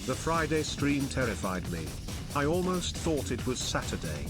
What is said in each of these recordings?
The Friday stream terrified me. I almost thought it was Saturday.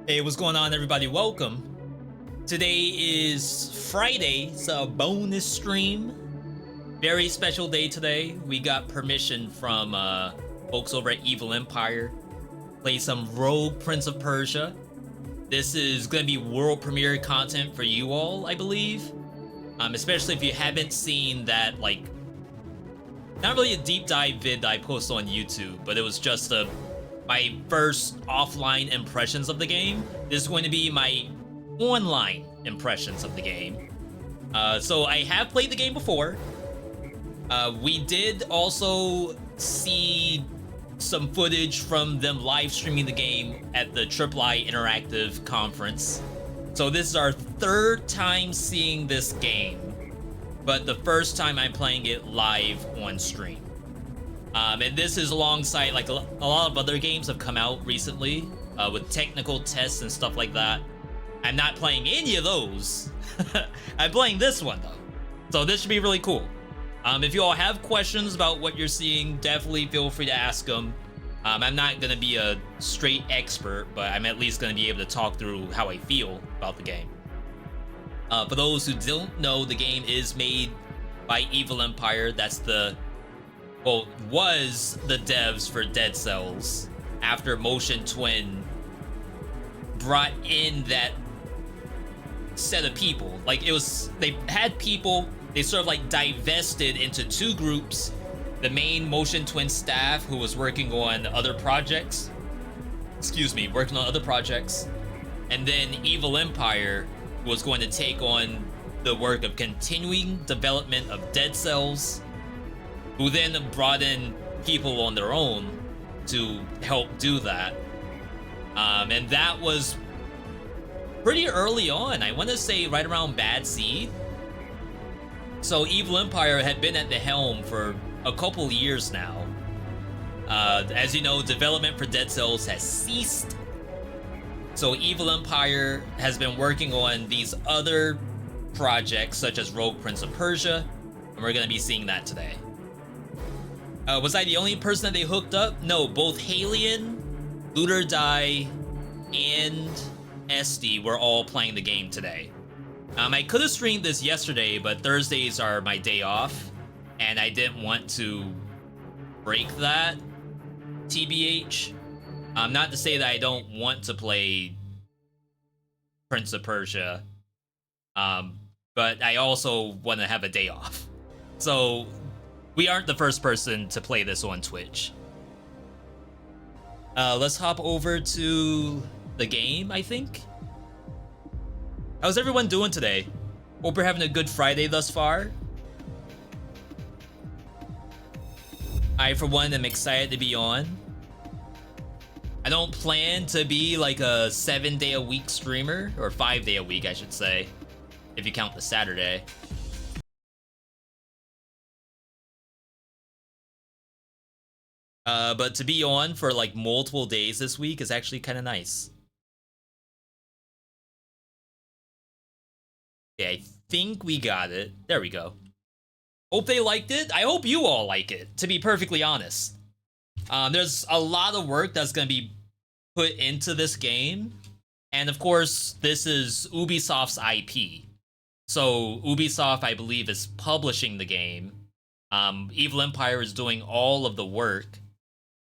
Hey, what's going on, everybody? Welcome. Today is Friday. It's a bonus stream. Very special day today. We got permission from folks over at Evil Empire. Play some Rogue Prince of Persia. This is going to be world premiere content for you all, I believe. Especially if you haven't seen that, like, not really a deep dive vid that I posted on YouTube, but it was just my first offline impressions of the game. This is going to be my online impressions of the game. So I have played the game before. We did also see some footage from them live streaming the game at the SlimyYy Interactive Conference. So this is our third time seeing this game, but the first time I'm playing it live on stream. And this is alongside, like, a lot of other games have come out recently with technical tests and stuff like that. I'm not playing any of those. I'm playing this one, though. So this should be really cool. If you all have questions about what you're seeing, definitely feel free to ask them. I'm not going to be a straight expert, but I'm at least going to be able to talk through how I feel about the game. For those who don't know, the game is made by Evil Empire. That's was the devs for Dead Cells after Motion Twin brought in that set of people. Like, they had people, they sort of like divested into two groups. The main Motion Twin staff, who was working on other projects, and then Evil Empire, who was going to take on the work of continuing development of Dead Cells, who then brought in people on their own to help do that. And that was pretty early on. I want to say right around Bad Seed. So Evil Empire had been at the helm for a couple years now. As you know, development for Dead Cells has ceased. So Evil Empire has been working on these other projects, such as Rogue Prince of Persia, and we're going to be seeing that today. Was I the only person that they hooked up? No, both Halion, Looter Die, and Esty were all playing the game today. I could have streamed this yesterday, but Thursdays are my day off, and I didn't want to break that, TBH. Not to say that I don't want to play Prince of Persia, but I also want to have a day off. So we aren't the first person to play this on Twitch. Let's hop over to the game, I think. How's everyone doing today? Hope you're having a good Friday thus far. I, for one, am excited to be on. I don't plan to be like a 7-day-a-week streamer, or 5-day-a-week, I should say, if you count the Saturday. But to be on for like multiple days this week is actually kind of nice. Yeah, I think we got it. There we go. Hope they liked it. I hope you all like it, to be perfectly honest. There's a lot of work that's going to be put into this game. And of course, this is Ubisoft's IP. So Ubisoft, I believe, is publishing the game. Evil Empire is doing all of the work.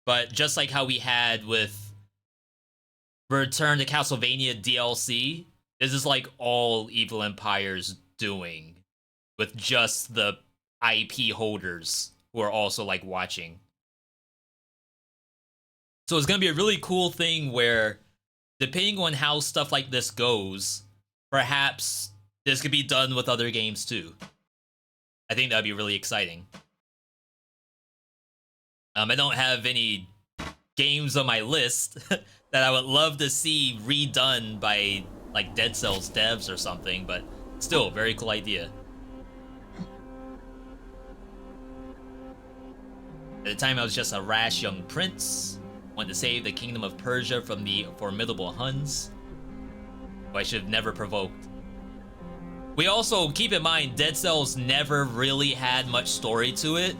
But just like how we had with Return to Castlevania DLC, this is like all Evil Empire's doing, with just the IP holders who are also like watching. So it's gonna be a really cool thing where, depending on how stuff like this goes, perhaps this could be done with other games too. I think that'd be really exciting. I don't have any games on my list that I would love to see redone by like Dead Cells devs or something, but still, very cool idea. At the time, I was just a rash young prince, wanted to save the kingdom of Persia from the formidable Huns, who I should have never provoked. We also, keep in mind, Dead Cells never really had much story to it.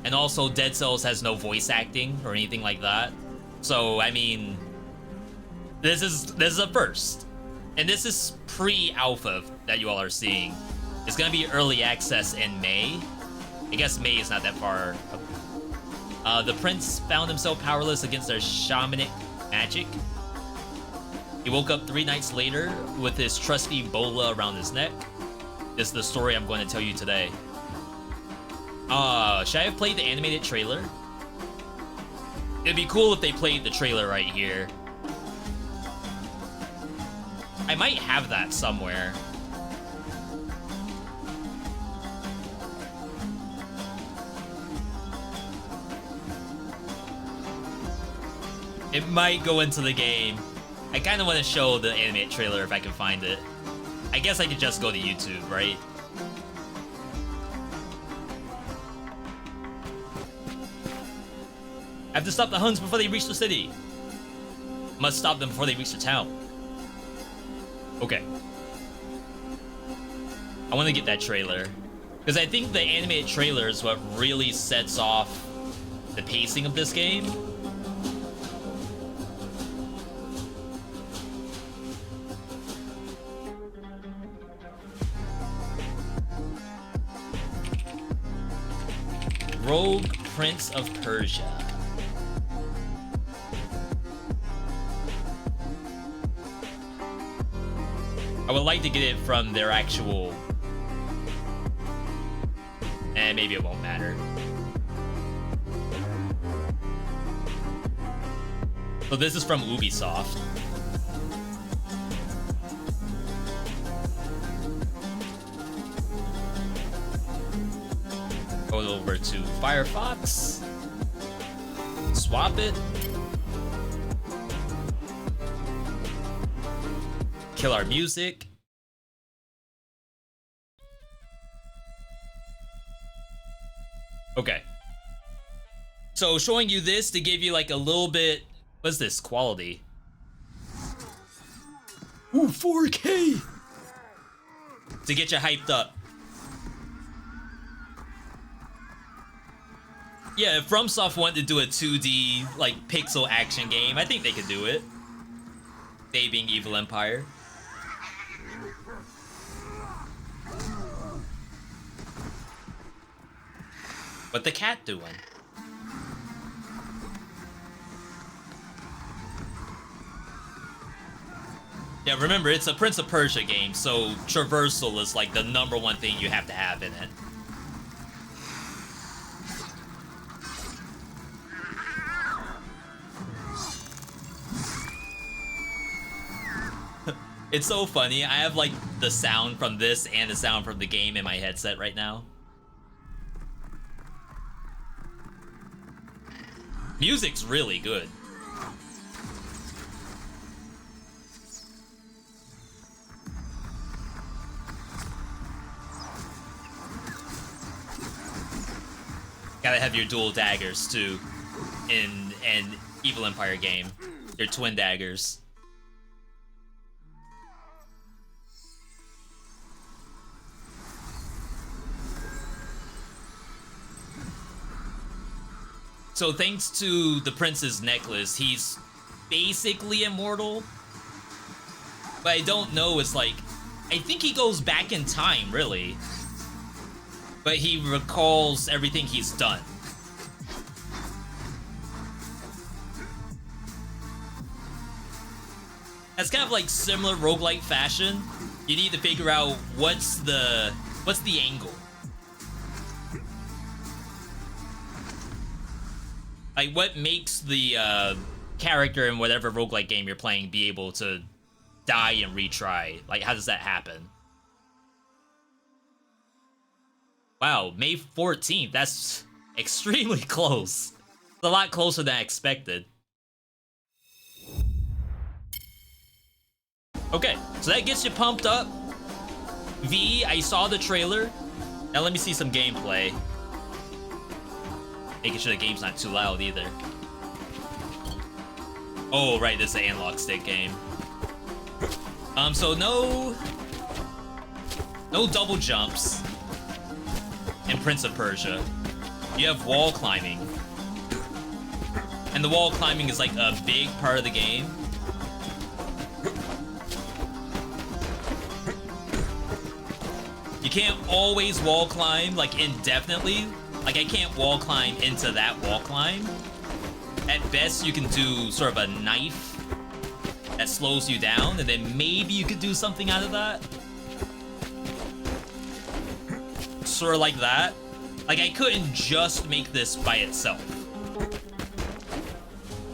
And also, Dead Cells has no voice acting or anything like that. So, I mean, This is a first. And this is pre-alpha that you all are seeing. It's gonna be early access in May. I guess May is not that far. The prince found himself powerless against their shamanic magic. He woke up 3 nights later with his trusty bola around his neck. This is the story I'm going to tell you today. Should I have played the animated trailer? It'd be cool if they played the trailer right here. I might have that somewhere. It might go into the game. I kind of want to show the animated trailer if I can find it. I guess I could just go to YouTube, right? I have to stop the Huns before they reach the city. Must stop them before they reach the town. Okay. I want to get that trailer. Because I think the animated trailer is what really sets off the pacing of this game. Rogue Prince of Persia. I would like to get it from their actual... maybe it won't matter. So this is from Ubisoft. Go over to Firefox. Swap it. Kill our music. Okay. So showing you this to give you like a little bit, what's this, quality? Ooh, 4K! To get you hyped up. Yeah, if FromSoft wanted to do a 2D, like, pixel action game, I think they could do it. They being Evil Empire. What the cat doing? Yeah, remember, it's a Prince of Persia game, so traversal is like the #1 thing you have to have in it. It's so funny, I have like the sound from this and the sound from the game in my headset right now. Music's really good. Gotta have your dual daggers too in an Evil Empire game. Your twin daggers. So thanks to the prince's necklace, he's basically immortal. But I don't know, it's like, I think he goes back in time, really. But he recalls everything he's done. That's kind of like similar roguelike fashion. You need to figure out what's the angle. Like, what makes the character in whatever roguelike game you're playing be able to die and retry? Like, how does that happen? Wow, May 14th. That's extremely close. It's a lot closer than I expected. Okay, so that gets you pumped up. V, I saw the trailer. Now let me see some gameplay. Making sure the game's not too loud either. Oh, right, this is an analog stick game. So no double jumps in Prince of Persia. You have wall climbing. And the wall climbing is like a big part of the game. can't always wall climb like indefinitely. Like I can't wall climb into that wall climb. At best you can do sort of a knife that slows you down, and then maybe you could do something out of that. Sort of like that. Like I couldn't just make this by itself.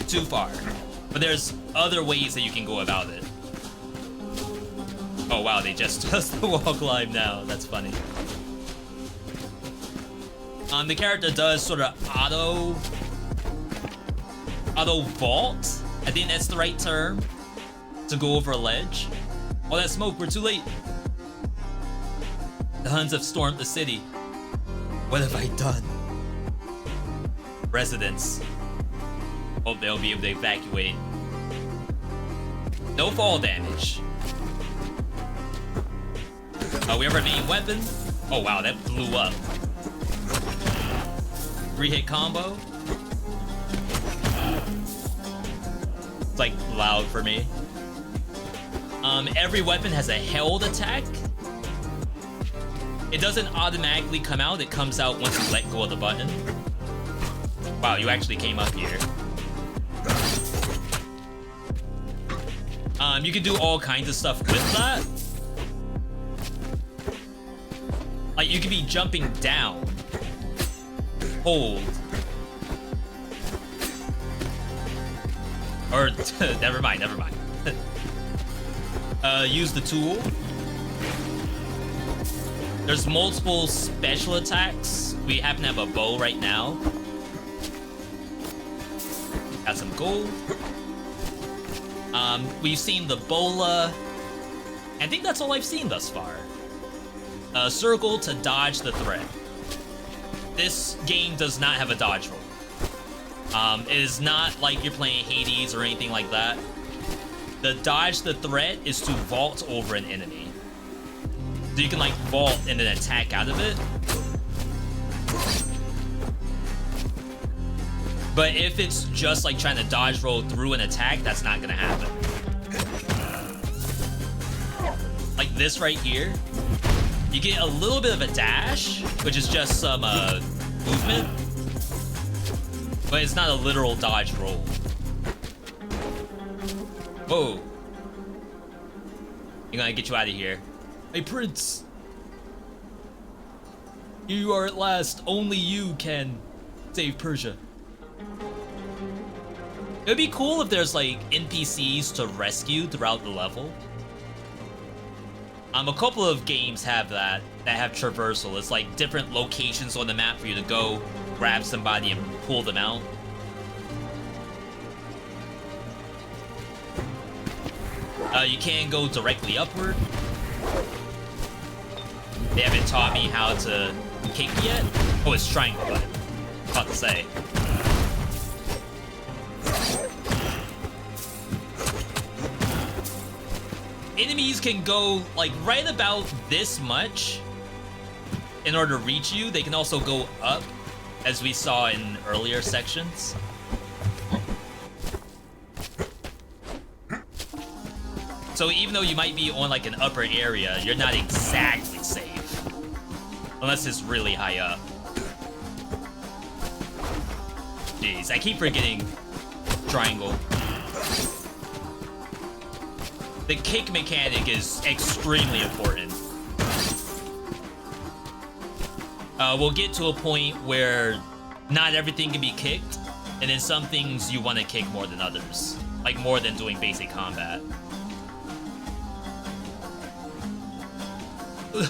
Too far. But there's other ways that you can go about it. Oh wow, they just does the wall climb now. That's funny. The character does sort of auto vault. I think that's the right term to go over a ledge. All that smoke, we're too late. The Huns have stormed the city. What have I done? Residents. Hope they'll be able to evacuate. No fall damage. We have our main weapon. Oh wow, that blew up. 3-hit combo. It's like loud for me. Every weapon has a held attack. It doesn't automatically come out, it comes out once you let go of the button. Wow, you actually came up here. You can do all kinds of stuff with that. Like, you could be jumping down. Hold. Or, never mind. Use the tool. There's multiple special attacks. We happen to have a bow right now. Got some gold. We've seen the bola. I think that's all I've seen thus far. Circle to dodge the threat. This game does not have a dodge roll. It is not like you're playing Hades or anything like that. The dodge the threat is to vault over an enemy. So you can like vault and then attack out of it. But if it's just like trying to dodge roll through an attack, that's not gonna happen. Like this right here, you get a little bit of a dash, which is just some movement, but it's not a literal dodge roll. Whoa. I'm gonna get you out of here. Hey, Prince. Here you are at last. Only you can save Persia. It would be cool if there's like NPCs to rescue throughout the level. A couple of games have that have traversal. It's like different locations on the map for you to go grab somebody and pull them out. You can go directly upward. They haven't taught me how to kick yet. Oh, it's triangle button. I was about to say. Enemies can go like right about this much in order to reach you. They can also go up, as we saw in earlier sections. So even though you might be on like an upper area, you're not exactly safe. Unless it's really high up. Jeez, I keep forgetting triangle. The kick mechanic is extremely important. We'll get to a point where not everything can be kicked, and then some things you want to kick more than others. Like more than doing basic combat.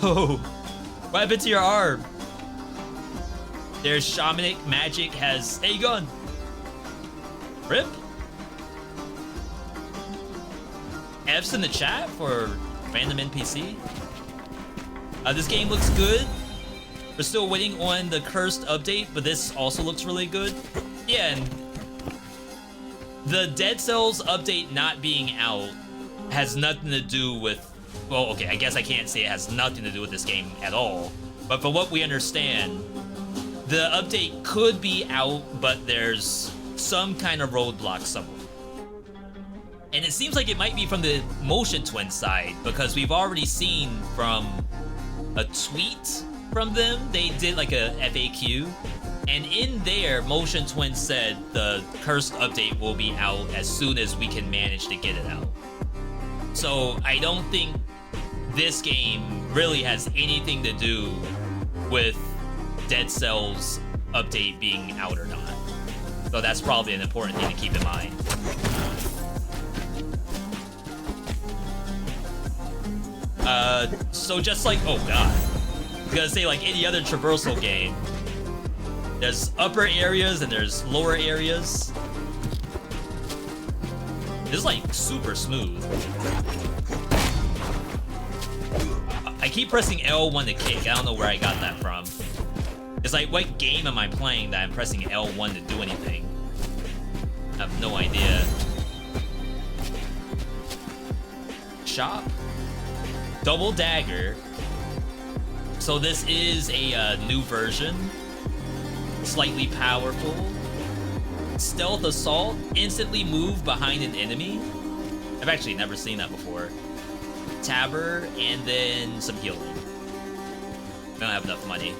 Oh, what happened to your arm? There's shamanic magic has a gun. Rip? F's in the chat for random NPC. This game looks good. We're still waiting on the cursed update, but this also looks really good. Yeah, and the Dead Cells update not being out has nothing to do with... Well, okay, I guess I can't say it has nothing to do with this game at all. But from what we understand, the update could be out, but there's some kind of roadblock somewhere. And it seems like it might be from the Motion Twin side, because we've already seen from a tweet from them. They did like a FAQ, and in there, Motion Twin said the cursed update will be out as soon as we can manage to get it out. So I don't think this game really has anything to do with Dead Cells update being out or not. So that's probably an important thing to keep in mind. So just like, oh god, I'm gonna say like any other traversal game, there's upper areas and there's lower areas. This is like super smooth. I keep pressing L1 to kick. I don't know where I got that from. It's like, what game am I playing that I'm pressing L1 to do anything? I have no idea. Shop? Double dagger. So this is a new version. Slightly powerful. Stealth assault. Instantly move behind an enemy. I've actually never seen that before. Tabber, and then some healing. I don't have enough money.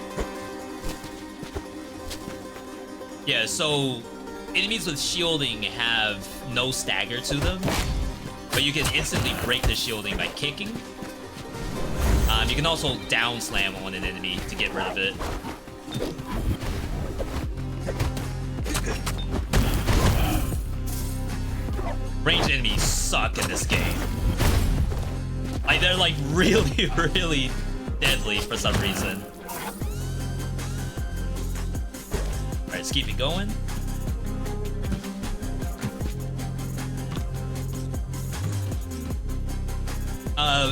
Yeah, so enemies with shielding have no stagger to them, but you can instantly break the shielding by kicking. You can also down slam on an enemy to get rid of it. Ranged enemies suck in this game. Like, they're like really, really deadly for some reason. Alright, let's keep it going.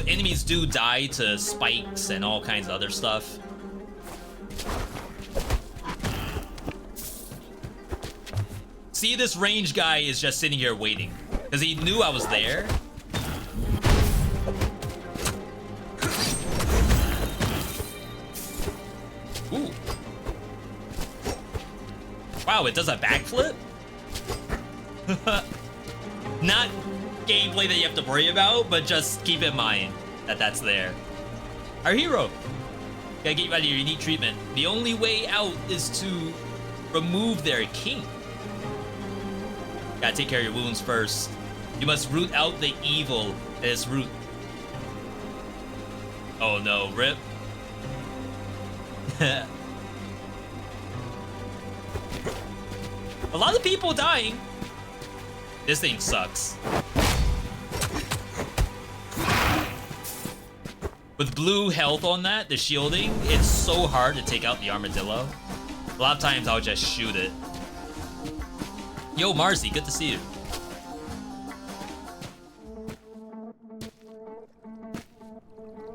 Enemies do die to spikes and all kinds of other stuff. See, this range guy is just sitting here waiting, because he knew I was there. Ooh. Wow, it does a backflip? Not gameplay that you have to worry about, but just keep in mind that that's there. Our hero. Gotta get you out of your unique treatment. The only way out is to remove their king. Gotta take care of your wounds first. You must root out the evil that is root. Oh no, rip. A lot of people dying. This thing sucks. With blue health on that, the shielding, it's so hard to take out the armadillo. A lot of times I'll just shoot it. Yo, Marcy, good to see you.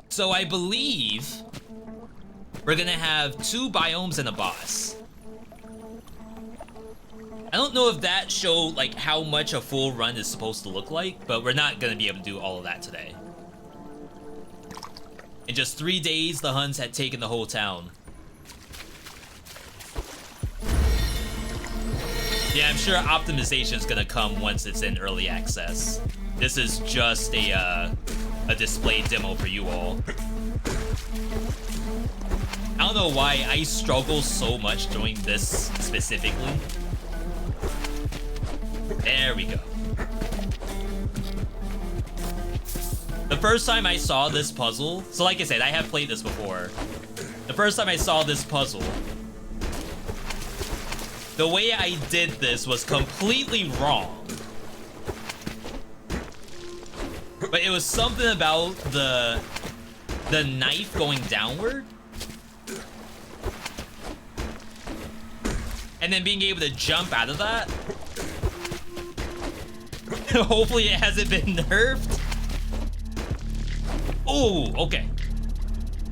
So I believe we're gonna have 2 biomes and a boss. I don't know if that showed like how much a full run is supposed to look like, but we're not gonna be able to do all of that today. In just 3 days, the Huns had taken the whole town. Yeah, I'm sure optimization is gonna come once it's in early access. This is just a display demo for you all. I don't know why I struggle so much doing this specifically. There we go. The first time I saw this puzzle, so like I said, I have played this before. The first time I saw this puzzle, the way I did this was completely wrong. But it was something about the knife going downward. And then being able to jump out of that. Hopefully it hasn't been nerfed. Oh, okay.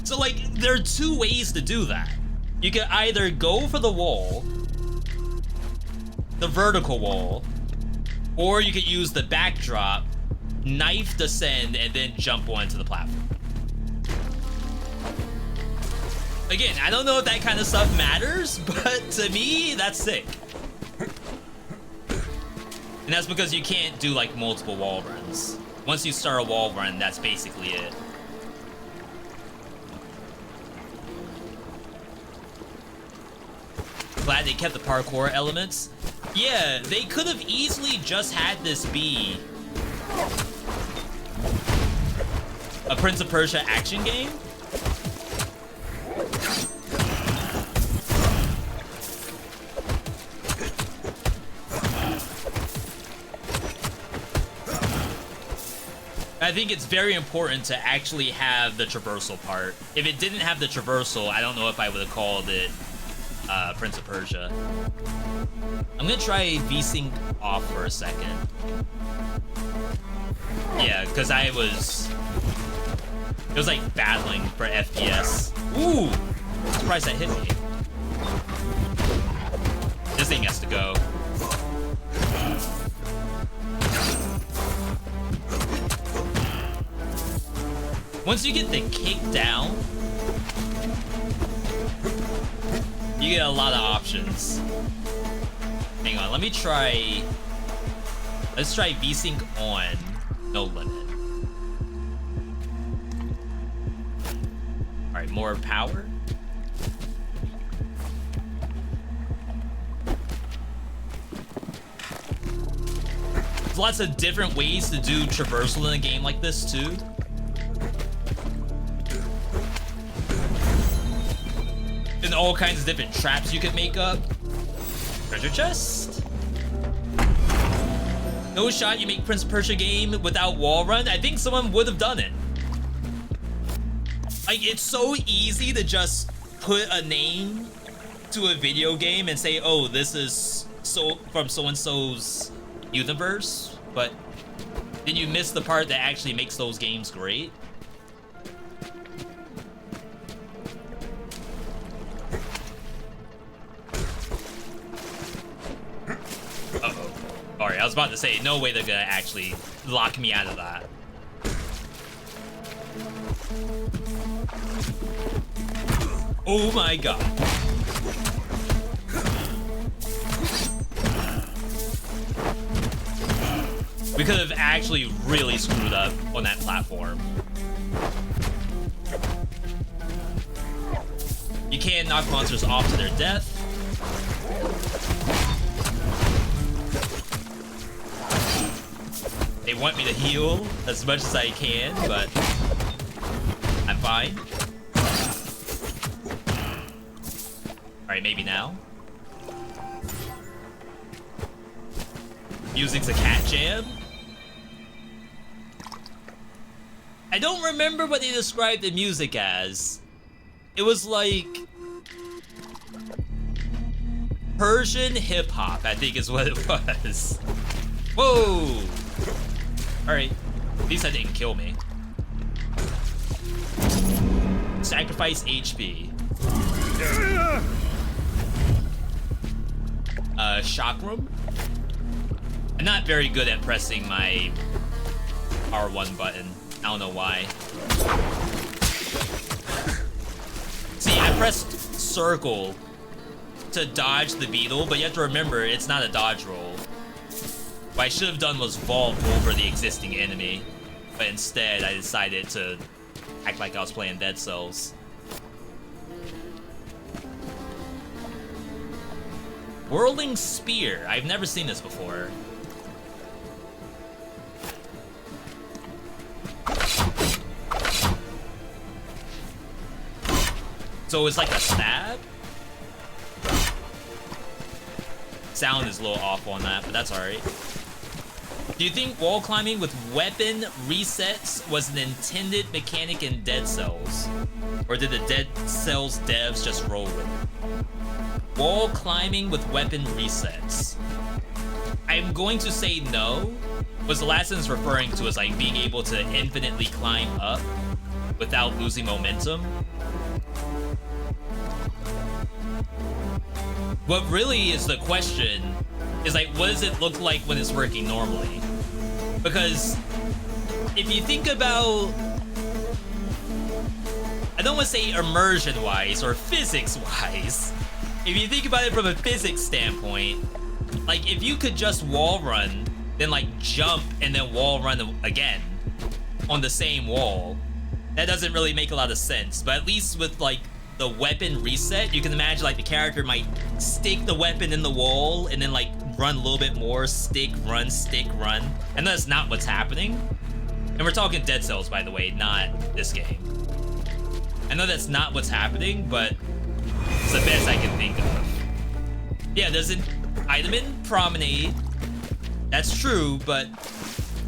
So like, there are 2 ways to do that. You can either go for the wall, the vertical wall, or you could use the backdrop, knife descend, and then jump onto the platform. Again, I don't know if that kind of stuff matters, but to me, that's sick. And that's because you can't do like multiple wall runs. Once you start a wall run, that's basically it. glad they kept the parkour elements. Yeah, they could have easily just had this be a Prince of Persia action game. I think it's very important to actually have the traversal part. If it didn't have the traversal, I don't know if I would have called it Prince of Persia. I'm gonna try VSync off for a second. Yeah, because it was like battling for FPS. Ooh! I'm surprised that hit me. This thing has to go. Once you get the kick down, you get a lot of options. Hang on, let's try VSync on, no limit. All right, more power. There's lots of different ways to do traversal in a game like this too. And all kinds of different traps you could make up. Treasure chest. No shot you make Prince of Persia game without wall run. I think someone would have done it. Like, it's so easy to just put a name to a video game and say, oh, this is from so-and-so's universe, but then you miss the part that actually makes those games great. Uh-oh. Alright, I was about to say, no way they're gonna actually lock me out of that. Oh my god. We could have actually really screwed up on that platform. You can't knock monsters off to their death. They want me to heal as much as I can, but I'm fine. Alright, maybe now. Music's a cat jam. I don't remember what they described the music as. It was like Persian hip-hop, I think is what it was. Whoa! Alright, at least that didn't kill me. Sacrifice HP. Chakram? I'm not very good at pressing my R1 button. I don't know why. See, I pressed circle to dodge the beetle, but you have to remember, it's not a dodge roll. What I should have done was vault over the existing enemy, but instead I decided to act like I was playing Dead Cells. Whirling Spear. I've never seen this before. So it's like a stab? Sound is a little off on that, but that's alright. Do you think wall climbing with weapon resets was an intended mechanic in Dead Cells? Or did the Dead Cells devs just roll with it? Wall climbing with weapon resets. I'm going to say no. What the last thing it's referring to is like being able to infinitely climb up without losing momentum. What really is the question is like, what does it look like when it's working normally? Because if you think about, I don't want to say immersion-wise or physics-wise, if you think about it from a physics standpoint, like if you could just wall run, then like jump and then wall run again on the same wall, that doesn't really make a lot of sense. But at least with like the weapon reset, you can imagine like the character might stick the weapon in the wall and then like run a little bit more, stick, run, and that's not what's happening. And we're talking Dead Cells, by the way, not this game. I know that's not what's happening, but it's the best I can think of. Yeah, there's an item in Promenade. That's true, but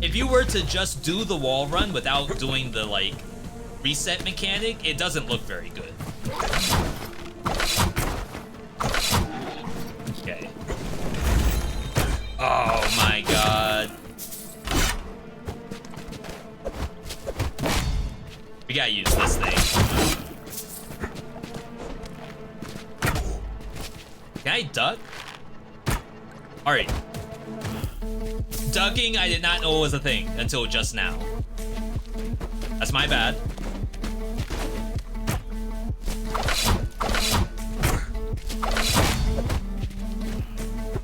if you were to just do the wall run without doing the, like, reset mechanic, it doesn't look very good. Okay. Oh my god. We gotta use this thing. Can I duck? Alright. Ducking, I did not know was a thing until just now. That's my bad.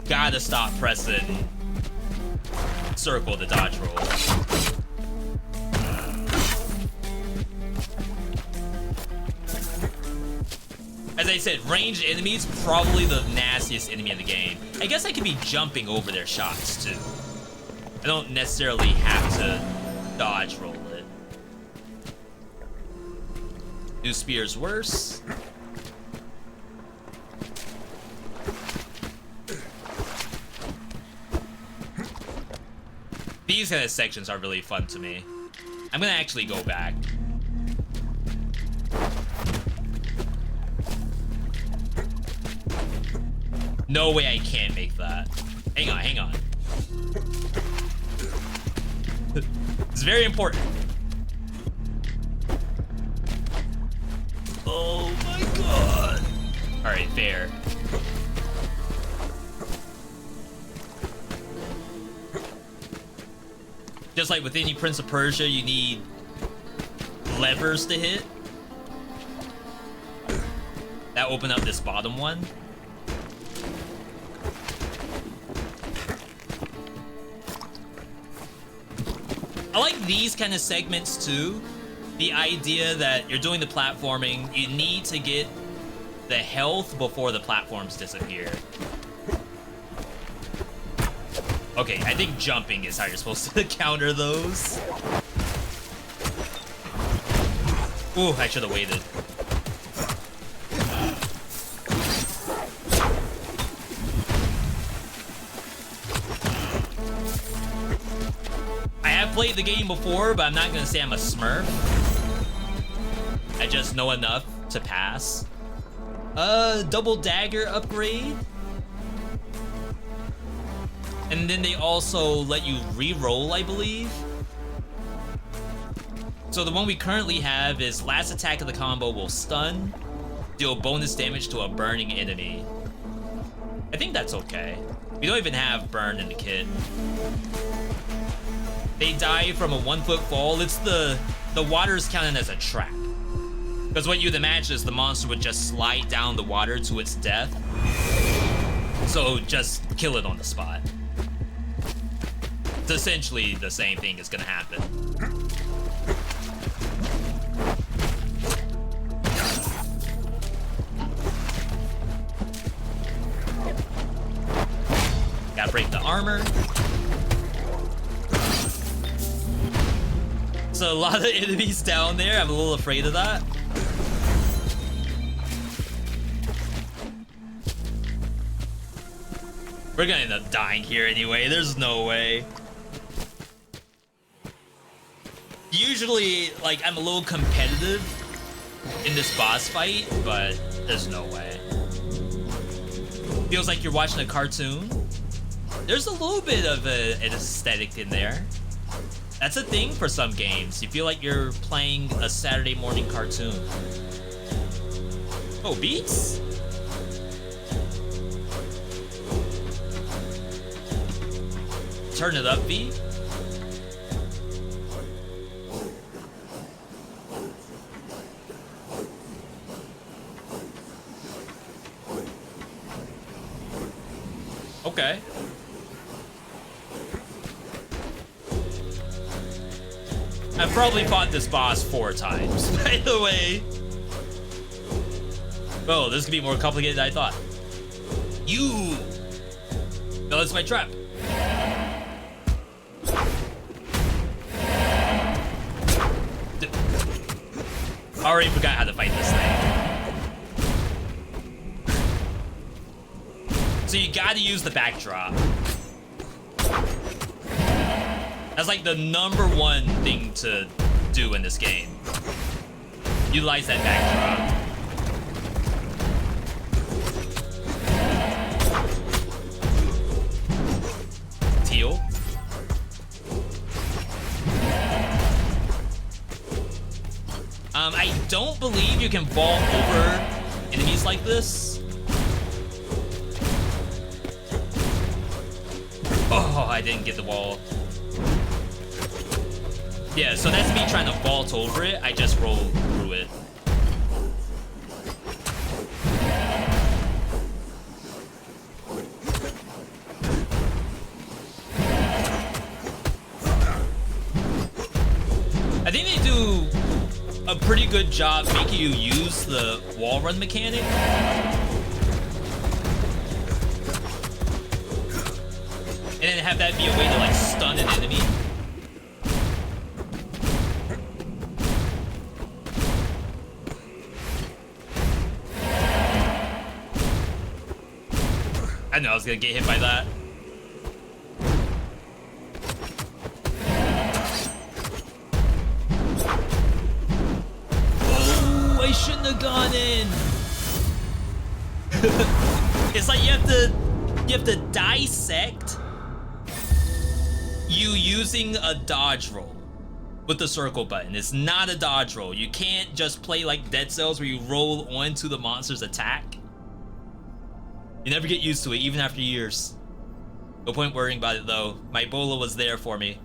Gotta stop pressing circle to dodge roll. As I said, ranged enemies, probably the nastiest enemy in the game. I guess I could be jumping over their shots too. I don't necessarily have to dodge roll it. Do spears worse? These kind of sections are really fun to me. I'm gonna actually go back. No way I can't make that. Hang on, hang on. It's very important. Oh my god. Alright, fair. Just like with any Prince of Persia, you need levers to hit. That opened up this bottom one. I like these kind of segments too. The idea that you're doing the platforming, you need to get the health before the platforms disappear. Okay, I think jumping is how you're supposed to counter those. Ooh, I should have waited. I have played the game before, but I'm not gonna say I'm a smurf. I just know enough to pass. Double dagger upgrade. And then they also let you re-roll, I believe. So the one we currently have is last attack of the combo will stun, deal bonus damage to a burning enemy. I think that's okay. We don't even have burn in the kit. They die from a 1 foot fall. It's the water's counted as a trap. Because what you'd imagine is the monster would just slide down the water to its death. So just kill it on the spot. It's essentially the same thing is gonna happen. Gotta break the armor. So a lot of enemies down there. I'm a little afraid of that. We're gonna end up dying here anyway. There's no way. Usually, like, I'm a little competitive in this boss fight, but there's no way. Feels like you're watching a cartoon. There's a little bit of an aesthetic in there. That's a thing for some games. You feel like you're playing a Saturday morning cartoon. Oh, beats? Turn it up, V. Okay. I've probably fought this boss 4 times, by the way. Oh, this could be more complicated than I thought. You! No, that's my trap. I already forgot how to fight this thing. So you gotta use the backdrop. That's like the #1 thing to do in this game. Utilize that backdrop. Teal. I don't believe you can vault over enemies like this. Oh, I didn't get the wall. Yeah, so that's me trying to vault over it. I just rolled through it. I think they do a pretty good job making you use the wall run mechanic. And then have that be a way to like stun an enemy. I know I was gonna get hit by that. Oh, I shouldn't have gone in. It's like you have to dissect you using a dodge roll with the circle button. It's not a dodge roll. You can't just play like Dead Cells where you roll onto the monster's attack. You never get used to it, even after years. No point worrying about it though. My Ebola was there for me.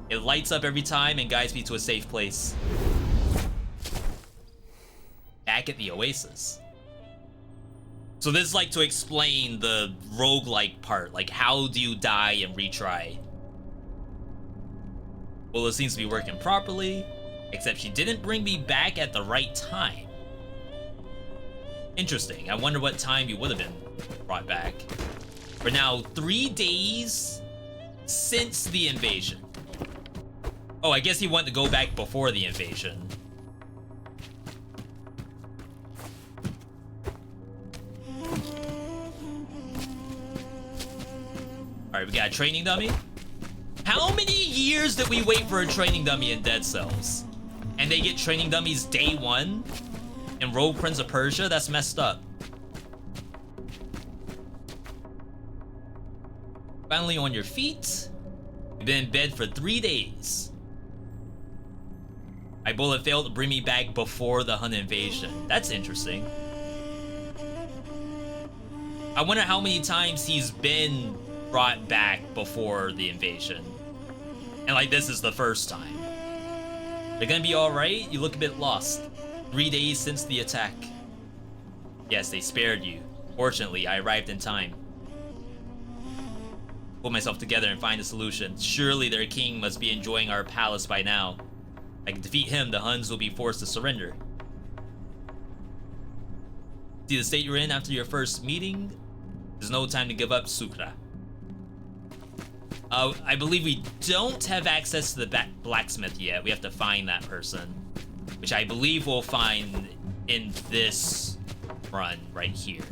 It lights up every time and guides me to a safe place. Back at the Oasis. So this is like to explain the roguelike part. Like, how do you die and retry? Well, it seems to be working properly, except she didn't bring me back at the right time. Interesting. I wonder what time you would have been brought back. For now, 3 days since the invasion. Oh, I guess he wanted to go back before the invasion. Alright, we got a training dummy. How many years did we wait for a training dummy in Dead Cells? And they get training dummies day 1? In Rogue Prince of Persia? That's messed up. Finally on your feet. You've been in bed for 3 days. My bullet failed to bring me back before the Hun invasion. That's interesting. I wonder how many times he's been brought back before the invasion. And like, this is the first time. They're gonna be alright? You look a bit lost. 3 days since the attack. Yes, they spared you. Fortunately, I arrived in time. Pull myself together and find a solution. Surely their king must be enjoying our palace by now. If I can defeat him, the Huns will be forced to surrender. See the state you're in after your first meeting? There's no time to give up, Sukra. I believe we don't have access to the blacksmith yet. We have to find that person, which I believe we'll find in this run right here.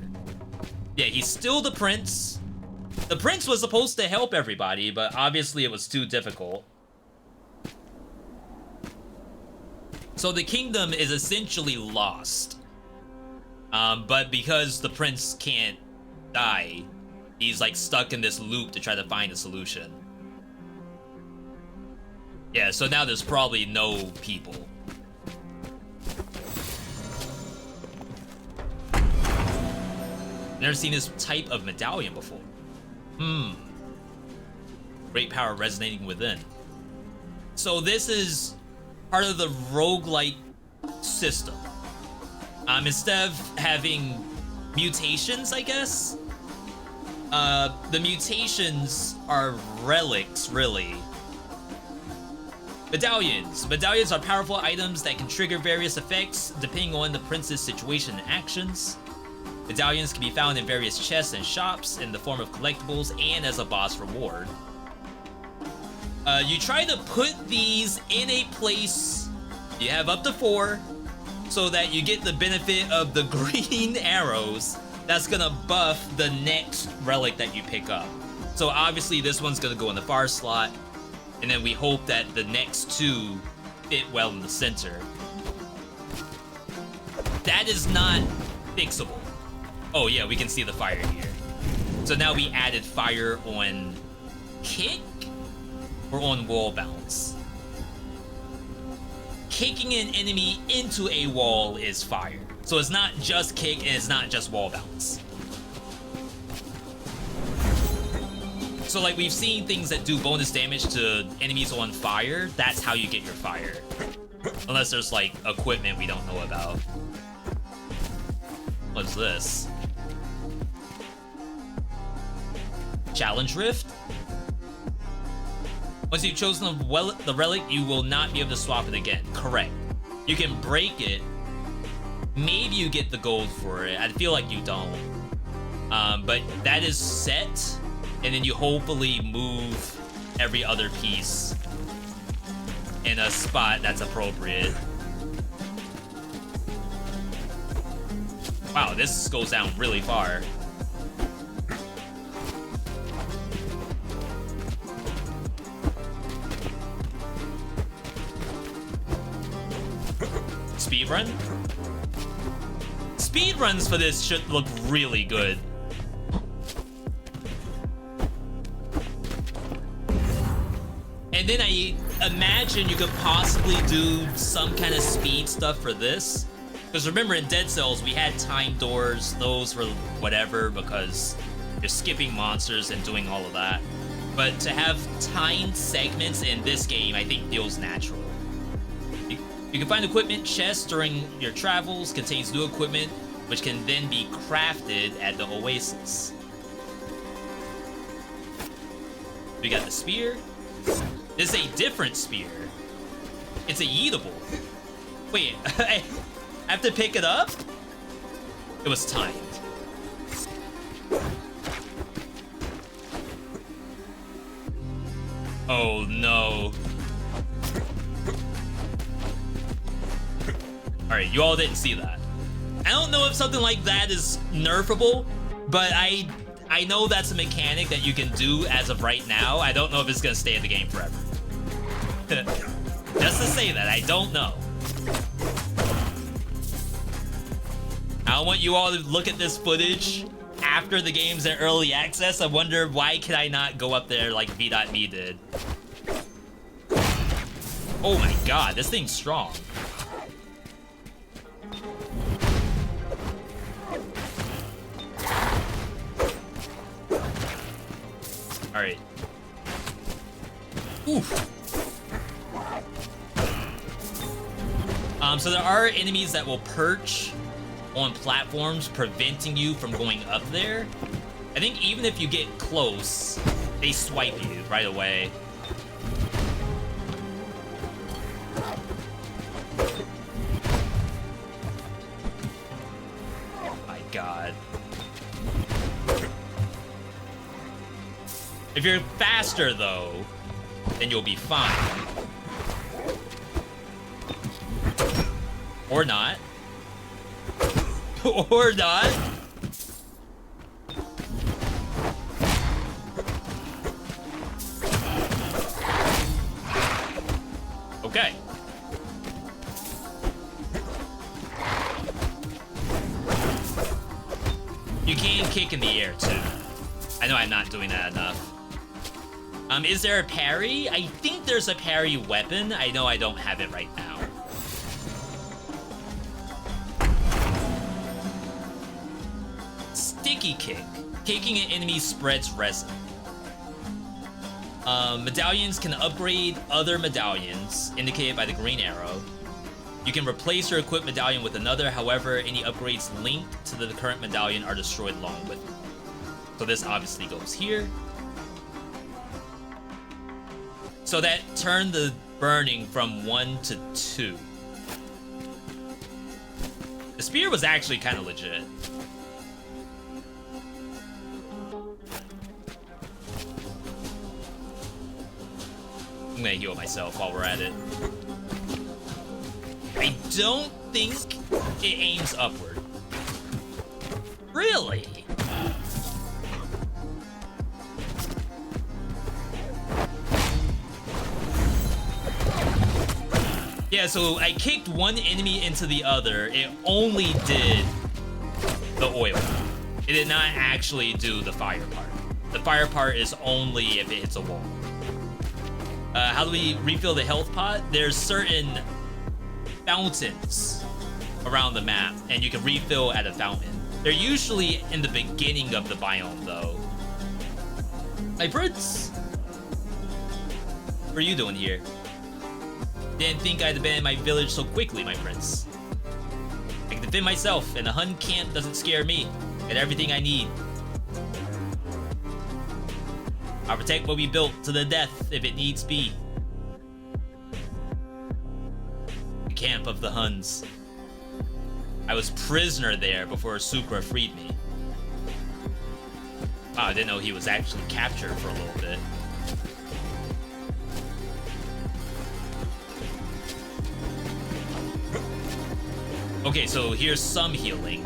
Yeah, he's still the prince. The prince was supposed to help everybody, but obviously it was too difficult. So the kingdom is essentially lost. But because the prince can't die, he's like stuck in this loop to try to find a solution. Yeah, so now there's probably no people. Never seen this type of medallion before. Great power resonating within. So this is part of the roguelike system. Instead of having mutations, I guess, the mutations are relics, really. Medallions. Medallions are powerful items that can trigger various effects depending on the prince's situation and actions. Medallions can be found in various chests and shops in the form of collectibles and as a boss reward. You try to put these in a place, you have up to 4, so that you get the benefit of the green arrows that's gonna buff the next relic that you pick up. So obviously this one's gonna go in the far slot, and then we hope that the next 2 fit well in the center. That is not fixable. Oh yeah, we can see the fire here. So now we added fire on kick or on wall bounce. Kicking an enemy into a wall is fire. So it's not just kick and it's not just wall bounce. So like we've seen things that do bonus damage to enemies on fire, that's how you get your fire. Unless there's like equipment we don't know about. What's this? Challenge Rift? Once you've chosen the relic, you will not be able to swap it again. Correct. You can break it. Maybe you get the gold for it. I feel like you don't. But that is set, and then you hopefully move every other piece in a spot that's appropriate. Wow, this goes down really far. Speedrun? Speedruns for this should look really good. And then I imagine you could possibly do some kind of speed stuff for this. Because remember in Dead Cells, we had time doors. Those were whatever because you're skipping monsters and doing all of that. But to have timed segments in this game, I think feels natural. You can find equipment chests during your travels, contains new equipment, which can then be crafted at the Oasis. We got the spear. This is a different spear. It's a yeetable. Wait, I have to pick it up? It was timed. Oh no. Alright, you all didn't see that. I don't know if something like that is nerfable, but I know that's a mechanic that you can do as of right now. I don't know if it's gonna stay in the game forever. Just to say that, I don't know. I want you all to look at this footage after the game's in early access. I wonder why can I not go up there like VeeDotVod did. Oh my god, this thing's strong. Alright. Oof. So there are enemies that will perch on platforms, preventing you from going up there. I think even if you get close, they swipe you right away. Oh my god. If you're faster, though, then you'll be fine. Or not. Or not. Okay. You can kick in the air, too. I know I'm not doing that enough. Is there a parry? I think there's a parry weapon. I know I don't have it right now. Sticky kick. Kicking an enemy spreads resin. Medallions can upgrade other medallions, indicated by the green arrow. You can replace your equipped medallion with another, however, any upgrades linked to the current medallion are destroyed along with it. So this obviously goes here. So that turned the burning from 1 to 2. The spear was actually kind of legit. I'm gonna heal myself while we're at it. I don't think it aims upward. Really? Yeah, so I kicked one enemy into the other. It only did the oil. It did not actually do the fire part. The fire part is only if it hits a wall. How do we refill the health pot? There's certain fountains around the map, and you can refill at a fountain. They're usually in the beginning of the biome, though. Hey, Fritz! What are you doing here? Didn't think I'd abandon my village so quickly, my prince. I can defend myself, and the Hun camp doesn't scare me. Get everything I need. I'll protect what we built to the death if it needs be. The camp of the Huns. I was prisoner there before Sukra freed me. Wow, I didn't know he was actually captured for a little bit. Okay, so here's some healing.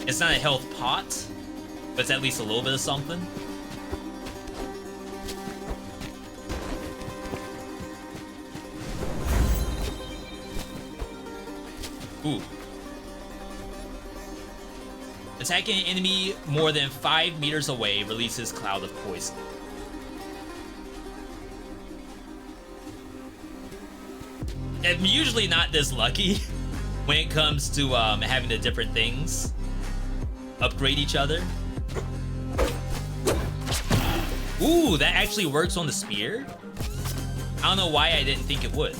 It's not a health pot, but it's at least a little bit of something. Ooh. Attacking an enemy more than 5 meters away releases cloud of poison. I'm usually not this lucky when it comes to having the different things upgrade each other. Ooh, that actually works on the spear? I don't know why I didn't think it would.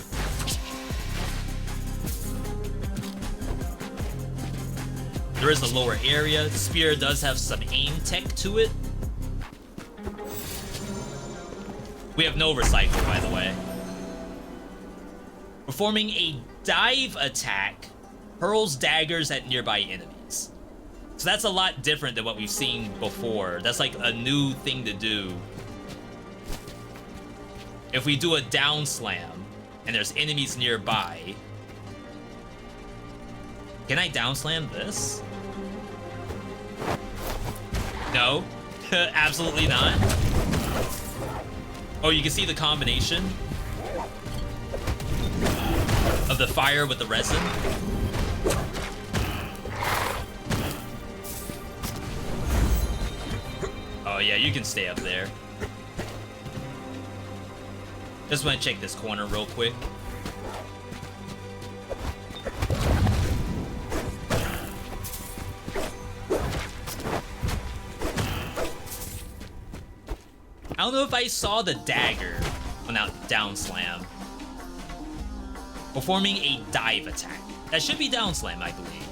There is a lower area. The spear does have some aim tech to it. We have no recycle, by the way. Performing a dive attack hurls daggers at nearby enemies. So that's a lot different than what we've seen before. That's like a new thing to do. If we do a down slam and there's enemies nearby, can I down slam this? No, absolutely not. Oh, you can see the combination of the fire with the resin. Oh yeah, you can stay up there. Just want to check this corner real quick. I don't know if I saw the dagger when that down slam. Performing a dive attack. That should be down slam, I believe.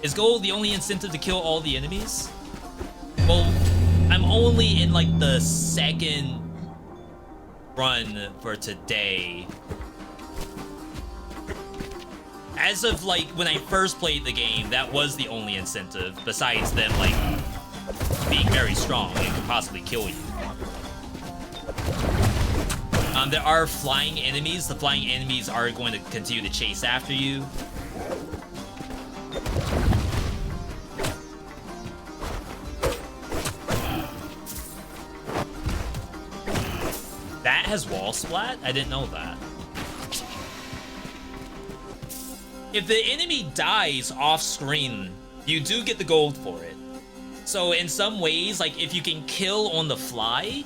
Is gold the only incentive to kill all the enemies? Well, I'm only in like the second run for today. As of like when I first played the game, that was the only incentive, besides them like being very strong and could possibly kill you. There are flying enemies. The flying enemies are going to continue to chase after you. That has wall splat? I didn't know that. If the enemy dies off screen, you do get the gold for it. So in some ways, like if you can kill on the fly,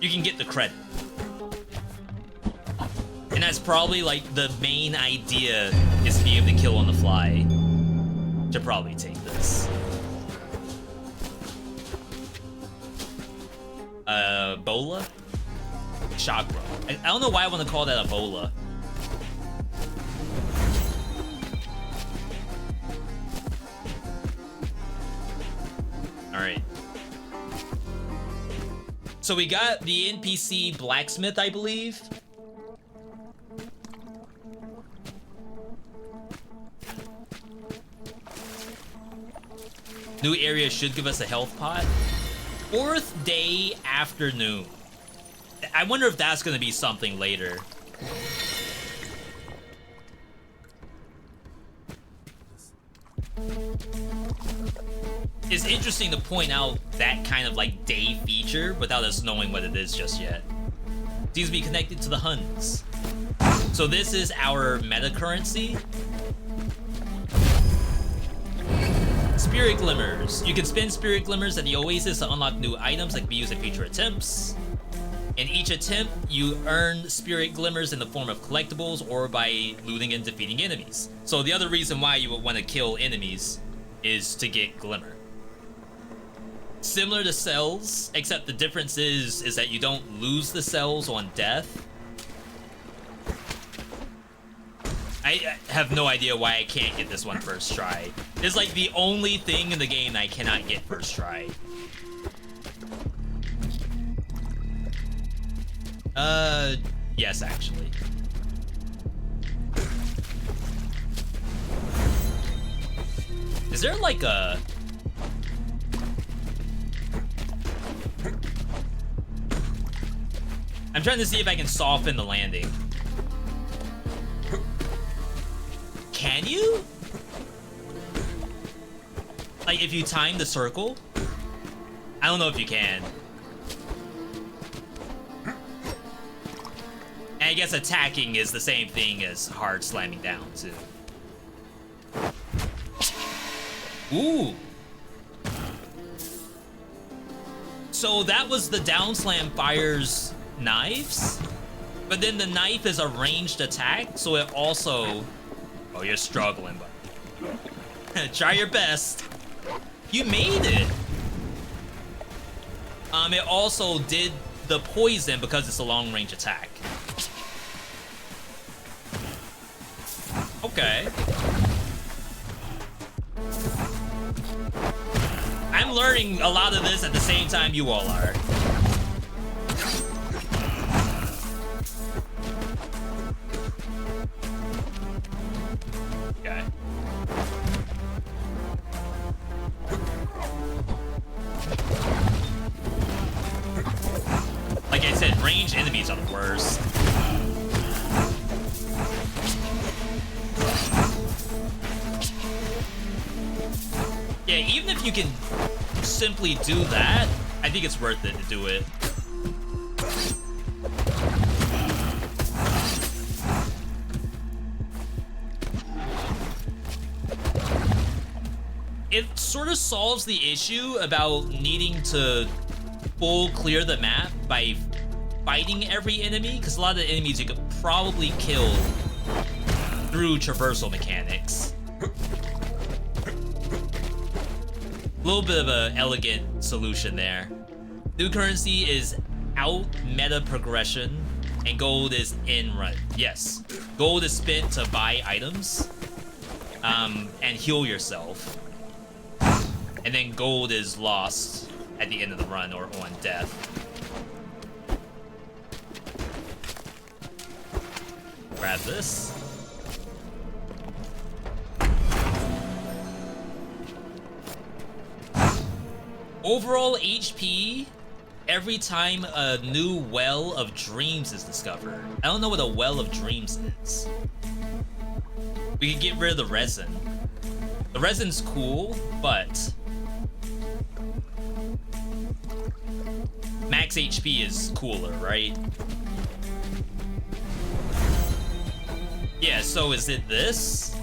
you can get the credit. And that's probably like the main idea, is to be able to kill on the fly. Should probably take this. Bola? Chakra. I don't know why I want to call that a bola. Alright. So we got the NPC blacksmith, I believe. New area should give us a health pot. 4th day afternoon. I wonder if that's gonna be something later. It's interesting to point out that kind of like day feature without us knowing what it is just yet. Seems to be connected to the Huns. So this is our meta currency. Spirit Glimmers. You can spend Spirit Glimmers at the Oasis to unlock new items that can be used in future attempts. In each attempt, you earn Spirit Glimmers in the form of collectibles or by looting and defeating enemies. So the other reason why you would want to kill enemies is to get Glimmer. Similar to cells, except the difference is that you don't lose the cells on death. I have no idea why I can't get this one first try. It's like the only thing in the game I cannot get first try. Yes, actually. Is there like a... I'm trying to see if I can soften the landing. Can you? Like if you time the circle? I don't know if you can. And I guess attacking is the same thing as hard slamming down too. Ooh. So that was the down slam fires knives, but then the knife is a ranged attack, so it also... Oh, you're struggling, but try your best. You made it. It also did the poison because it's a long range attack. Okay. I'm learning a lot of this at the same time you all are. Okay. Like I said, ranged enemies are the worst. Yeah, even if you can simply do that, I think it's worth it to do it. It sort of solves the issue about needing to full clear the map by fighting every enemy, because a lot of the enemies you could probably kill through traversal mechanics. A little bit of an elegant solution there. New currency is out meta progression, and gold is in run. Yes, gold is spent to buy items and heal yourself. And then gold is lost at the end of the run or on death. Grab this. Overall HP every time a new well of dreams is discovered. I don't know what a well of dreams is. We can get rid of the resin. The resin's cool, but max HP is cooler, right? Yeah, so is it this?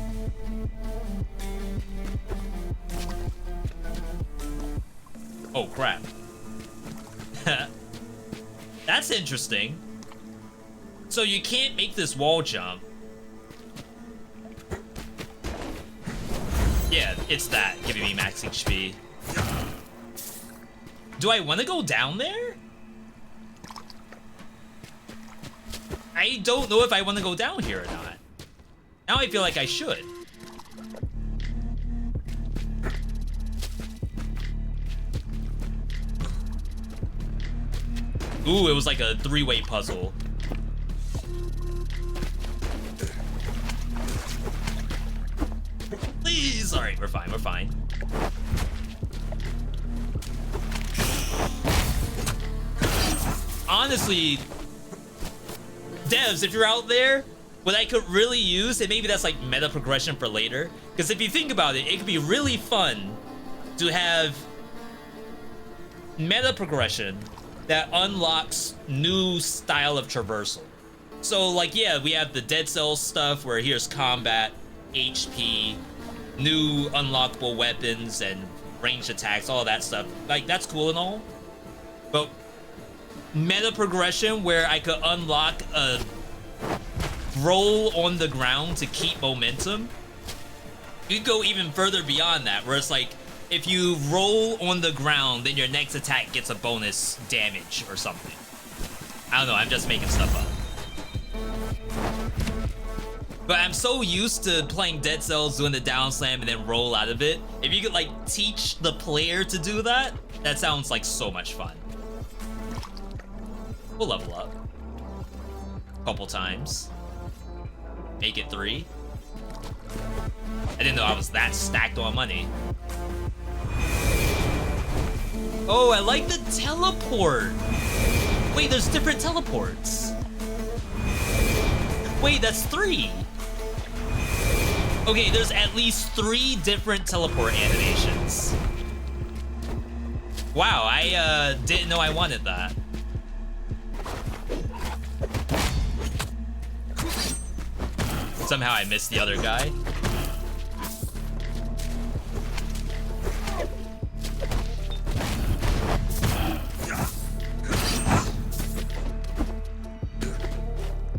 Oh, crap. That's interesting. So you can't make this wall jump. Yeah, it's that, giving me max HP. Do I want to go down there? I don't know if I want to go down here or not. Now I feel like I should. Ooh, it was like a three-way puzzle. Please! Alright, we're fine, we're fine. Honestly, devs, if you're out there, what I could really use, and maybe that's like meta progression for later, because if you think about it, it could be really fun to have meta progression that unlocks new style of traversal. So like, yeah, we have the Dead Cells stuff where here's combat, HP, new unlockable weapons and ranged attacks, all that stuff. Like, that's cool and all, but meta progression where I could unlock a roll on the ground to keep momentum. You go even further beyond that, where it's like, if you roll on the ground, then your next attack gets a bonus damage or something. I don't know, I'm just making stuff up. But I'm so used to playing Dead Cells, doing the down slam and then roll out of it. If you could like teach the player to do that, that sounds like so much fun. We'll level up. Couple times. Make it 3. I didn't know I was that stacked on money. Oh, I like the teleport. Wait, there's different teleports. Wait, that's 3. Okay, there's at least 3 different teleport animations. Wow, I didn't know I wanted that. Somehow I missed the other guy.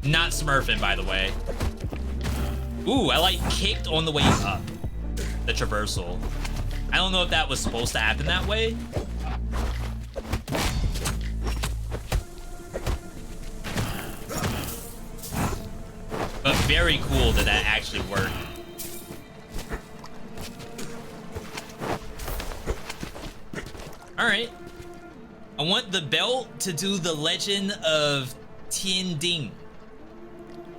Not smurfing, by the way. Ooh, I like kicked on the way up. The traversal. I don't know if that was supposed to happen that way. But very cool that that actually worked. Alright. I want the belt to do the Legend of Tianding.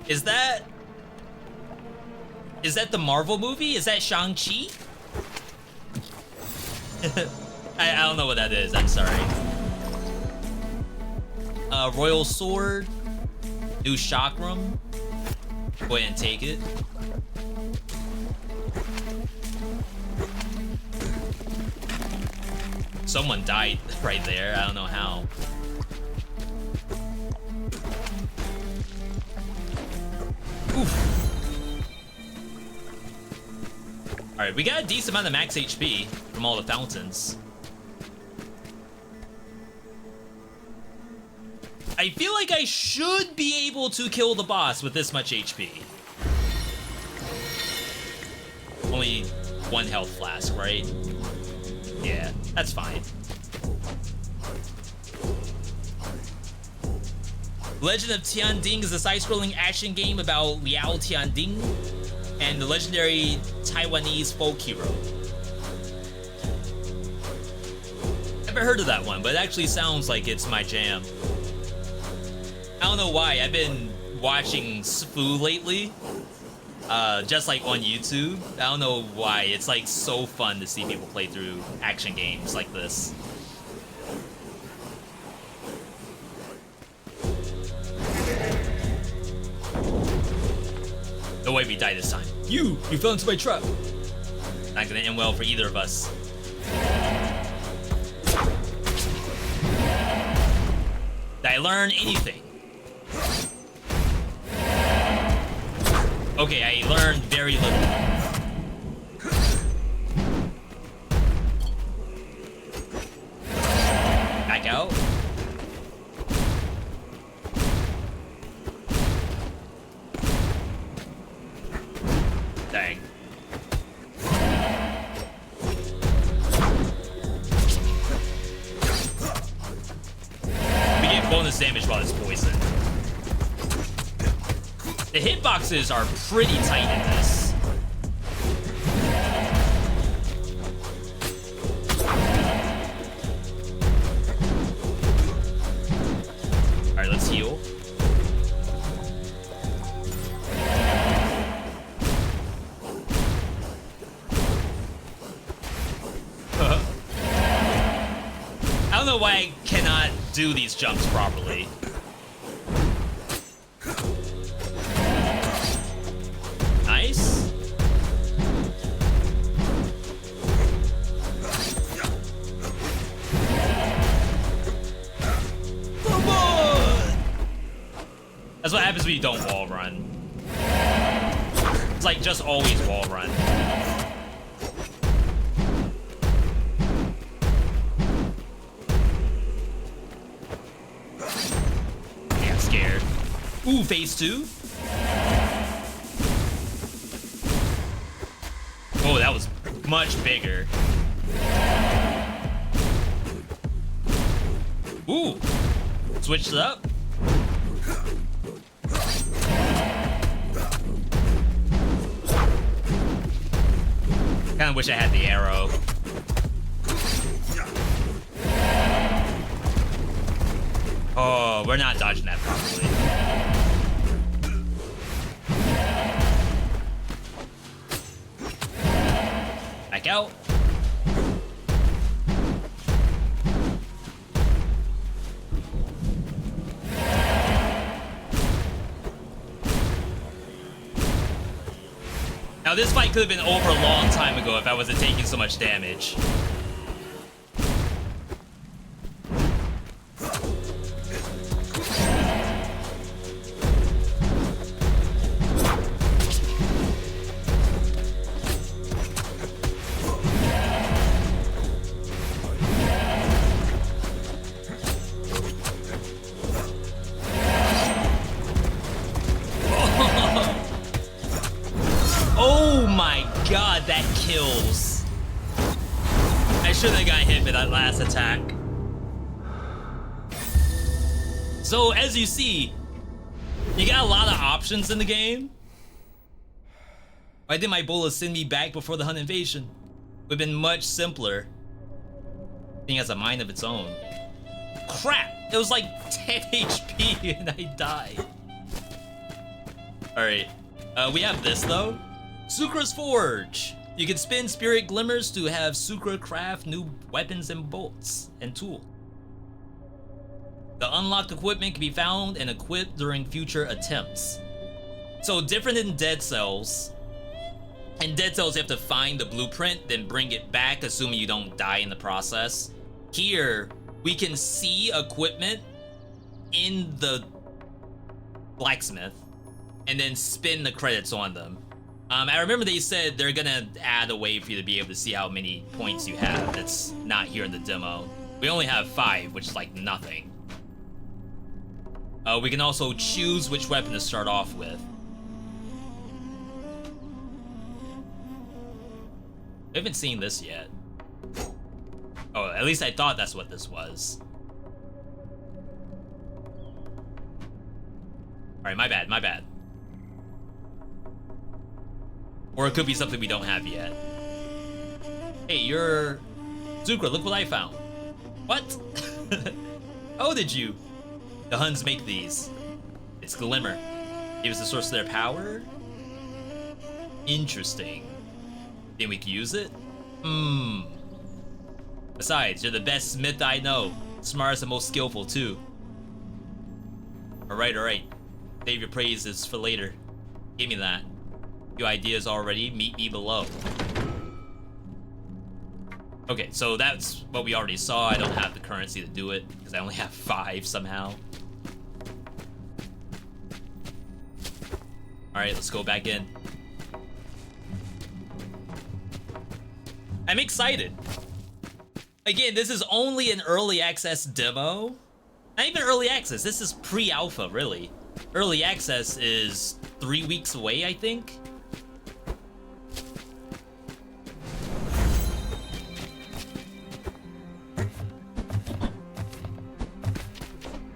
Is that the Marvel movie? Is that Shang-Chi? I don't know what that is, I'm sorry. Royal Sword. New Chakram. Go ahead and take it. Someone died right there. I don't know how. Oof. Alright, we got a decent amount of max HP from all the fountains. I feel like I should be able to kill the boss with this much HP. Only 1 health flask, right? Yeah, that's fine. Legend of Tianding is a side-scrolling action game about Liao Tianding and the legendary Taiwanese folk hero. Never heard of that one, but it actually sounds like it's my jam. I don't know why, I've been watching Sfu lately, just like on YouTube. I don't know why, it's like so fun to see people play through action games like this. No way we die this time. You fell into my trap. Not gonna end well for either of us. Did I learn anything? Okay, I learned very little. Back out. Dang. We get bonus damage while it's poisoned. The hitboxes are pretty tight in this. Alright, let's heal. I don't know why I cannot do these jumps properly. That's what happens when you don't wall run. It's like just always wall run. Yeah, I'm scared. Ooh, phase 2. Oh, that was much bigger. Ooh, switched it up. Kinda wish I had the arrow. Oh, we're not dodging that properly. Back out. Now this fight could have been over a long time ago if I wasn't taking so much damage. Oh my god, that kills. I should have got hit by that last attack. So as you see, you got a lot of options in the game. Why did my bullet send me back before the Hun invasion? Would have been much simpler. Thing has a mind of its own. Crap! It was like 10 HP and I died. Alright. We have this though. Sukra's Forge. You can spin spirit glimmers to have Sukra craft new weapons and bolts and tools. The unlocked equipment can be found and equipped during future attempts. So different in Dead Cells. In Dead Cells, you have to find the blueprint, then bring it back, assuming you don't die in the process. Here, we can see equipment in the blacksmith, and then spin the credits on them. I remember they said they're gonna add a way for you to be able to see how many points you have that's not here in the demo. We only have 5, which is like nothing. We can also choose which weapon to start off with. I haven't seen this yet. Oh, at least I thought that's what this was. Alright, my bad, my bad. Or it could be something we don't have yet. Hey, you're... Sukra, look what I found. What? How did you? The Huns make these. It's Glimmer. It was the source of their power? Interesting. Think we can use it? Besides, you're the best smith I know. Smartest and most skillful, too. Alright, alright. Save your praises for later. Give me that. Few ideas already, meet me below. Okay, so that's what we already saw. I don't have the currency to do it, because I only have 5 somehow. Alright, let's go back in. I'm excited. Again, this is only an early access demo. Not even early access, this is pre-alpha, really. Early access is 3 weeks away, I think.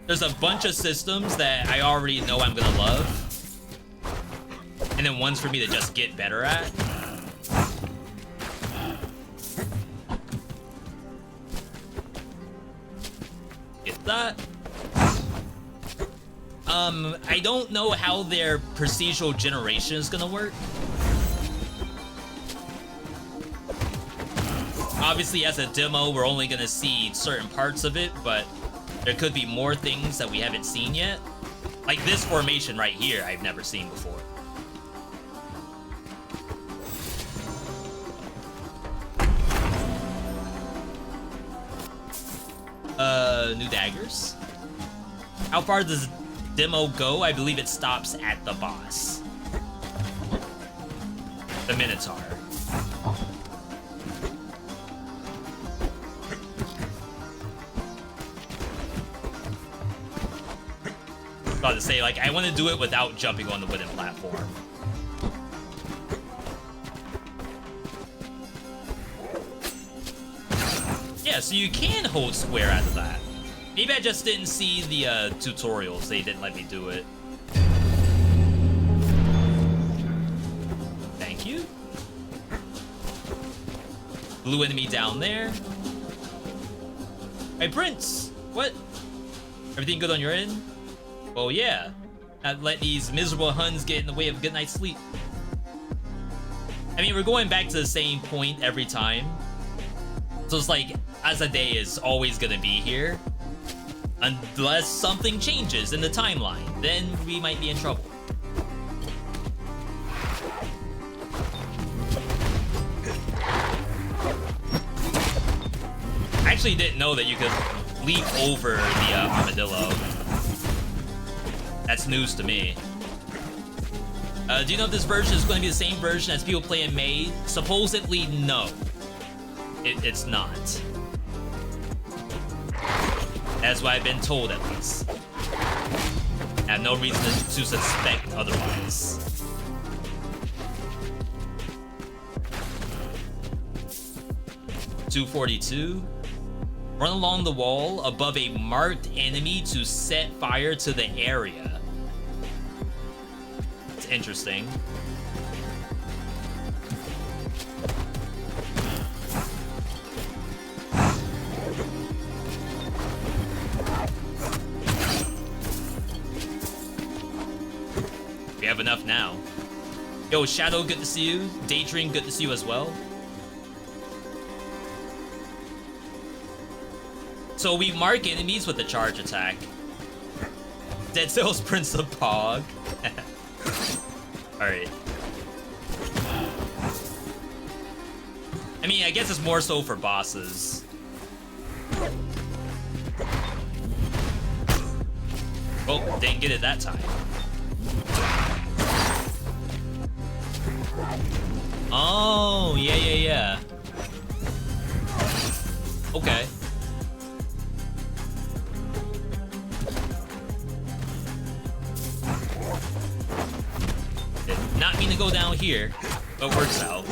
There's a bunch of systems that I already know I'm gonna love. And then ones for me to just get better at. Get that. I don't know how their procedural generation is gonna work. Obviously, as a demo, we're only gonna see certain parts of it, but there could be more things that we haven't seen yet. Like this formation right here, I've never seen before. New daggers. How far does demo go, I believe it stops at the boss. The Minotaur. About to say, like, I want to do it without jumping on the wooden platform. Yeah, so you can hold square out of that. Maybe I just didn't see the tutorials. They didn't let me do it. Thank you. Blue enemy down there. Hey, Prince! What? Everything good on your end? Well, yeah. Not let these miserable Huns get in the way of a good night's sleep. I mean, we're going back to the same point every time. So it's like, Azadeh is always gonna be here. Unless something changes in the timeline, then we might be in trouble. I actually didn't know that you could leap over the armadillo. That's news to me. Do you know if this version is going to be the same version as people play in May? Supposedly, no. It's not. That's what I've been told, at least. I have no reason to suspect otherwise. $242. Run along the wall above a marked enemy to set fire to the area. It's interesting. We have enough now. Yo, Shadow, good to see you. Daydream, good to see you as well. So we mark enemies with the charge attack. Dead Cells Prince of Pog. Alright. I mean, I guess it's more so for bosses. Oh, didn't get it that time. Oh, yeah. Okay. Did not mean to go down here, but works out.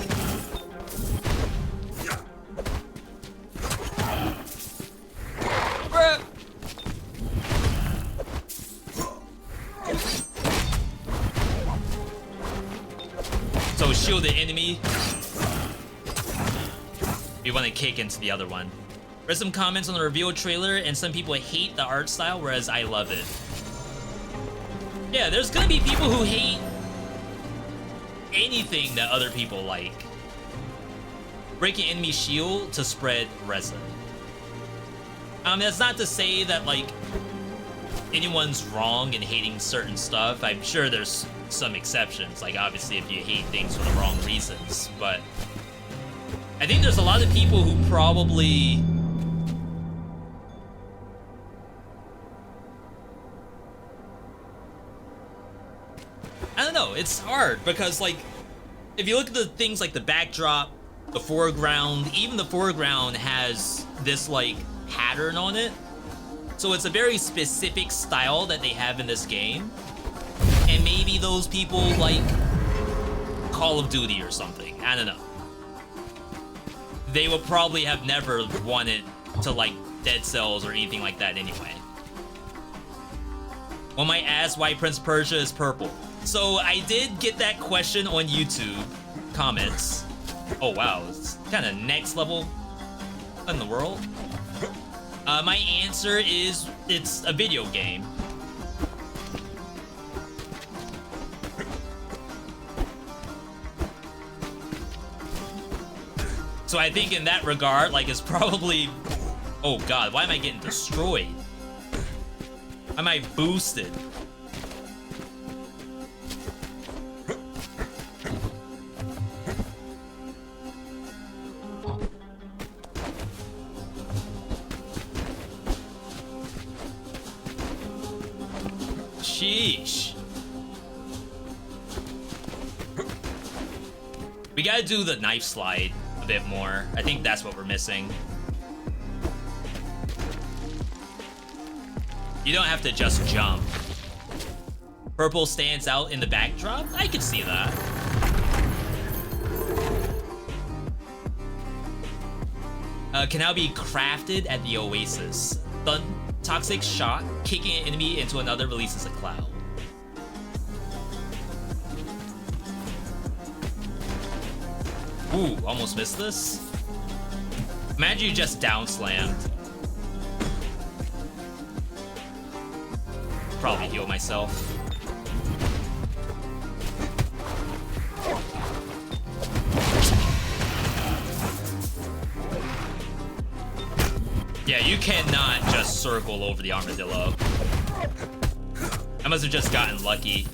So shield the enemy. We want to kick into the other one. Read some comments on the reveal trailer, and some people hate the art style, whereas I love it. Yeah, there's gonna be people who hate anything that other people like. Breaking enemy shield to spread resin. That's not to say that, like, anyone's wrong in hating certain stuff. I'm sure there's some exceptions, like obviously if you hate things for the wrong reasons, but I think there's a lot of people who probably I don't know, it's hard because, like, if you look at the things like the backdrop, the foreground, even the foreground has this like pattern on it. So it's a very specific style that they have in this game. And maybe those people like Call of Duty or something. I don't know. They would probably have never wanted to like Dead Cells or anything like that anyway. One might ask why Prince Persia is purple. So I did get that question on YouTube comments. Oh wow, it's kind of next level in the world. My answer is it's a video game. So I think in that regard, like, it's probably... Oh god, why am I getting destroyed? Why am I boosted? Sheesh. We gotta do the knife slide a bit more. I think that's what we're missing. You don't have to just jump. Purple stands out in the backdrop? I can see that. Can now be crafted at the Oasis. Stun toxic shot, kicking an enemy into another releases a cloud. Ooh, almost missed this. Imagine you just down slammed. Probably heal myself. Yeah, you cannot just circle over the armadillo. I must have just gotten lucky.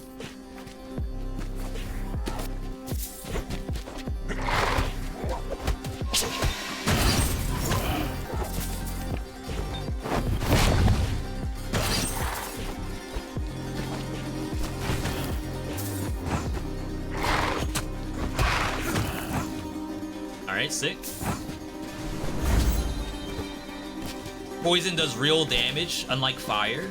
Alright, sick. Poison does real damage, unlike fire.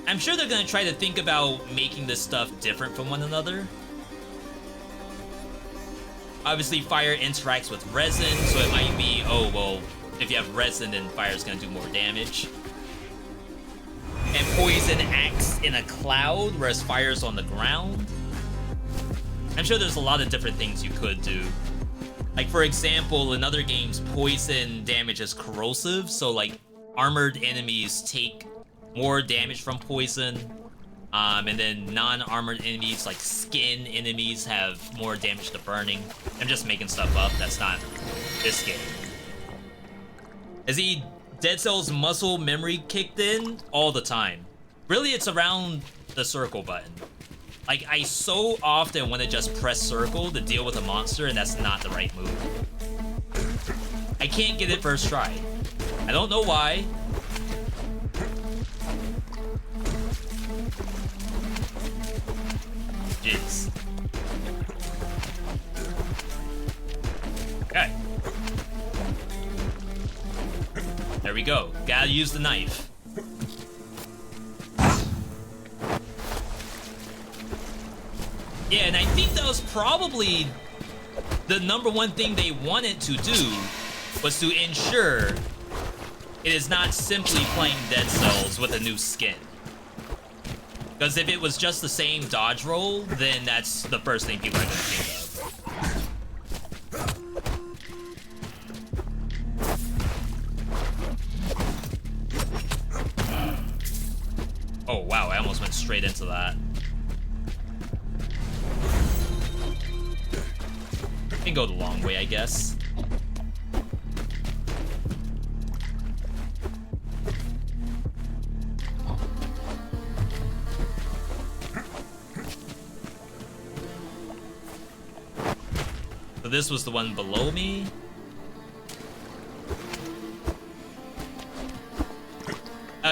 I'm sure they're gonna try to think about making this stuff different from one another. Obviously, fire interacts with resin, so it might be, oh, well, if you have resin, then fire's gonna do more damage. And poison acts in a cloud, whereas fire's on the ground. I'm sure there's a lot of different things you could do. Like, for example, in other games, poison damage is corrosive, so, like, armored enemies take more damage from poison, and then non-armored enemies, like skin enemies, have more damage to burning. I'm just making stuff up. That's not this game. As Dead Cell's muscle memory kicked in all the time. Really, it's around the circle button. Like, I so often want to just press circle to deal with a monster, and that's not the right move. I can't get it first try. I don't know why. Jeez. Okay. There we go. Gotta use the knife. Yeah, and I think that was probably the #1 thing they wanted to do, was to ensure it is not simply playing Dead Cells with a new skin. Because if it was just the same dodge roll, then that's the first thing people are going to think of. Oh wow, I almost went straight into that. Can go the long way, I guess. So this was the one below me.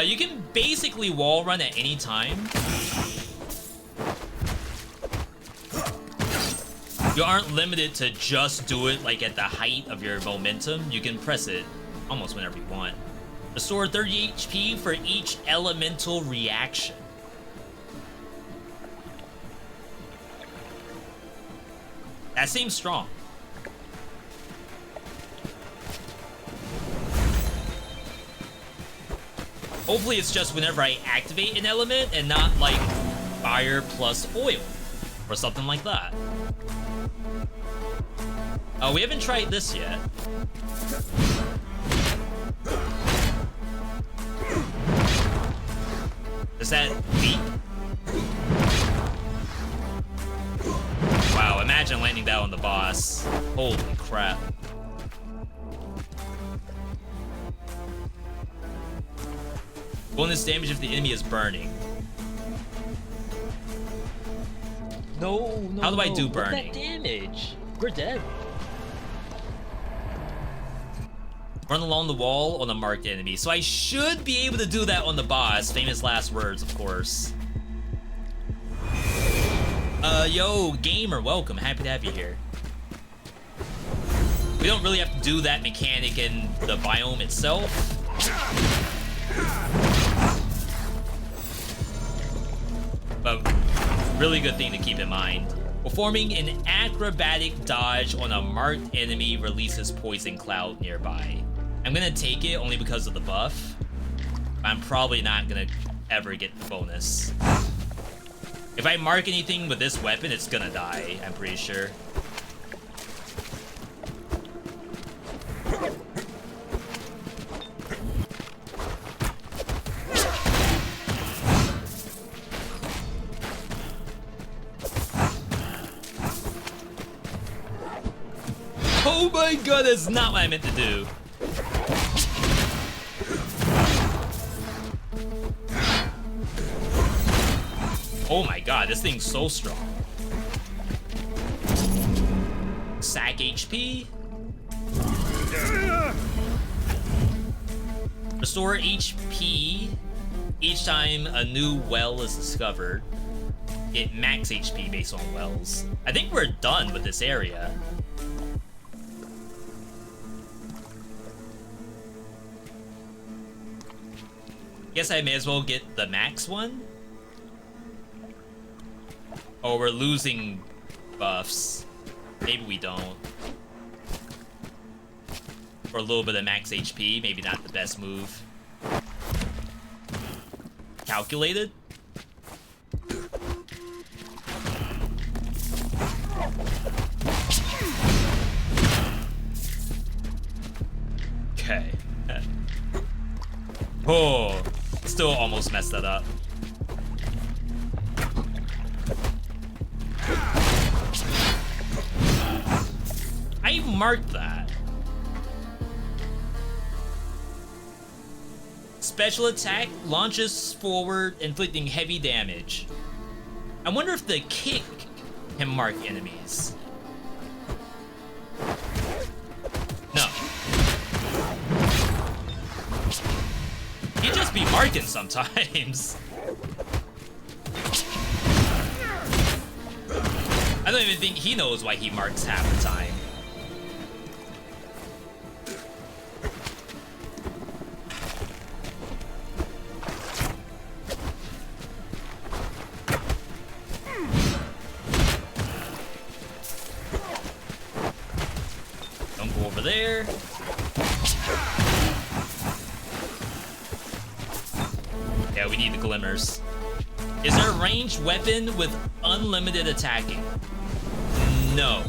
You can basically wall run at any time. You aren't limited to just do it like at the height of your momentum. You can press it almost whenever you want. Restore 30 HP for each elemental reaction. That seems strong. Hopefully it's just whenever I activate an element and not like fire plus oil or something like that. Oh, we haven't tried this yet. Is that beat? Wow, imagine landing that on the boss. Holy crap. Bonus damage if the enemy is burning. No. How do I do Look at burning? that damage. We're dead. Run along the wall on a marked enemy. So I should be able to do that on the boss. Famous last words, of course. Yo, gamer, welcome. Happy to have you here. We don't really have to do that mechanic in the biome itself. But really good thing to keep in mind. Performing an acrobatic dodge on a marked enemy releases poison cloud nearby. I'm gonna take it only because of the buff. I'm probably not gonna ever get the bonus. If I mark anything with this weapon, it's gonna die, I'm pretty sure. Oh my god, that's not what I meant to do. Oh my god, this thing's so strong. Sack HP. Restore HP each time a new well is discovered. Get max HP based on wells. I think we're done with this area. Guess I may as well get the max one. Oh, we're losing buffs. Maybe we don't. For a little bit of max HP, maybe not the best move. Calculated? Okay. Oh, still almost messed that up. I marked that. Special attack launches forward, inflicting heavy damage. I wonder if the kick can mark enemies. No. He just be marking sometimes. I don't even think he knows why he marks half the time. Don't go over there. Yeah, we need the glimmers. Is there a ranged weapon with unlimited attacking? No.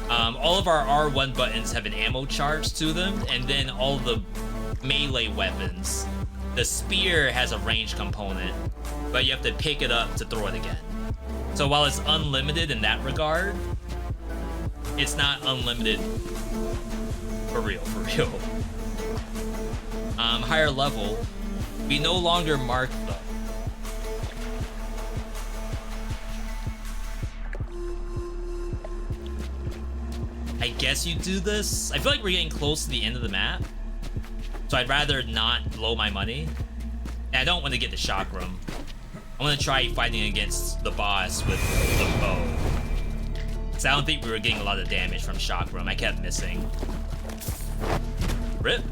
All of our R1 buttons have an ammo charge to them, and then all the melee weapons. The spear has a range component, but you have to pick it up to throw it again. So while it's unlimited in that regard, it's not unlimited for real, for real. Higher level, we no longer mark them. I guess you do this. I feel like we're getting close to the end of the map, so I'd rather not blow my money. And I don't want to get the shock room. I want to try fighting against the boss with the bow. Because I don't think we were getting a lot of damage from shock room. I kept missing. Rip.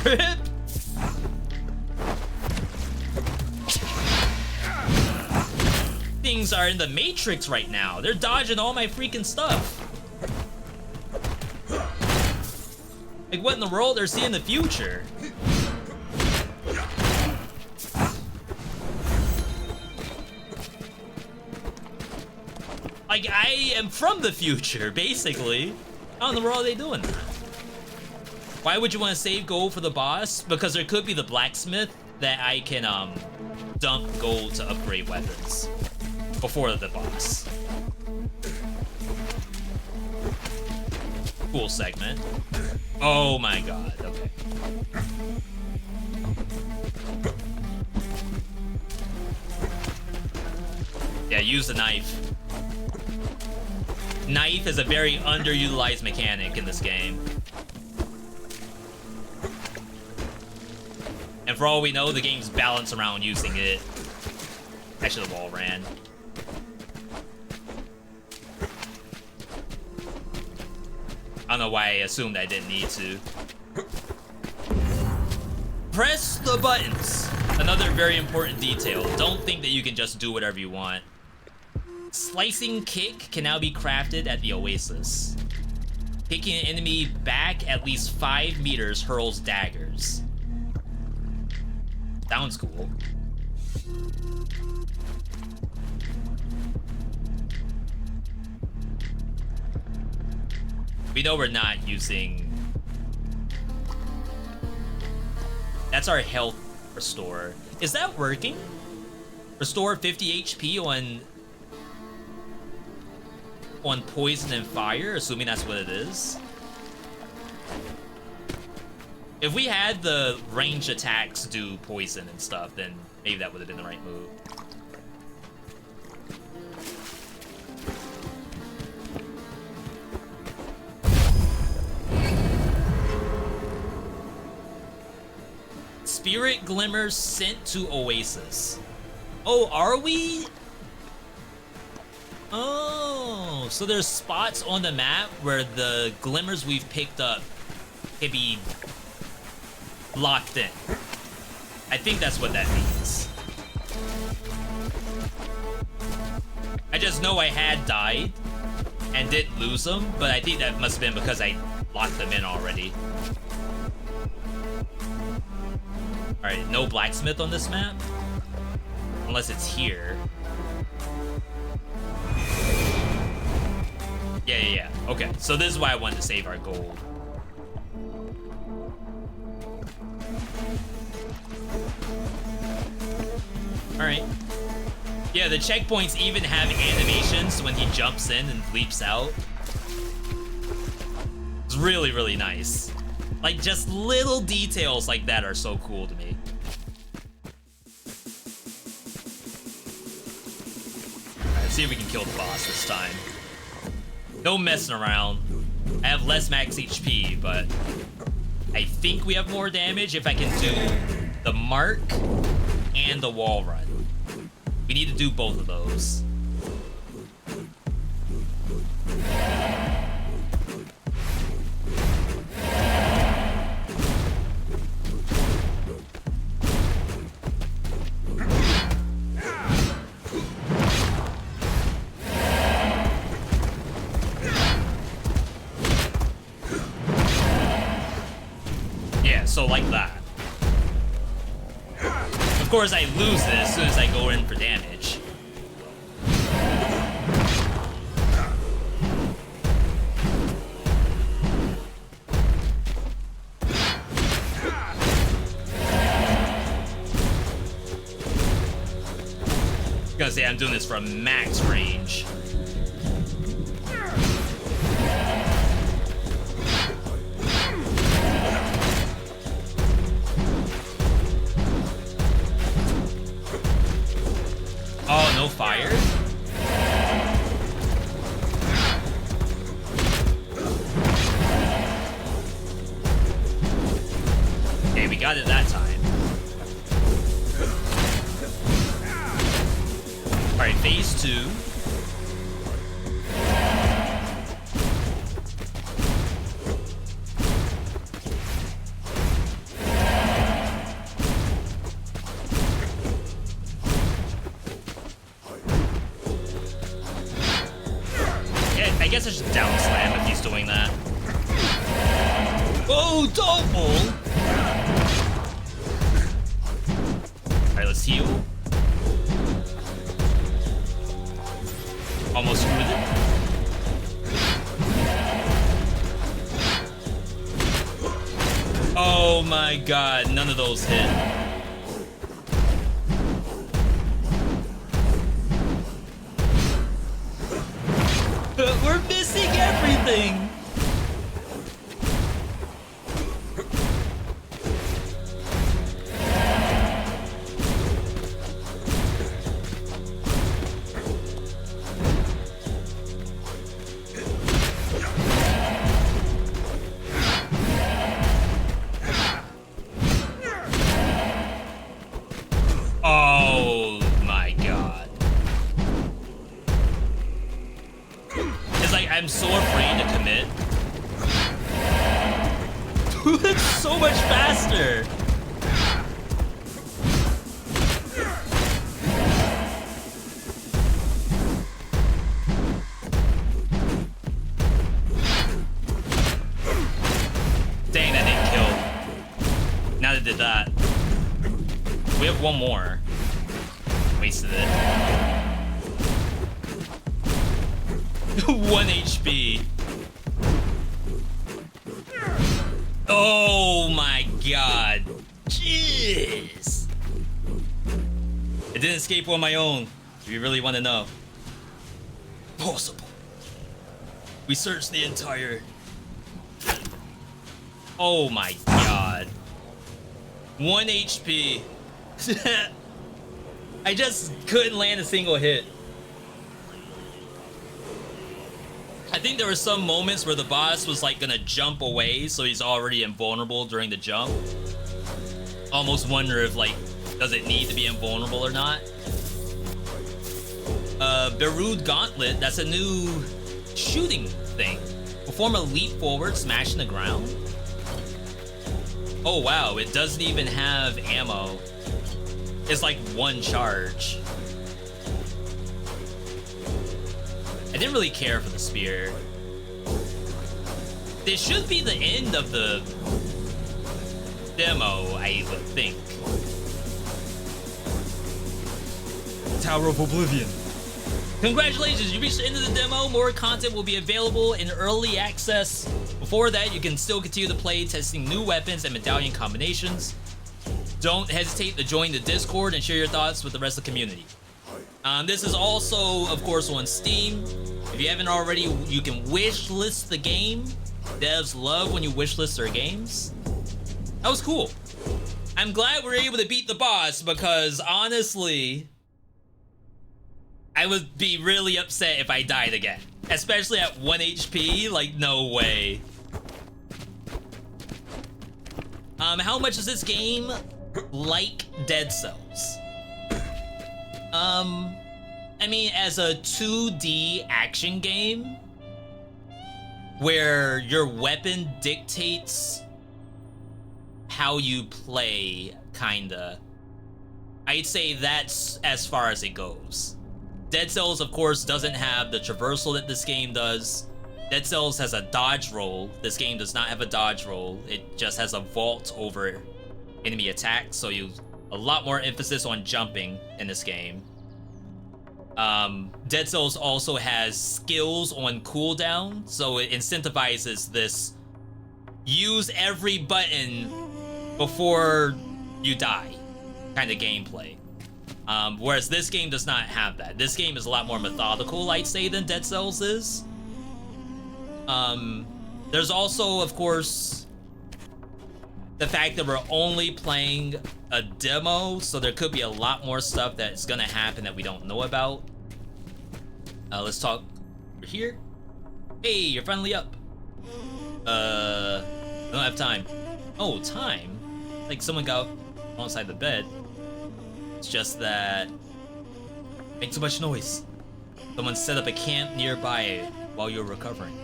Rip. Things are in the Matrix right now. They're dodging all my freaking stuff. Like, what in the world? They're seeing the future. Like, I am from the future, basically. How in the world are they doing that? Why would you want to save gold for the boss? Because there could be the blacksmith that I can dump gold to upgrade weapons before the boss. Cool segment. Oh my god, okay. Yeah, use the knife. Knife is a very underutilized mechanic in this game. And for all we know, the game's balanced around using it. Actually, the wall ran. I don't know why I assumed I didn't need to. Press the buttons. Another very important detail. Don't think that you can just do whatever you want. Slicing kick can now be crafted at the Oasis. Kicking an enemy back at least 5 meters hurls daggers. Sounds cool. We know we're not using... That's our health restore. Is that working? Restore 50 HP on poison and fire, assuming that's what it is. If we had the ranged attacks do poison and stuff, then maybe that would have been the right move. Spirit glimmers sent to Oasis. Oh, are we? Oh, so there's spots on the map where the glimmers we've picked up can be locked in. I think that's what that means. I just know I had died and didn't lose them, but I think that must have been because I locked them in already. Alright, no blacksmith on this map? Unless it's here. Yeah. Okay, so this is why I wanted to save our gold. Alright. Yeah, the checkpoints even have animations when he jumps in and leaps out. It's really, really nice. Like, just little details like that are so cool to me. Alright, let's see if we can kill the boss this time. No messing around. I have less max HP, but I think we have more damage if I can do the mark and the wall run. We need to do both of those. So like that. Of course, I lose this as soon as I go in for damage. I was gonna say I'm doing this from max range. Oh, no fire? Okay, we got it that time. Alright, phase 2. I guess I should down slam if he's doing that. Oh, double! Alright, let's heal. Almost screwed it. Oh my god, none of those hit. We're missing everything! I'm so afraid to commit. Dude, it's so much faster. Dang, that didn't kill. Now that did that. We have one more. Wasted it. 1 HP. Oh my god. Jeez. It didn't escape on my own, if you really want to know. Possible. We searched the entire... Oh my god. 1 HP. I just couldn't land a single hit. I think there were some moments where the boss was like gonna jump away, so he's already invulnerable during the jump. Almost wonder if like, does it need to be invulnerable or not? Berood Gauntlet, that's a new shooting thing. Perform a leap forward, smashing the ground. Oh wow, it doesn't even have ammo. It's like one charge. I didn't really care for the spear. This should be the end of the demo, I would think. Tower of Oblivion. Congratulations, you reached the end of the demo. More content will be available in early access. Before that, you can still continue to play, testing new weapons and medallion combinations. Don't hesitate to join the Discord and share your thoughts with the rest of the community. This is also, of course, on Steam. If you haven't already, you can wishlist the game. Devs love when you wishlist their games. That was cool. I'm glad we were able to beat the boss because, honestly, I would be really upset if I died again. Especially at 1 HP, like, no way. How much is this game like Dead Cells? I mean, as a 2D action game, where your weapon dictates how you play, kinda, I'd say that's as far as it goes. Dead Cells, of course, doesn't have the traversal that this game does. Dead Cells has a dodge roll. This game does not have a dodge roll. It just has a vault over enemy attacks, so you a lot more emphasis on jumping in this game. Dead Cells also has skills on cooldown, so it incentivizes this use every button before you die kind of gameplay. Whereas this game does not have that. This game is a lot more methodical, I'd say, than Dead Cells is. There's also, of course, the fact that we're only playing a demo, so there could be a lot more stuff that's gonna happen that we don't know about. Let's talk over here. Hey, you're finally up. I don't have time. Oh, time? Like someone got alongside the bed. It's just that make too much noise. Someone set up a camp nearby while you're recovering.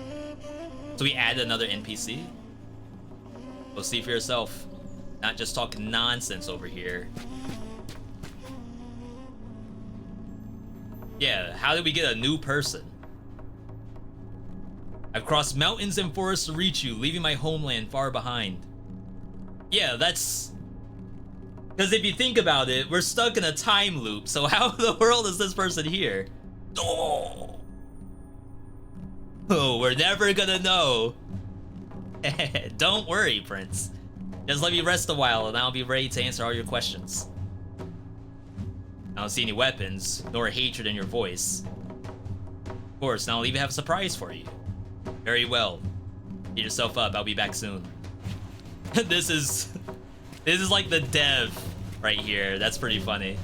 So we added another NPC. Go see for yourself. Not just talking nonsense over here. Yeah, how did we get a new person? I've crossed mountains and forests to reach you, leaving my homeland far behind. Yeah, that's... because if you think about it, we're stuck in a time loop, so how in the world is this person here? Oh, we're never gonna know. Don't worry, Prince. Just let me rest a while and I'll be ready to answer all your questions. I don't see any weapons, nor hatred in your voice. Of course, now I'll even have a surprise for you. Very well. Get yourself up, I'll be back soon. This is like the dev right here. That's pretty funny.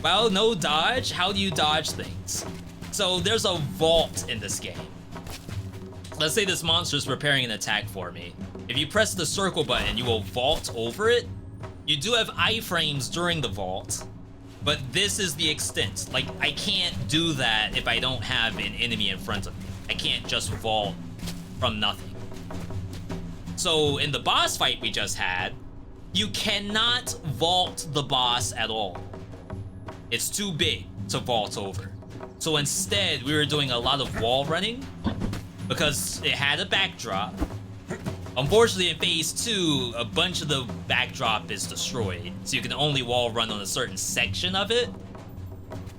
Well, no dodge? How do you dodge things? So there's a vault in this game. Let's say this monster's preparing an attack for me. If you press the circle button, you will vault over it. You do have iframes during the vault. But this is the extent. Like, I can't do that if I don't have an enemy in front of me. I can't just vault from nothing. So in the boss fight we just had, you cannot vault the boss at all. It's too big to vault over. So instead, we were doing a lot of wall running because it had a backdrop. Unfortunately, in phase 2, a bunch of the backdrop is destroyed, so you can only wall run on a certain section of it.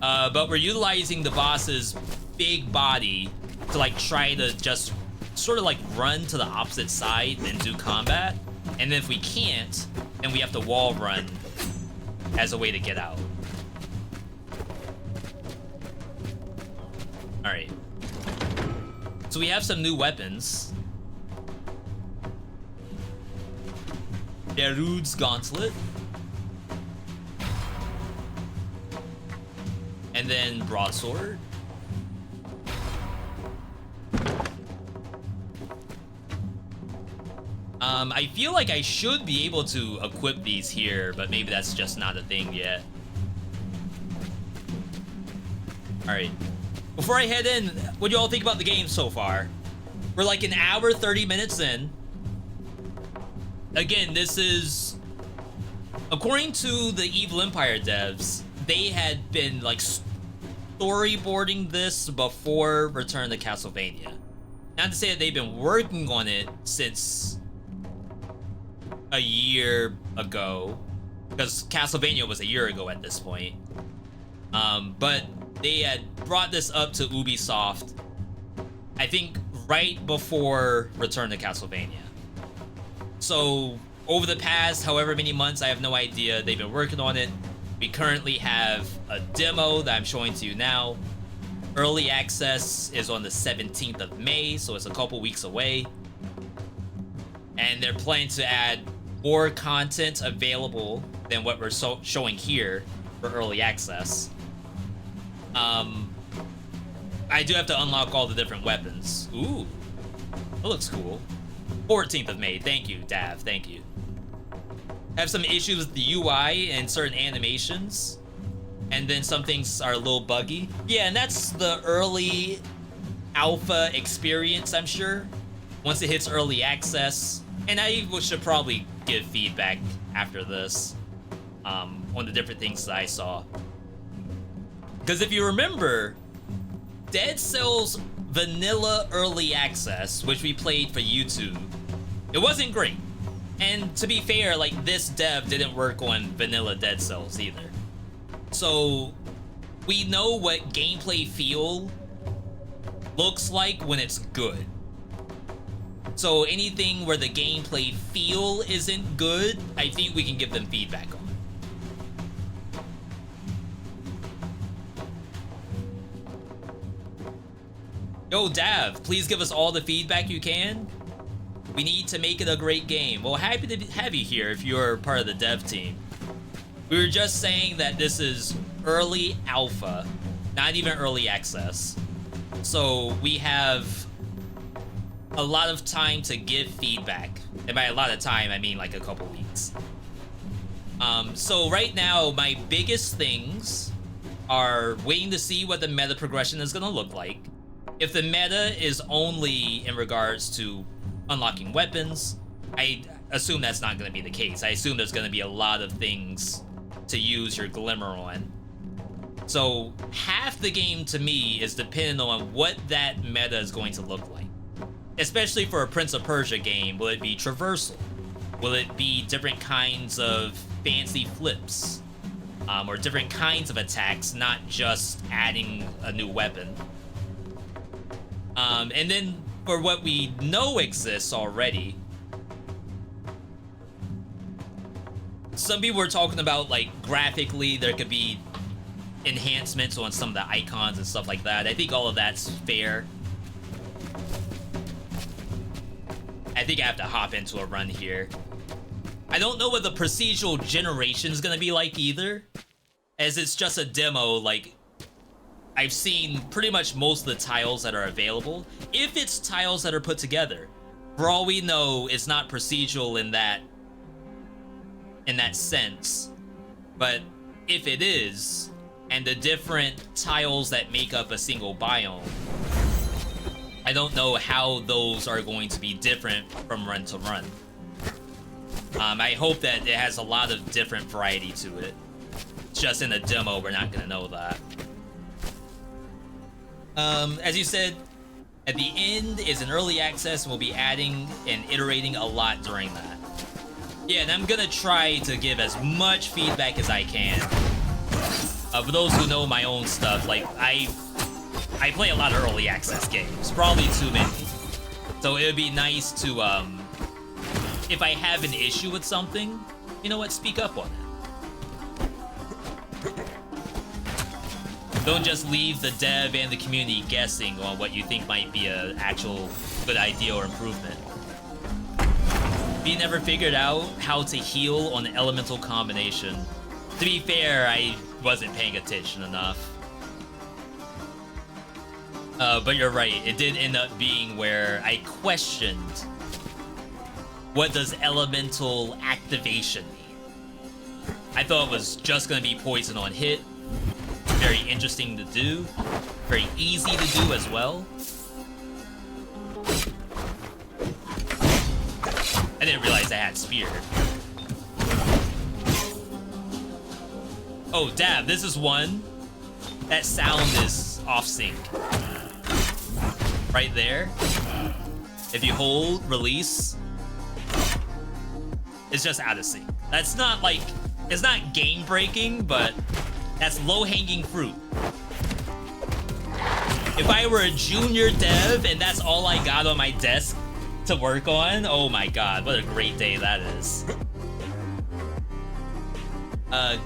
But we're utilizing the boss's big body to like try to just sort of like run to the opposite side and do combat. And then if we can't, then we have to wall run as a way to get out. Alright. So we have some new weapons. Darude's Gauntlet. And then Broadsword. I feel like I should be able to equip these here, but maybe that's just not a thing yet. Alright. Before I head in, what do you all think about the game so far? We're like an hour, 30 minutes in. Again, this is... According to the Evil Empire devs, they had been like storyboarding this before Return to Castlevania. Not to say that they've been working on it since a year ago, because Castlevania was a year ago at this point. But they had brought this up to Ubisoft, I think right before Return to Castlevania. So over the past however many months, I have no idea, they've been working on it. We currently have a demo that I'm showing to you now. Early access is on the 17th of May, so it's a couple weeks away. And they're planning to add more content available than what we're showing here for early access. I do have to unlock all the different weapons. Ooh, that looks cool. 14th of May, thank you, Dav, thank you. Have some issues with the UI and certain animations, and then some things are a little buggy. Yeah, and that's the early alpha experience, I'm sure. Once it hits early access, and I should probably give feedback after this on the different things that I saw. Because if you remember, Dead Cells Vanilla Early Access, which we played for YouTube, it wasn't great. And to be fair, like, this dev didn't work on Vanilla Dead Cells either. So we know what gameplay feel looks like when it's good. So anything where the gameplay feel isn't good, I think we can give them feedback on. Yo, Dav, please give us all the feedback you can. We need to make it a great game. Well, happy to have you here if you're part of the dev team. We were just saying that this is early alpha, not even early access. So we have a lot of time to give feedback. And by a lot of time, I mean like a couple weeks. So right now, my biggest things are waiting to see what the meta progression is gonna look like. If the meta is only in regards to unlocking weapons, I assume that's not gonna be the case. I assume there's gonna be a lot of things to use your glimmer on. So half the game to me is dependent on what that meta is going to look like. Especially for a Prince of Persia game, will it be traversal? Will it be different kinds of fancy flips? Or different kinds of attacks, not just adding a new weapon? And then for what we know exists already, some people were talking about, like, graphically there could be enhancements on some of the icons and stuff like that. I think all of that's fair. I think I have to hop into a run here. I don't know what the procedural generation is gonna be like either, as it's just a demo. Like, I've seen pretty much most of the tiles that are available. If it's tiles that are put together, for all we know, it's not procedural in that sense. But if it is, and the different tiles that make up a single biome, I don't know how those are going to be different from run to run. I hope that it has a lot of different variety to it. Just in the demo, we're not gonna know that. As you said, at the end is an early access, and we'll be adding and iterating a lot during that. Yeah, and I'm gonna try to give as much feedback as I can. For those who know my own stuff, like, I play a lot of early access games, probably too many. So it would be nice to, if I have an issue with something, you know what, speak up on it. Don't just leave the dev and the community guessing on what you think might be an actual good idea or improvement. We never figured out how to heal on the elemental combination. To be fair, I wasn't paying attention enough. But you're right, it did end up being where I questioned, what does elemental activation mean? I thought it was just gonna be poison on hit. Very interesting to do. Very easy to do as well. I didn't realize I had spear. Oh, dab, this is one. That sound is off sync. Right there. If you hold, release, it's just out of sync. That's not like, it's not game breaking, but that's low-hanging fruit. If I were a junior dev and that's all I got on my desk to work on, oh my god, what a great day that is.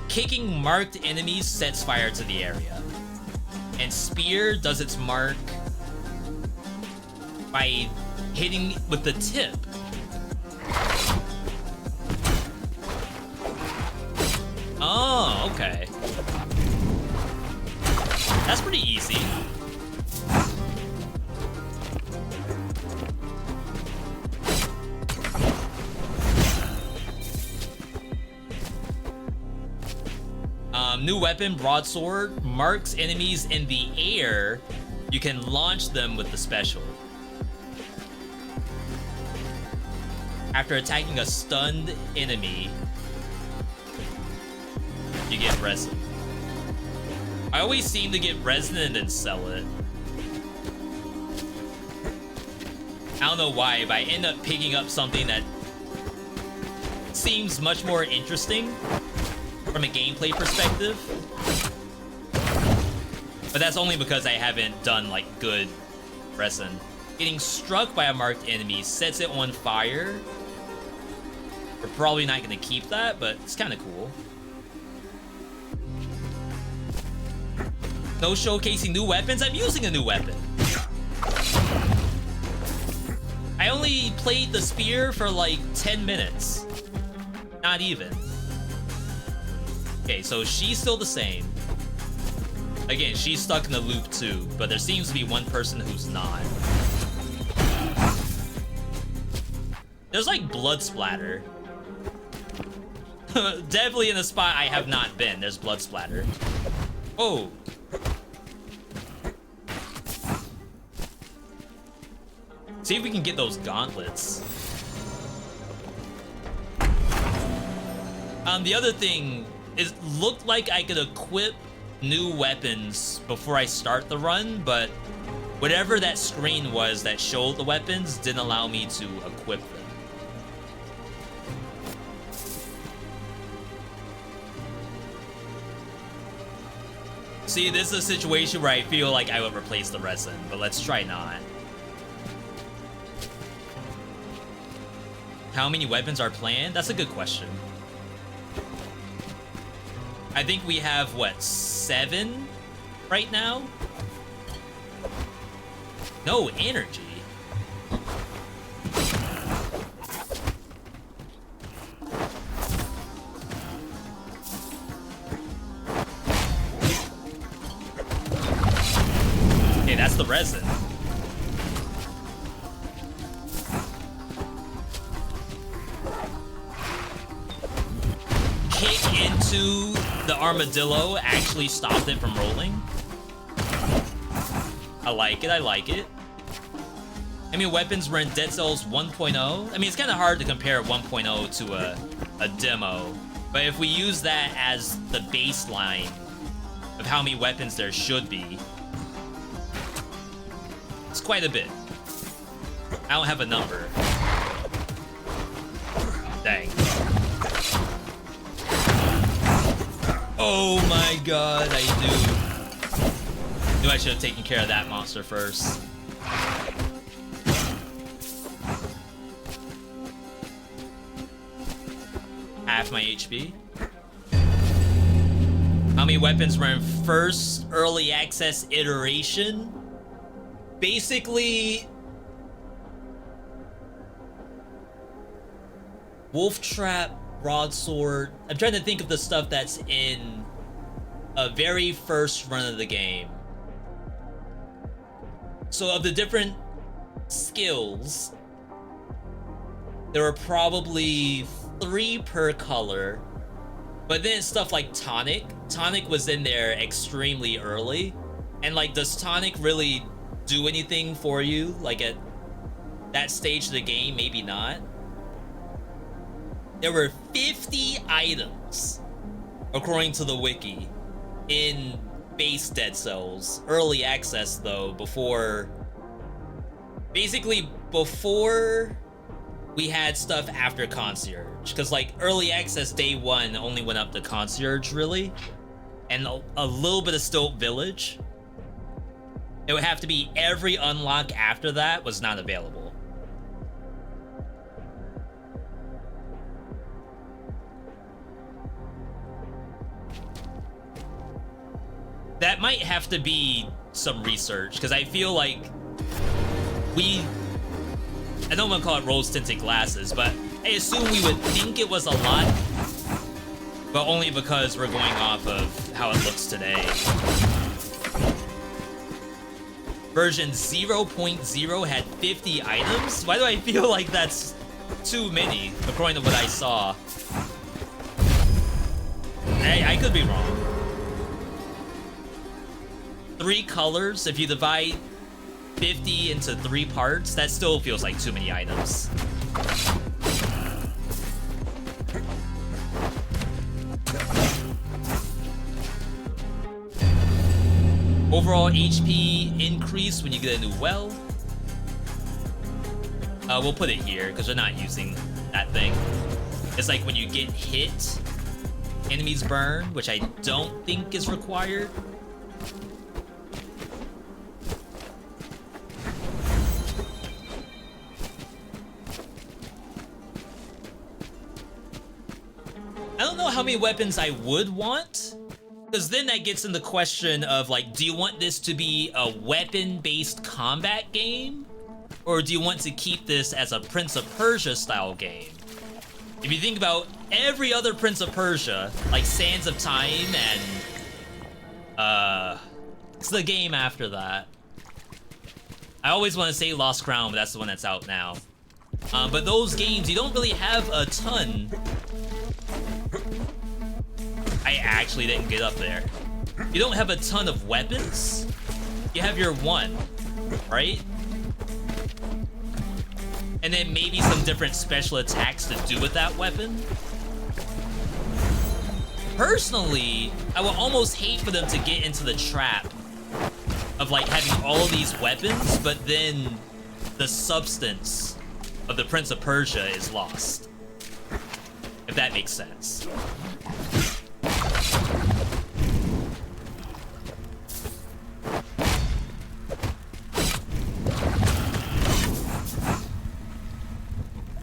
Kicking marked enemies sets fire to the area. And spear does its mark by hitting with the tip. Oh, okay. That's pretty easy. New weapon, broadsword, marks enemies in the air. You can launch them with the special. After attacking a stunned enemy, you get resin. I always seem to get resin and then sell it. I don't know why, but I end up picking up something that seems much more interesting from a gameplay perspective. But that's only because I haven't done, like, good resin. Getting struck by a marked enemy sets it on fire. We're probably not going to keep that, but it's kind of cool. No showcasing new weapons? I'm using a new weapon. I only played the spear for like 10 minutes. Not even. Okay, so she's still the same. Again, she's stuck in the loop too, but there seems to be one person who's not. There's like blood splatter. Definitely in a spot I have not been. There's blood splatter. Oh. See if we can get those gauntlets. The other thing is, looked like I could equip new weapons before I start the run, but whatever that screen was that showed the weapons didn't allow me to equip them. See, this is a situation where I feel like I would replace the resin, but let's try not. How many weapons are planned? That's a good question. I think we have, what, 7 right now? No, energy. Okay, that's the resin. Kick into the armadillo actually stopped it from rolling. I like it, I like it. I mean, weapons were in Dead Cells 1.0. I mean, it's kind of hard to compare 1.0 to a demo. But if we use that as the baseline of how many weapons there should be, it's quite a bit. I don't have a number. Dang. Oh my god, I knew I should have taken care of that monster first. Half my HP. How many weapons were in first early access iteration? Basically, Wolf Trap, Broadsword. I'm trying to think of the stuff that's in a very first run of the game. So of the different skills, there were probably 3 per color. But then stuff like Tonic. Tonic was in there extremely early. And like, does Tonic really do anything for you? Like at that stage of the game, maybe not. There were 50 items, according to the wiki, in base Dead Cells. Early access though, basically before we had stuff after Concierge. Because like early access day 1 only went up to Concierge really. And a little bit of Stilt Village. It would have to be every unlock after that was not available. That might have to be some research, because I feel like I don't want to call it rose-tinted glasses, but I assume we would think it was a lot, but only because we're going off of how it looks today. Version 0.0 had 50 items? Why do I feel like that's too many, according to what I saw? Hey, I could be wrong. 3 colors, if you divide 50 into 3 parts, that still feels like too many items. Overall HP increase when you get a new well. We'll put it here because we're not using that thing. It's like when you get hit, enemies burn, which I don't think is required. I don't know how many weapons I would want, because then that gets in the question of like, do you want this to be a weapon-based combat game? Or do you want to keep this as a Prince of Persia style game? If you think about every other Prince of Persia, like Sands of Time and it's the game after that. I always want to say Lost Crown, but that's the one that's out now. But those games, you don't really have a ton. I actually didn't get up there. You don't have a ton of weapons. You have your one, right? And then maybe some different special attacks to do with that weapon. Personally, I would almost hate for them to get into the trap of like having all these weapons, but then the substance of the Prince of Persia is lost. If that makes sense.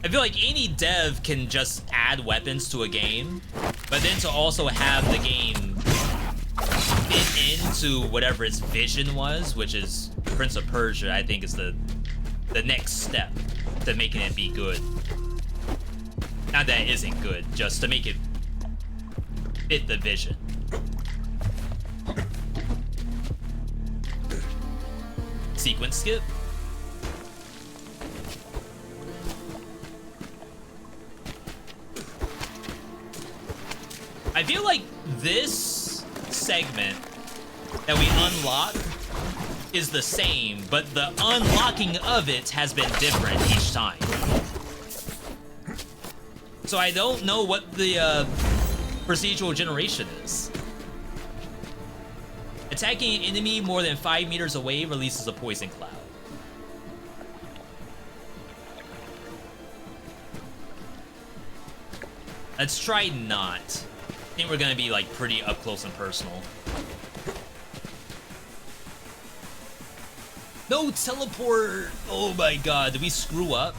I feel like any dev can just add weapons to a game, but then to also have the game fit into whatever its vision was, which is Prince of Persia, I think is the next step to making it be good. Not that it isn't good, just to make it fit the vision. Sequence skip? I feel like this segment that we unlock is the same, but the unlocking of it has been different each time. So I don't know what the procedural generation is. Attacking an enemy more than 5 meters away releases a poison cloud. Let's try not. I think we're gonna be like pretty up close and personal. No teleport! Oh my god, did we screw up?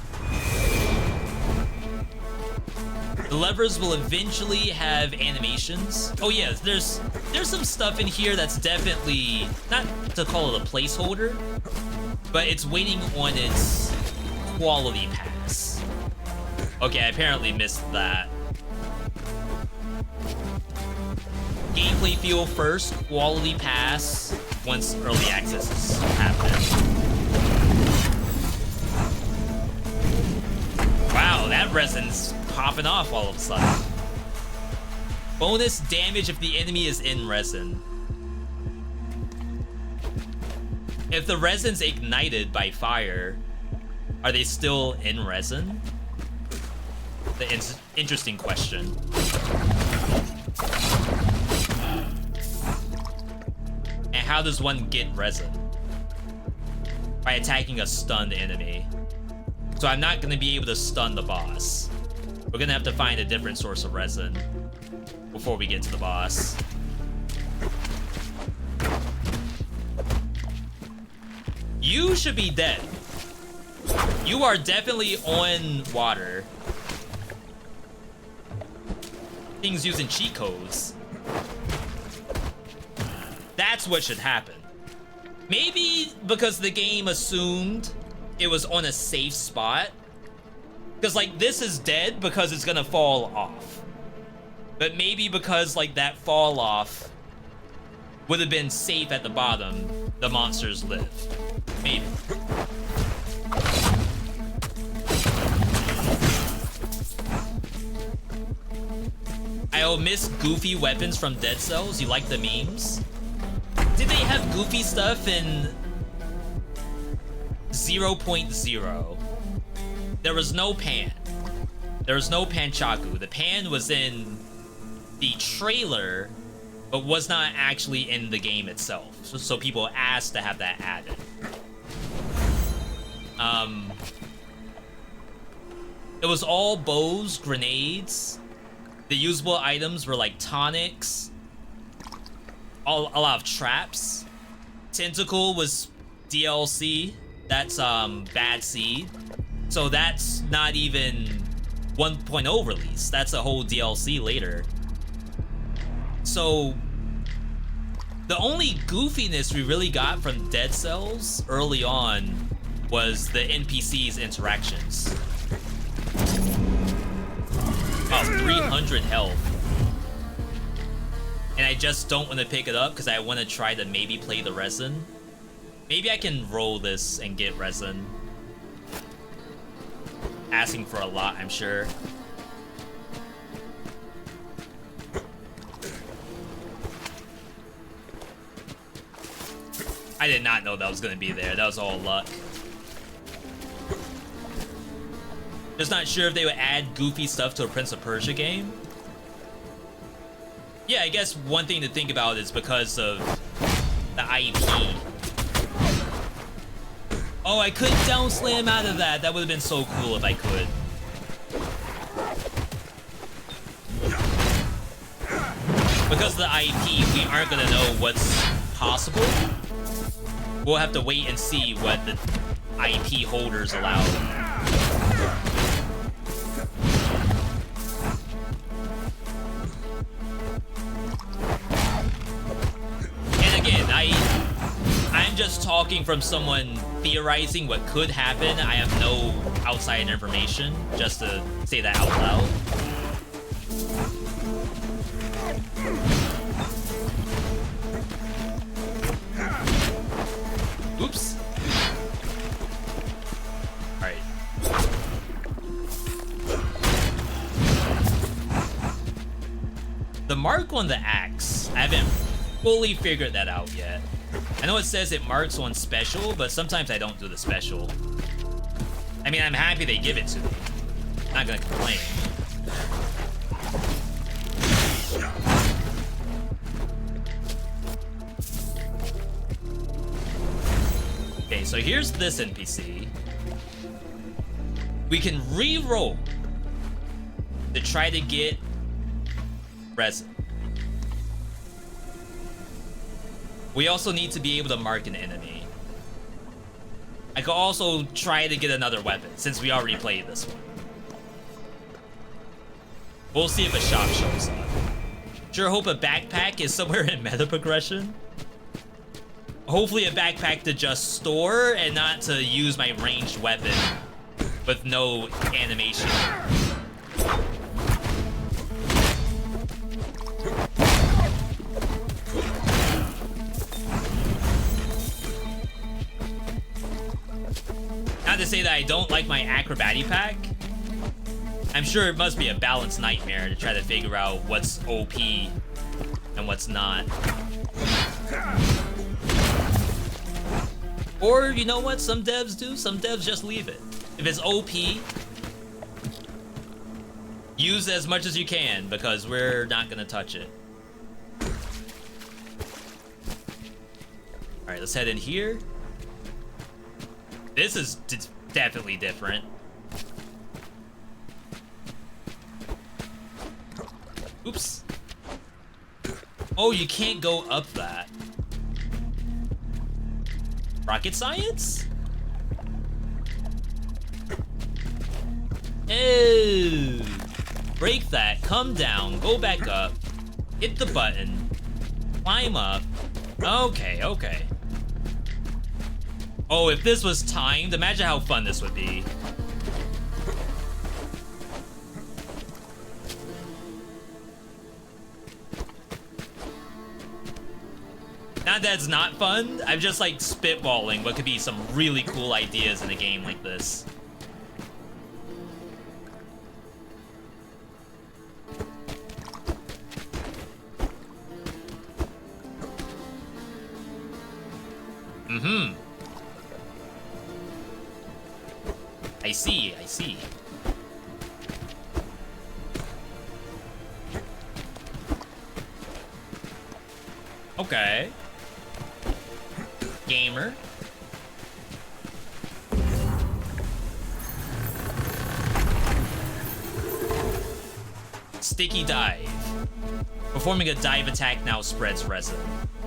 The levers will eventually have animations. Oh yes, there's some stuff in here that's definitely, not to call it a placeholder, but it's waiting on its quality pass. Okay, I apparently missed that. Gameplay feel first, quality pass once early access is happening. Wow, that resin's popping off all of a sudden. Bonus damage if the enemy is in resin. If the resin's ignited by fire, are they still in resin? The interesting question. And how does one get resin? By attacking a stunned enemy. So I'm not gonna be able to stun the boss. We're gonna have to find a different source of resin before we get to the boss. You should be dead. You are definitely on water. Things using cheat codes. That's what should happen. Maybe because the game assumed it was on a safe spot. Because, like, this is dead because it's gonna fall off. But maybe because, like, that fall off would have been safe at the bottom, the monsters live. Maybe. I'll miss goofy weapons from Dead Cells. You like the memes? Did they have goofy stuff in 0.0? There was no pan. There was no panchaku. The pan was in the trailer, but was not actually in the game itself. So people asked to have that added. It was all bows, grenades. The usable items were like tonics. A lot of traps. Tentacle was DLC. That's Bad Seed. So that's not even 1.0 release. That's a whole DLC later. So the only goofiness we really got from Dead Cells early on was the NPC's interactions. Oh, 300 health. And I just don't want to pick it up because I want to try to maybe play the resin. Maybe I can roll this and get resin. Asking for a lot, I'm sure. I did not know that was gonna be there. That was all luck. Just not sure if they would add goofy stuff to a Prince of Persia game. Yeah, I guess one thing to think about is because of the IP. Oh, I couldn't down slam out of that. That would have been so cool if I could. Because of the IP, we aren't gonna know what's possible. We'll have to wait and see what the IP holders allow. And again, I'm just talking from someone theorizing what could happen. I have no outside information, just to say that out loud. Oops. Alright. The mark on the axe, I haven't fully figured that out yet. I know it says it marks on special, but sometimes I don't do the special. I mean, I'm happy they give it to me. Not gonna complain. Okay, so here's this NPC. We can re-roll to try to get resin. We also need to be able to mark an enemy. I could also try to get another weapon, since we already played this one. We'll see if a shop shows up. Sure hope a backpack is somewhere in meta progression. Hopefully a backpack to just store and not to use my ranged weapon with no animation. Not to say that I don't like my acrobatic pack. I'm sure it must be a balanced nightmare to try to figure out what's OP and what's not. Or, you know what some devs do? Some devs just leave it. If it's OP, use as much as you can, because we're not gonna touch it. Alright, let's head in here. This is definitely different. Oops. Oh, you can't go up that. Rocket science? Oh. Break that, come down, go back up, hit the button, climb up. Okay, okay. Oh, if this was timed, imagine how fun this would be. Not that it's not fun, I'm just like spitballing what could be some really cool ideas in a game like this. Mm-hmm. I see, I see. Okay. Gamer. Sticky dive. Performing a dive attack now spreads resin.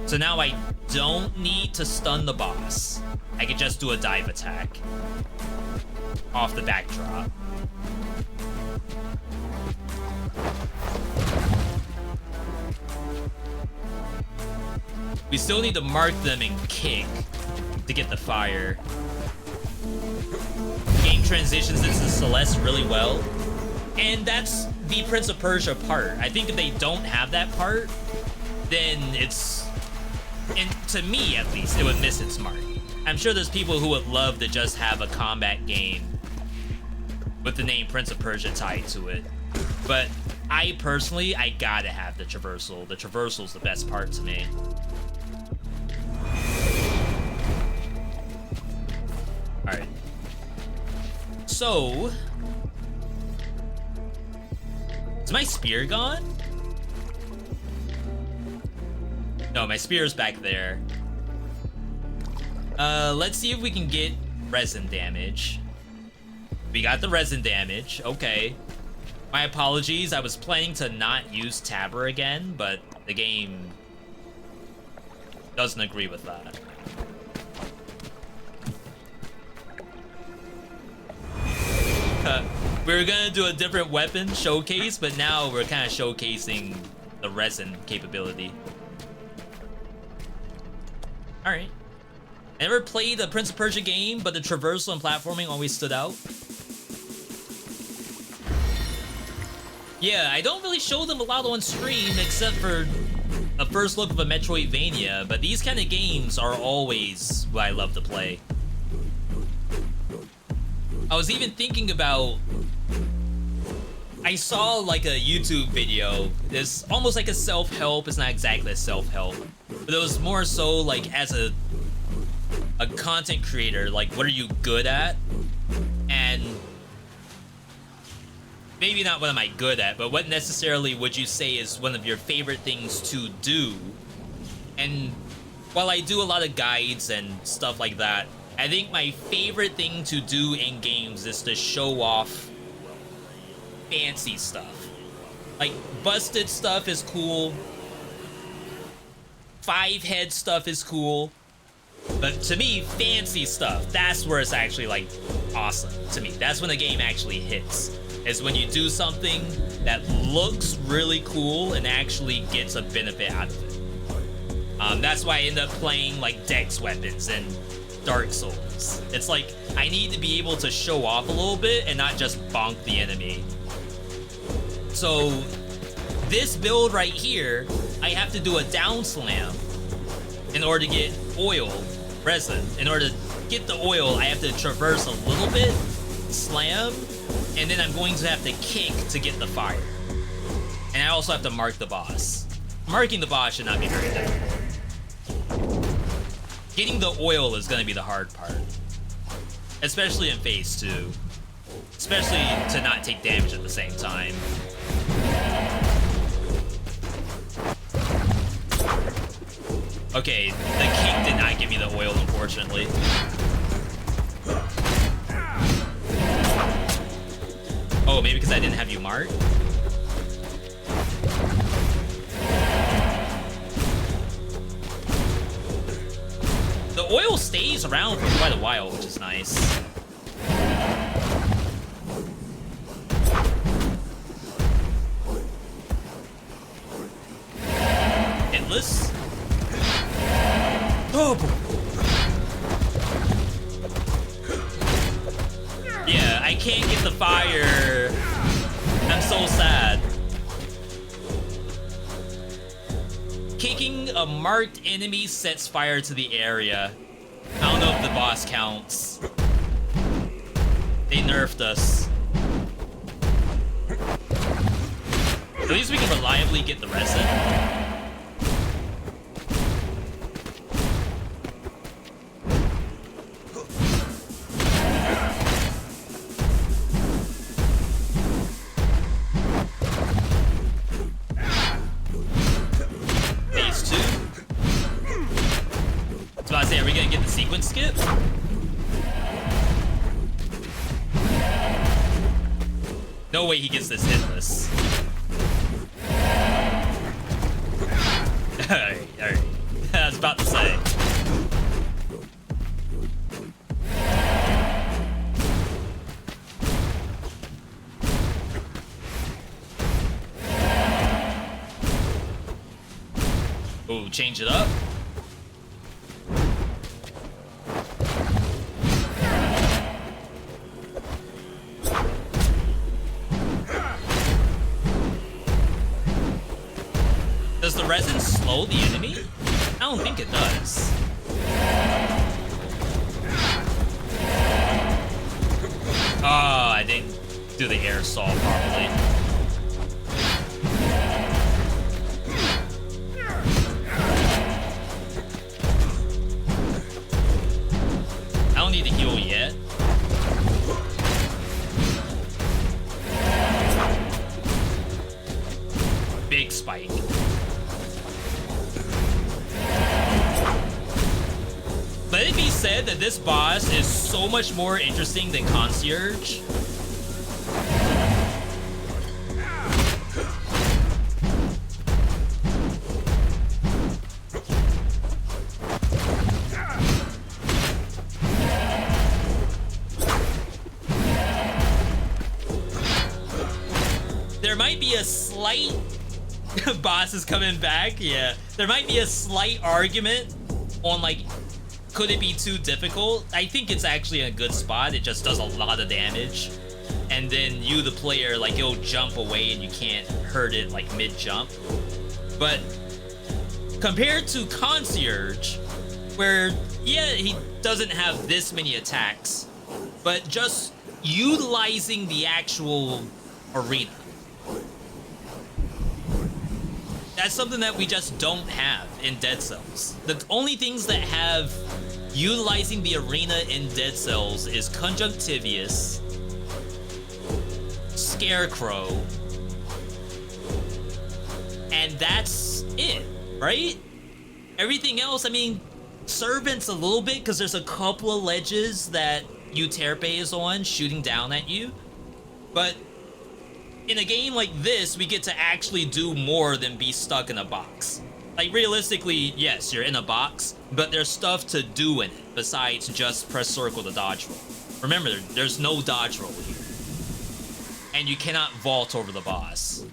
So now I don't need to stun the boss. I can just do a dive attack off the backdrop. We still need to mark them and kick to get the fire. Game transitions into Celeste really well. And that's the Prince of Persia part. I think if they don't have that part, then it's... and to me, at least, it would miss its mark. I'm sure there's people who would love to just have a combat game with the name Prince of Persia tied to it. But I personally, I gotta have the traversal. The traversal's the best part to me. Alright. So... is my spear gone? No, my spear's back there. Let's see if we can get resin damage. We got the resin damage, okay. My apologies, I was planning to not use Tabber again, but the game doesn't agree with that. We were gonna do a different weapon showcase, but now we're kind of showcasing the resin capability. Alright. I never played a Prince of Persia game, but the traversal and platforming always stood out. Yeah, I don't really show them a lot on stream, except for a first look of a Metroidvania, but these kind of games are always what I love to play. I was even thinking about I saw like a YouTube video. It's almost like a self-help. It's not exactly a self-help, but it was more so like as a content creator, like what are you good at? And maybe not what am I good at, but what necessarily would you say is one of your favorite things to do? And while I do a lot of guides and stuff like that, I think my favorite thing to do in games is to show off fancy stuff. Like, busted stuff is cool. 5-head stuff is cool. But to me, fancy stuff, that's where it's actually, like, awesome to me. That's when the game actually hits. Is when you do something that looks really cool and actually gets a benefit out of it. That's why I end up playing, like, Dex weapons and Dark Souls. It's like, I need to be able to show off a little bit and not just bonk the enemy. So, this build right here, I have to do a down slam in order to get oil, resin. In order to get the oil, I have to traverse a little bit, slam, and then I'm going to have to kick to get the fire. And I also have to mark the boss. Marking the boss should not be very difficult. Getting the oil is going to be the hard part. Especially in phase 2. Especially to not take damage at the same time. Okay, the kick did not give me the oil, unfortunately. Oh, maybe because I didn't have you marked? The oil stays around for quite a while, which is nice. Hitless? Oh boy. Yeah, I can't get the fire. I'm so sad. Kicking a marked enemy sets fire to the area. I don't know if the boss counts. They nerfed us. At least we can reliably get the resin. Are we gonna get the sequence skip? No way he gets this hitless. Alright. I was about to say. Ooh, change it up. Does the resin slow the enemy? I don't think it does. Oh, I didn't do the air saw properly. I don't need to heal yet. Big spike. Let it be said that this boss is so much more interesting than Concierge. There might be a slight... Boss is coming back, yeah. There might be a slight argument on, like, could it be too difficult? I think it's actually a good spot. It just does a lot of damage. And then you, the player, like, you'll jump away and you can't hurt it, like, mid-jump. But compared to Concierge, where, yeah, he doesn't have this many attacks, but just utilizing the actual arena, That's something that we just don't have in Dead Cells. The only things that have utilizing the arena in Dead Cells is Conjunctivius, Scarecrow, and that's it, right? Everything else, I mean, Servants a little bit, because there's a couple of ledges that Euterpe is on, shooting down at you. But in a game like this, we get to actually do more than be stuck in a box. Like, realistically, yes, you're in a box, but there's stuff to do in it besides just press circle to dodge roll. Remember, there's no dodge roll here. And you cannot vault over the boss.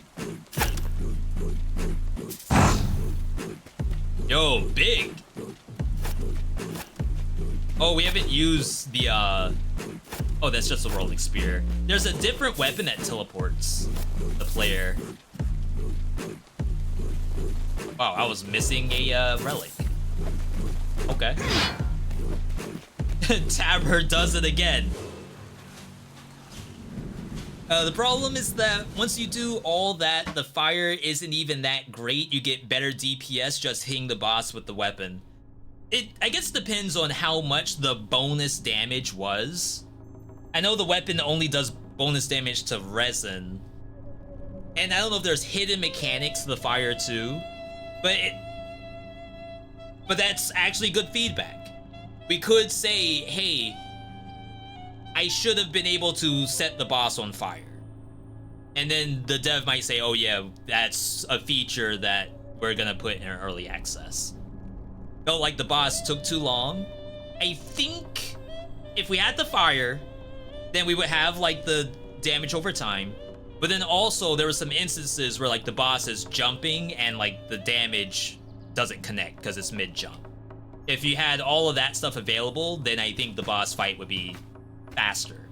Yo, big! Oh, we haven't used the, oh, that's just a rolling spear. There's a different weapon that teleports the player. Wow, I was missing a, relic. Okay. Tabber does it again. The problem is that once you do all that, the fire isn't even that great. You get better DPS just hitting the boss with the weapon. It, I guess, depends on how much the bonus damage was. I know the weapon only does bonus damage to resin. And I don't know if there's hidden mechanics to the fire too. But that's actually good feedback. We could say, hey, I should have been able to set the boss on fire. And then the dev might say, oh yeah, that's a feature that we're gonna put in early access. Felt like the boss took too long. I think if we had the fire, then we would have like the damage over time. But then also there were some instances where like the boss is jumping and like the damage doesn't connect because it's mid-jump. If you had all of that stuff available, then I think the boss fight would be faster.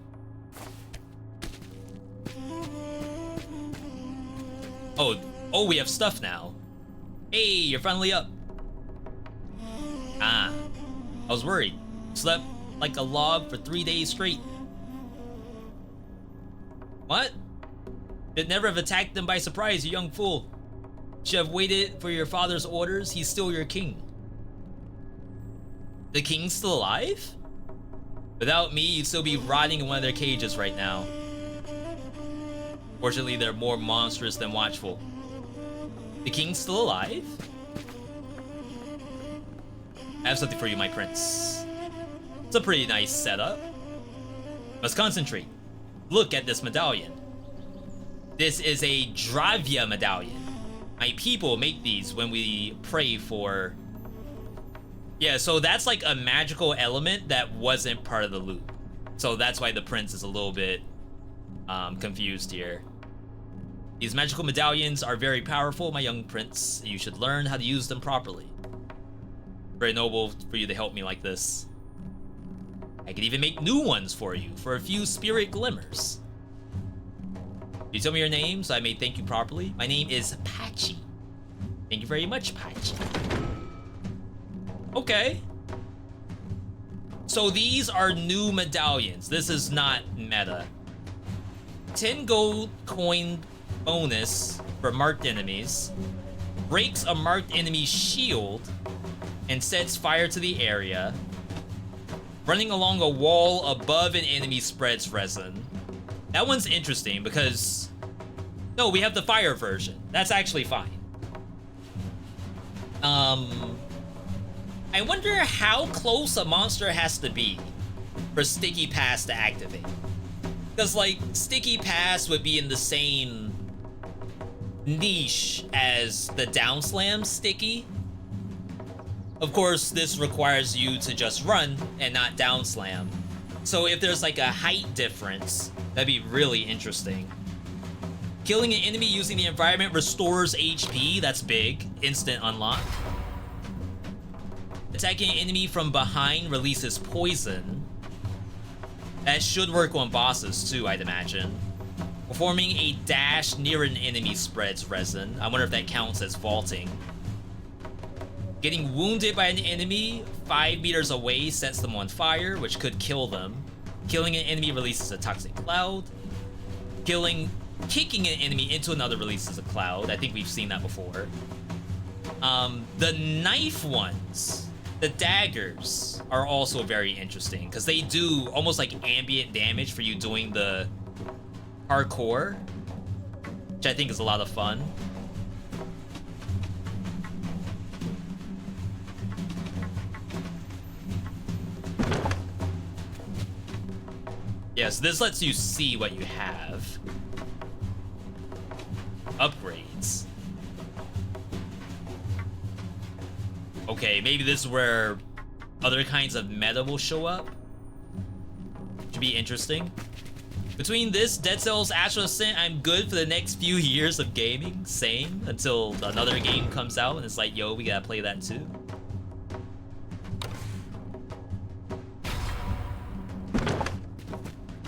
Oh, we have stuff now. Hey, you're finally up. Ah, I was worried. Slept like a log for 3 days straight. What? Should never have attacked them by surprise, you young fool. Should have waited for your father's orders. He's still your king. The king's still alive? Without me, you'd still be rotting in one of their cages right now. Fortunately, they're more monstrous than watchful. The king's still alive? I have something for you, my prince. It's a pretty nice setup. Must concentrate. Look at this medallion. This is a Dravya medallion. My people make these when we pray for... Yeah, so that's like a magical element that wasn't part of the loot. So that's why the prince is a little bit confused here. These magical medallions are very powerful, my young prince. You should learn how to use them properly. Very noble for you to help me like this. I could even make new ones for you for a few spirit glimmers. You tell me your name so I may thank you properly. My name is Patchy. Thank you very much, Patchy. Okay. So these are new medallions. This is not meta. 10 gold coin bonus for marked enemies. Breaks a marked enemy's shield and sets fire to the area. Running along a wall above an enemy spreads resin. That one's interesting because... No, we have the fire version. That's actually fine. I wonder how close a monster has to be for Sticky Pass to activate. Because, like, Sticky Pass would be in the same niche as the Down Slam Sticky. Of course, this requires you to just run and not Down Slam. So if there's, like, a height difference, that'd be really interesting. Killing an enemy using the environment restores HP. That's big. Instant unlock. Attacking an enemy from behind releases poison. That should work on bosses too, I'd imagine. Performing a dash near an enemy spreads resin. I wonder if that counts as vaulting. Getting wounded by an enemy 5 meters away sets them on fire, which could kill them. Killing an enemy releases a toxic cloud. Killing kicking an enemy into another releases a cloud. I think we've seen that before. The knife ones, the daggers, are also very interesting because they do almost like ambient damage for you doing the hardcore, which I think is a lot of fun. Yes, this lets you see what you have. Upgrades. Okay, maybe this is where other kinds of meta will show up. Should be interesting. Between this, Dead Cells, Astral Ascent, I'm good for the next few years of gaming. Same, until another game comes out and it's like, yo, we gotta play that too.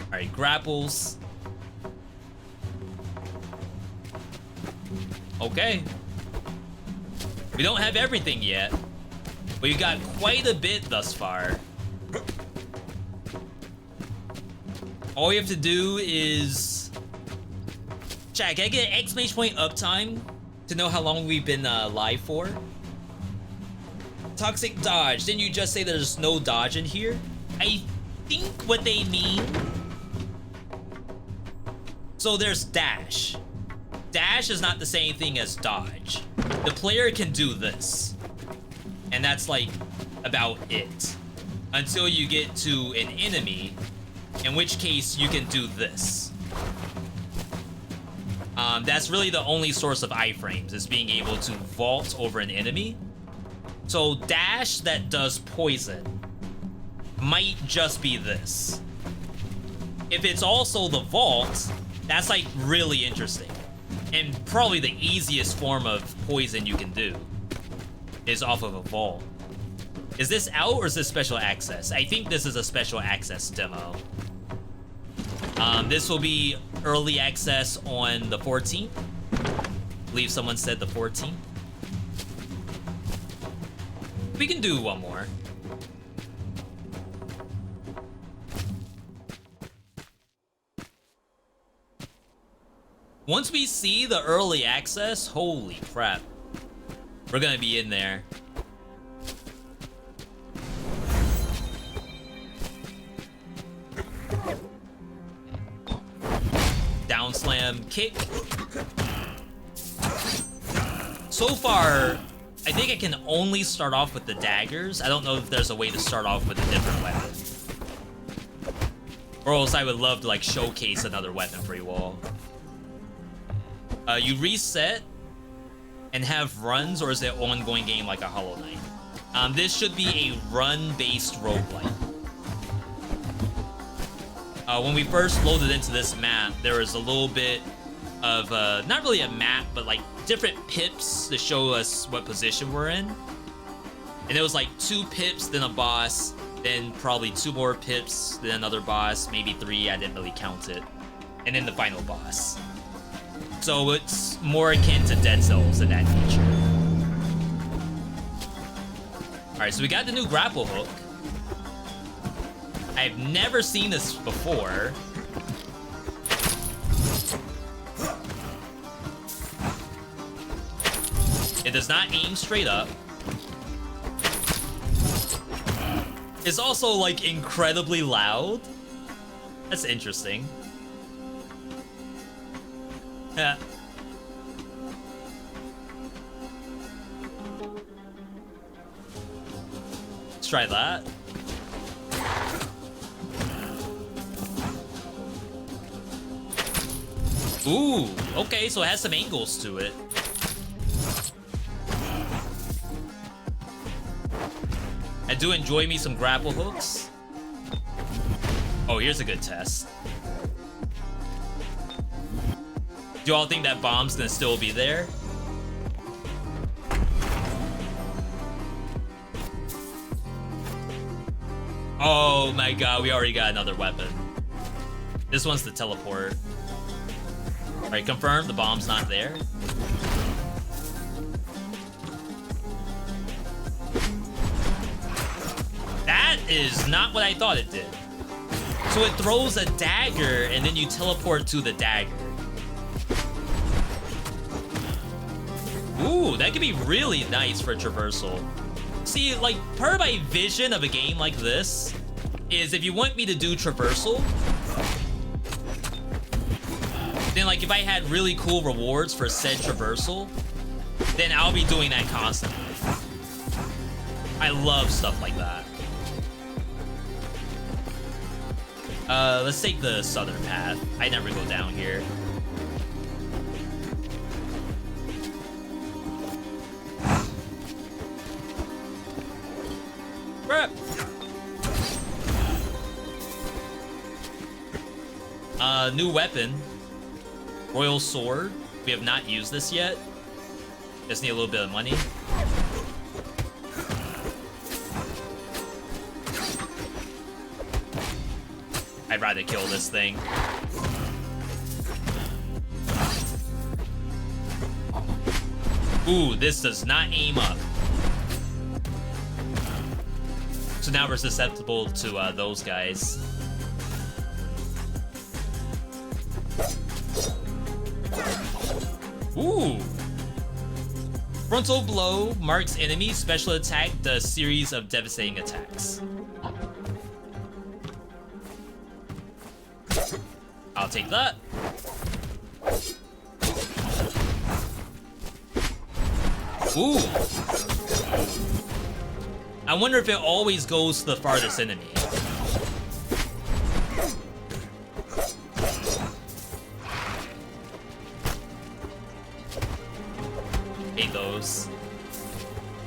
Alright, grapples. Okay. We don't have everything yet, but we got quite a bit thus far. All we have to do is... Chat, can I get an exclamation point uptime to know how long we've been live for? Toxic dodge. Didn't you just say there's no dodge in here? I think what they mean... So there's dash. Dash is not the same thing as dodge. The player can do this. And that's like about it. Until you get to an enemy, in which case you can do this. That's really the only source of iframes, is being able to vault over an enemy. So dash that does poison might just be this. If it's also the vault, that's like really interesting. And probably the easiest form of poison you can do is off of a vault. Is this out or is this special access? I think this is a special access demo. This will be early access on the 14th. I believe someone said the 14th. We can do one more. Once we see the early access, holy crap. We're gonna be in there. Down slam, kick. So far, I think I can only start off with the daggers. I don't know if there's a way to start off with a different weapon. Or else I would love to like showcase another weapon for you all. You reset and have runs, or is it an ongoing game like a Hollow Knight? This should be a run-based roguelike. When we first loaded into this map, there was a little bit of, not really a map, but like different pips to show us what position we're in. And it was like 2 pips, then a boss, then probably 2 more pips, then another boss, maybe 3, I didn't really count it. And then the final boss. So it's more akin to Dead Cells in that nature. Alright, so we got the new grapple hook. I've never seen this before. It does not aim straight up. It's also like incredibly loud. That's interesting. Yeah. Let's try that. Ooh, okay, so it has some angles to it. I do enjoy me some grapple hooks. Oh, here's a good test. Do y'all think that bomb's gonna still be there? Oh my god, we already got another weapon. This one's the teleport. Alright, confirm the bomb's not there. That is not what I thought it did. So it throws a dagger and then you teleport to the dagger. Ooh, that could be really nice for traversal. See, like, part of my vision of a game like this is if you want me to do traversal, then like if I had really cool rewards for said traversal, then I'll be doing that constantly. I love stuff like that. Let's take the southern path. I never go down here. New weapon. Royal Sword. We have not used this yet. Just need a little bit of money. I'd rather kill this thing. Ooh, this does not aim up. So now we're susceptible to those guys. Ooh! Frontal blow marks enemy special attack does series of devastating attacks. I'll take that. Ooh! I wonder if it always goes to the farthest enemy. Hate those.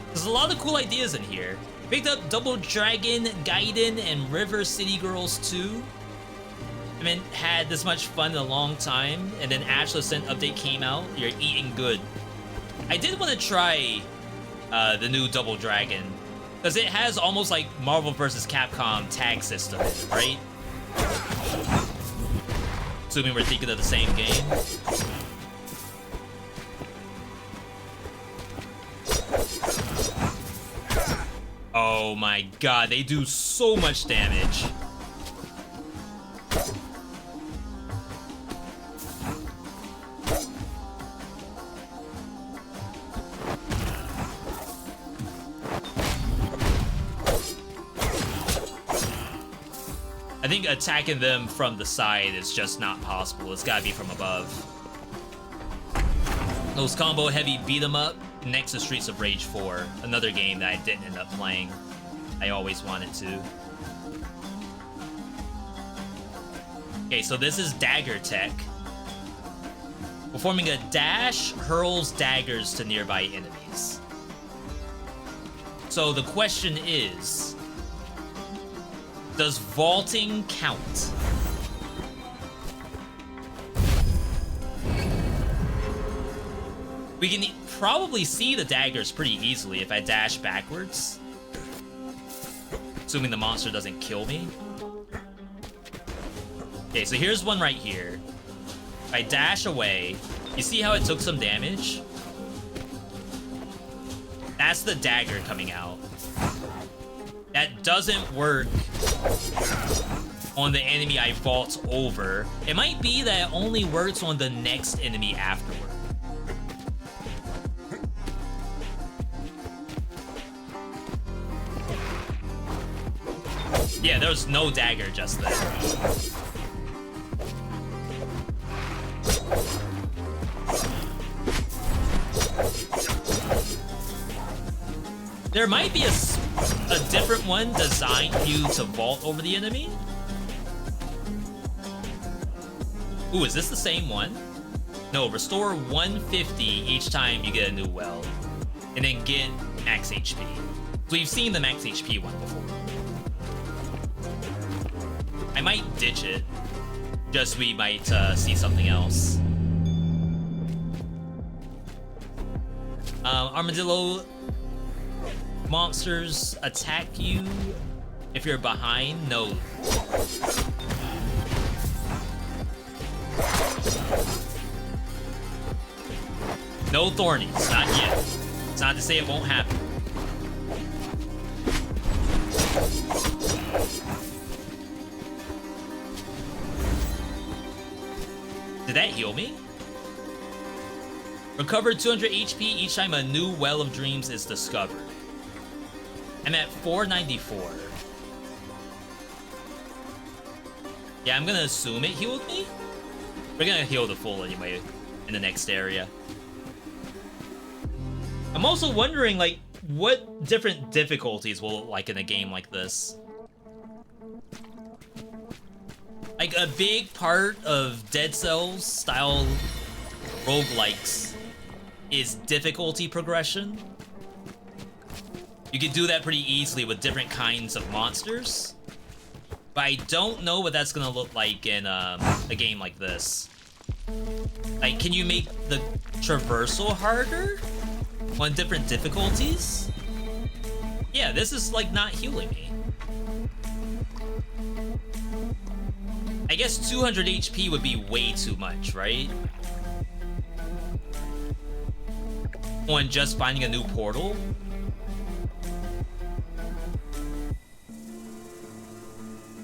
There's a lot of cool ideas in here. Picked up Double Dragon, Gaiden, and River City Girls 2. I haven't had this much fun in a long time, and then Ashland update came out. You're eating good. I did want to try the new Double Dragon, because it has almost like Marvel vs. Capcom tag system, right? Assuming we're thinking of the same game. Oh my god, they do so much damage. I think attacking them from the side is just not possible. It's gotta be from above. Those combo heavy beat 'em up next to Streets of Rage 4, another game that I didn't end up playing. I always wanted to. Okay, so this is dagger tech. Performing a dash hurls daggers to nearby enemies. So the question is, does vaulting count? We can probably see the daggers pretty easily if I dash backwards. Assuming the monster doesn't kill me. Okay, so here's one right here. If I dash away, you see how it took some damage? That's the dagger coming out. That doesn't work on the enemy I vault over. It might be that it only works on the next enemy afterward. Yeah, there was no dagger just there. There might be a different one designed for you to vault over the enemy. Ooh, is this the same one? No, restore 150 each time you get a new well. And then get max HP. So you've seen the max HP one before. I might ditch it. Just we might see something else. Armadillo monsters attack you if you're behind? No. No thornies, not yet. It's not to say it won't happen. Did that heal me? Recover 200 HP each time a new Well of Dreams is discovered. I'm at 494. Yeah, I'm gonna assume it healed me. We're gonna heal the full anyway in the next area. I'm also wondering, like, what different difficulties will look like in a game like this. Like, a big part of Dead Cells style roguelikes is difficulty progression. You can do that pretty easily with different kinds of monsters. But I don't know what that's gonna look like in a game like this. Like, can you make the traversal harder on different difficulties? Yeah, this is like not healing me. I guess 200 HP would be way too much, right? On just finding a new portal?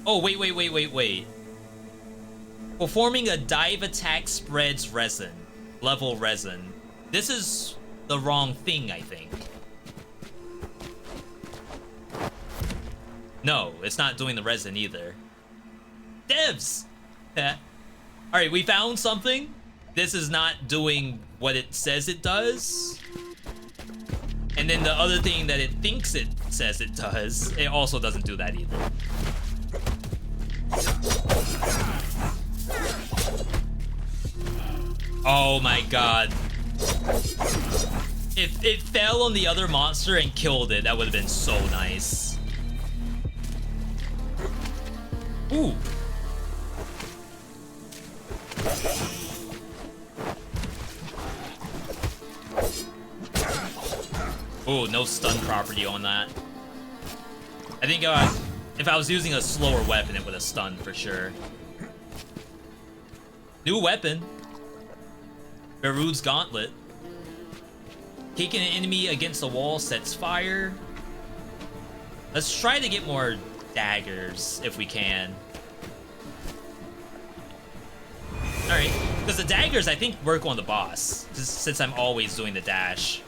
Oh, wait. Performing a dive attack spreads resin. Level resin. This is the wrong thing, I think. No, it's not doing the resin either. Devs! Alright, we found something. This is not doing what it says it does. And then the other thing that it thinks it says it does, it also doesn't do that either. Oh my god. If it fell on the other monster and killed it, that would have been so nice. Ooh. Ooh, no stun property on that. I think if I was using a slower weapon, it would have stunned for sure. New weapon. Berud's Gauntlet. Kicking an enemy against the wall sets fire. Let's try to get more daggers if we can. Alright, because the daggers I think work on the boss, since I'm always doing the dash.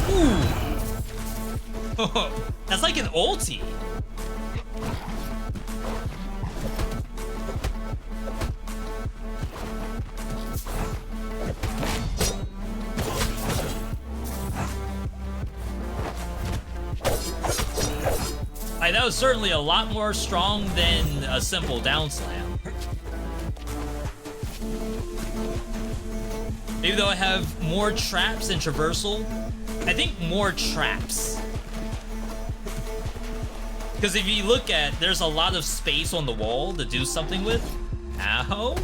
Ooh! That's like an ulti. That was certainly a lot more strong than a simple down slam. Maybe they'll have more traps and traversal. I think more traps. Because if you look at, there's a lot of space on the wall to do something with. Ow.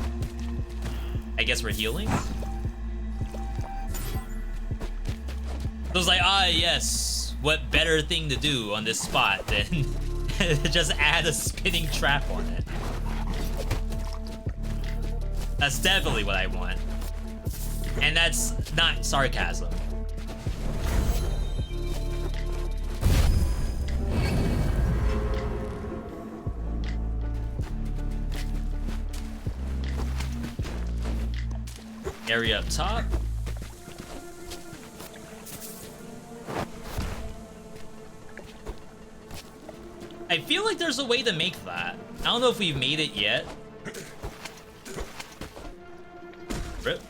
I guess we're healing. So it's like, ah, yes. What better thing to do on this spot than just add a spinning trap on it? That's definitely what I want. And that's not sarcasm. Area up top. I feel like there's a way to make that. I don't know if we've made it yet. Rip.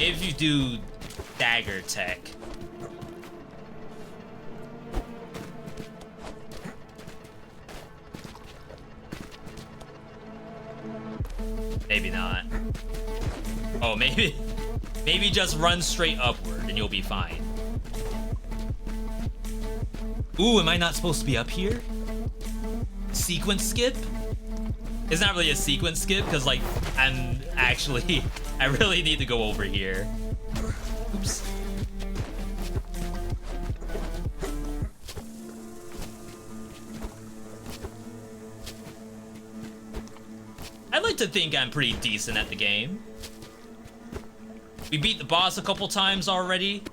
If you do dagger tech. Maybe not. Oh, maybe just run straight upward and you'll be fine. Ooh, am I not supposed to be up here? Sequence skip? It's not really a sequence skip, because, like, I really need to go over here. Oops. I'd like to think I'm pretty decent at the game. We beat the boss a couple times already.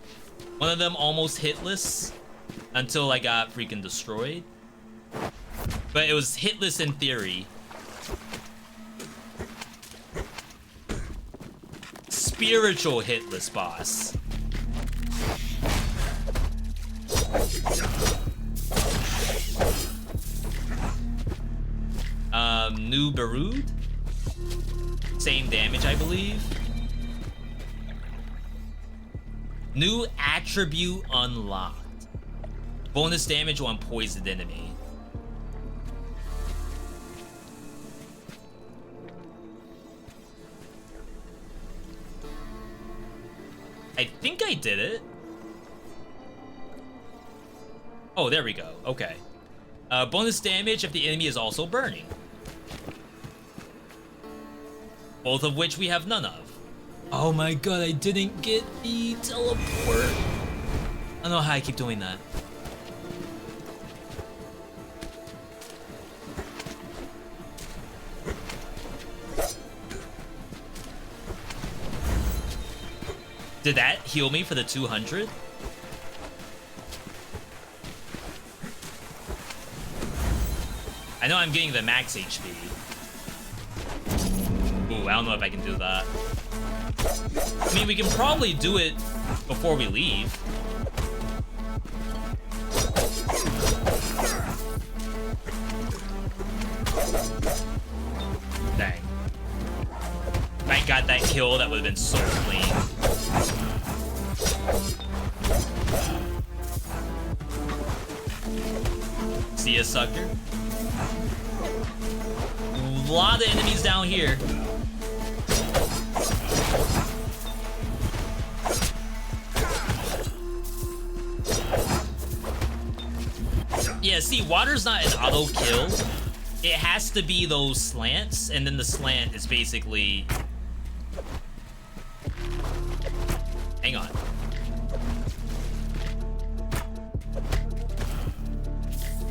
One of them almost hitless. until I got freaking destroyed. But it was hitless in theory. Spiritual hitless boss. New Barud. Same damage, I believe. New attribute unlocked. Bonus damage on poisoned enemy. I think I did it. Oh, there we go. Okay. Bonus damage if the enemy is also burning. Both of which we have none of. Oh my god, I didn't get the teleport. I don't know how I keep doing that. Did that heal me for the 200? I know I'm getting the max HP. Ooh, I don't know if I can do that. I mean, we can probably do it before we leave. Dang. If I got that kill, that would have been so clean. See ya, sucker. A lot of enemies down here. Yeah, see, water's not an auto kill. It has to be those slants, and then the slant is basically... Hang on.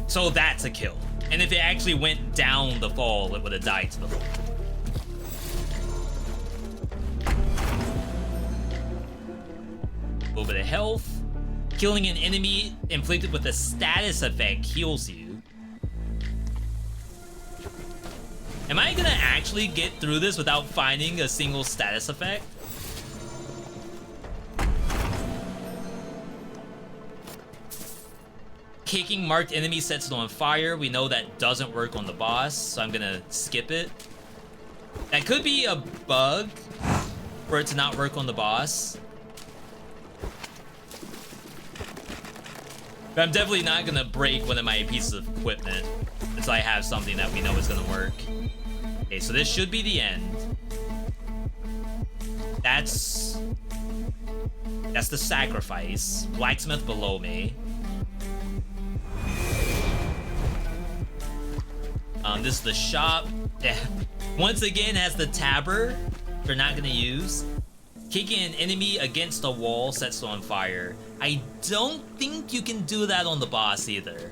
So that's a kill. And if it actually went down the fall, it would have died to the fall. A little bit of health. Killing an enemy inflicted with a status effect heals you. Am I gonna actually get through this without finding a single status effect? Kicking marked enemy sets it on fire. We know that doesn't work on the boss, so I'm gonna skip it. That could be a bug for it to not work on the boss. But I'm definitely not gonna break one of my pieces of equipment until I have something that we know is gonna work. Okay, so this should be the end. That's the sacrifice. Blacksmith below me. This is the shop. Once again, has the tabber we're not gonna use. Kicking an enemy against a wall sets it on fire. I don't think you can do that on the boss either.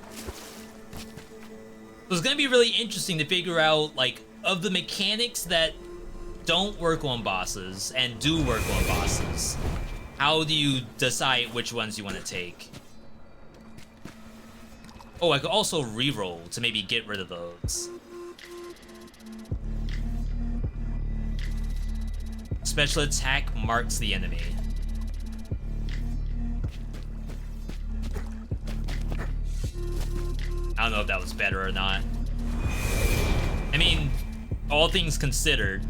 So it's gonna be really interesting to figure out, like, of the mechanics that don't work on bosses and do work on bosses, how do you decide which ones you want to take? Oh, I could also reroll to maybe get rid of those. Special attack marks the enemy. I don't know if that was better or not. I mean, all things considered,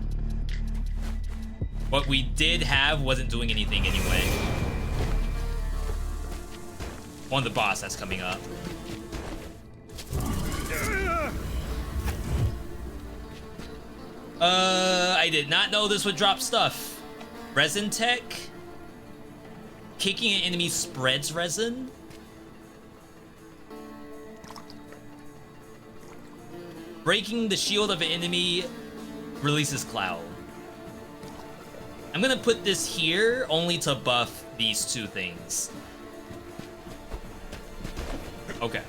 what we did have wasn't doing anything anyway. On the boss that's coming up. I did not know this would drop stuff. Resin tech. Kicking an enemy spreads resin. Breaking the shield of an enemy releases cloud. I'm gonna put this here only to buff these two things. Okay.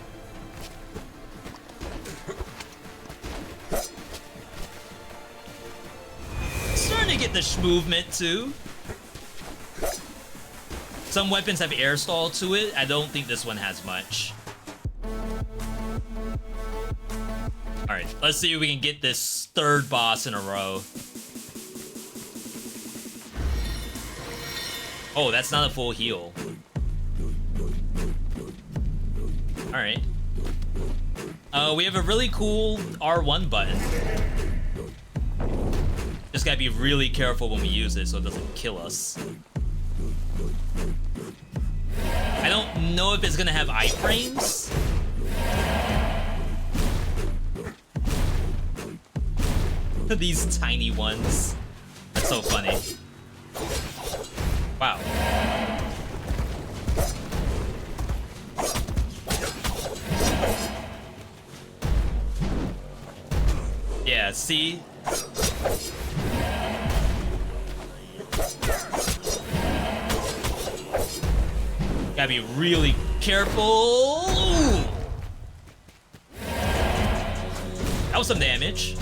Starting to get the movement too. Some weapons have air stall to it. I don't think this one has much. Alright, let's see if we can get this third boss in a row. Oh, that's not a full heal. Alright. We have a really cool R1 button. Just gotta be really careful when we use it so it doesn't kill us. I don't know if it's gonna have iframes. These tiny ones. That's so funny. Wow. Yeah, see? Gotta be really careful. Ooh. That was some damage.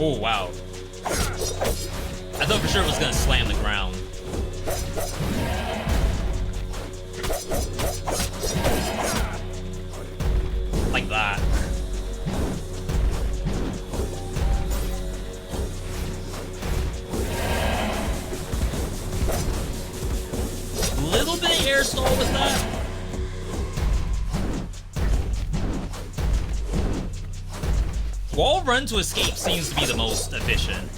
Oh, wow. I thought for sure it was gonna slam the ground. Like that. Little bit of air stall with that. Wall run to escape seems to be the most efficient.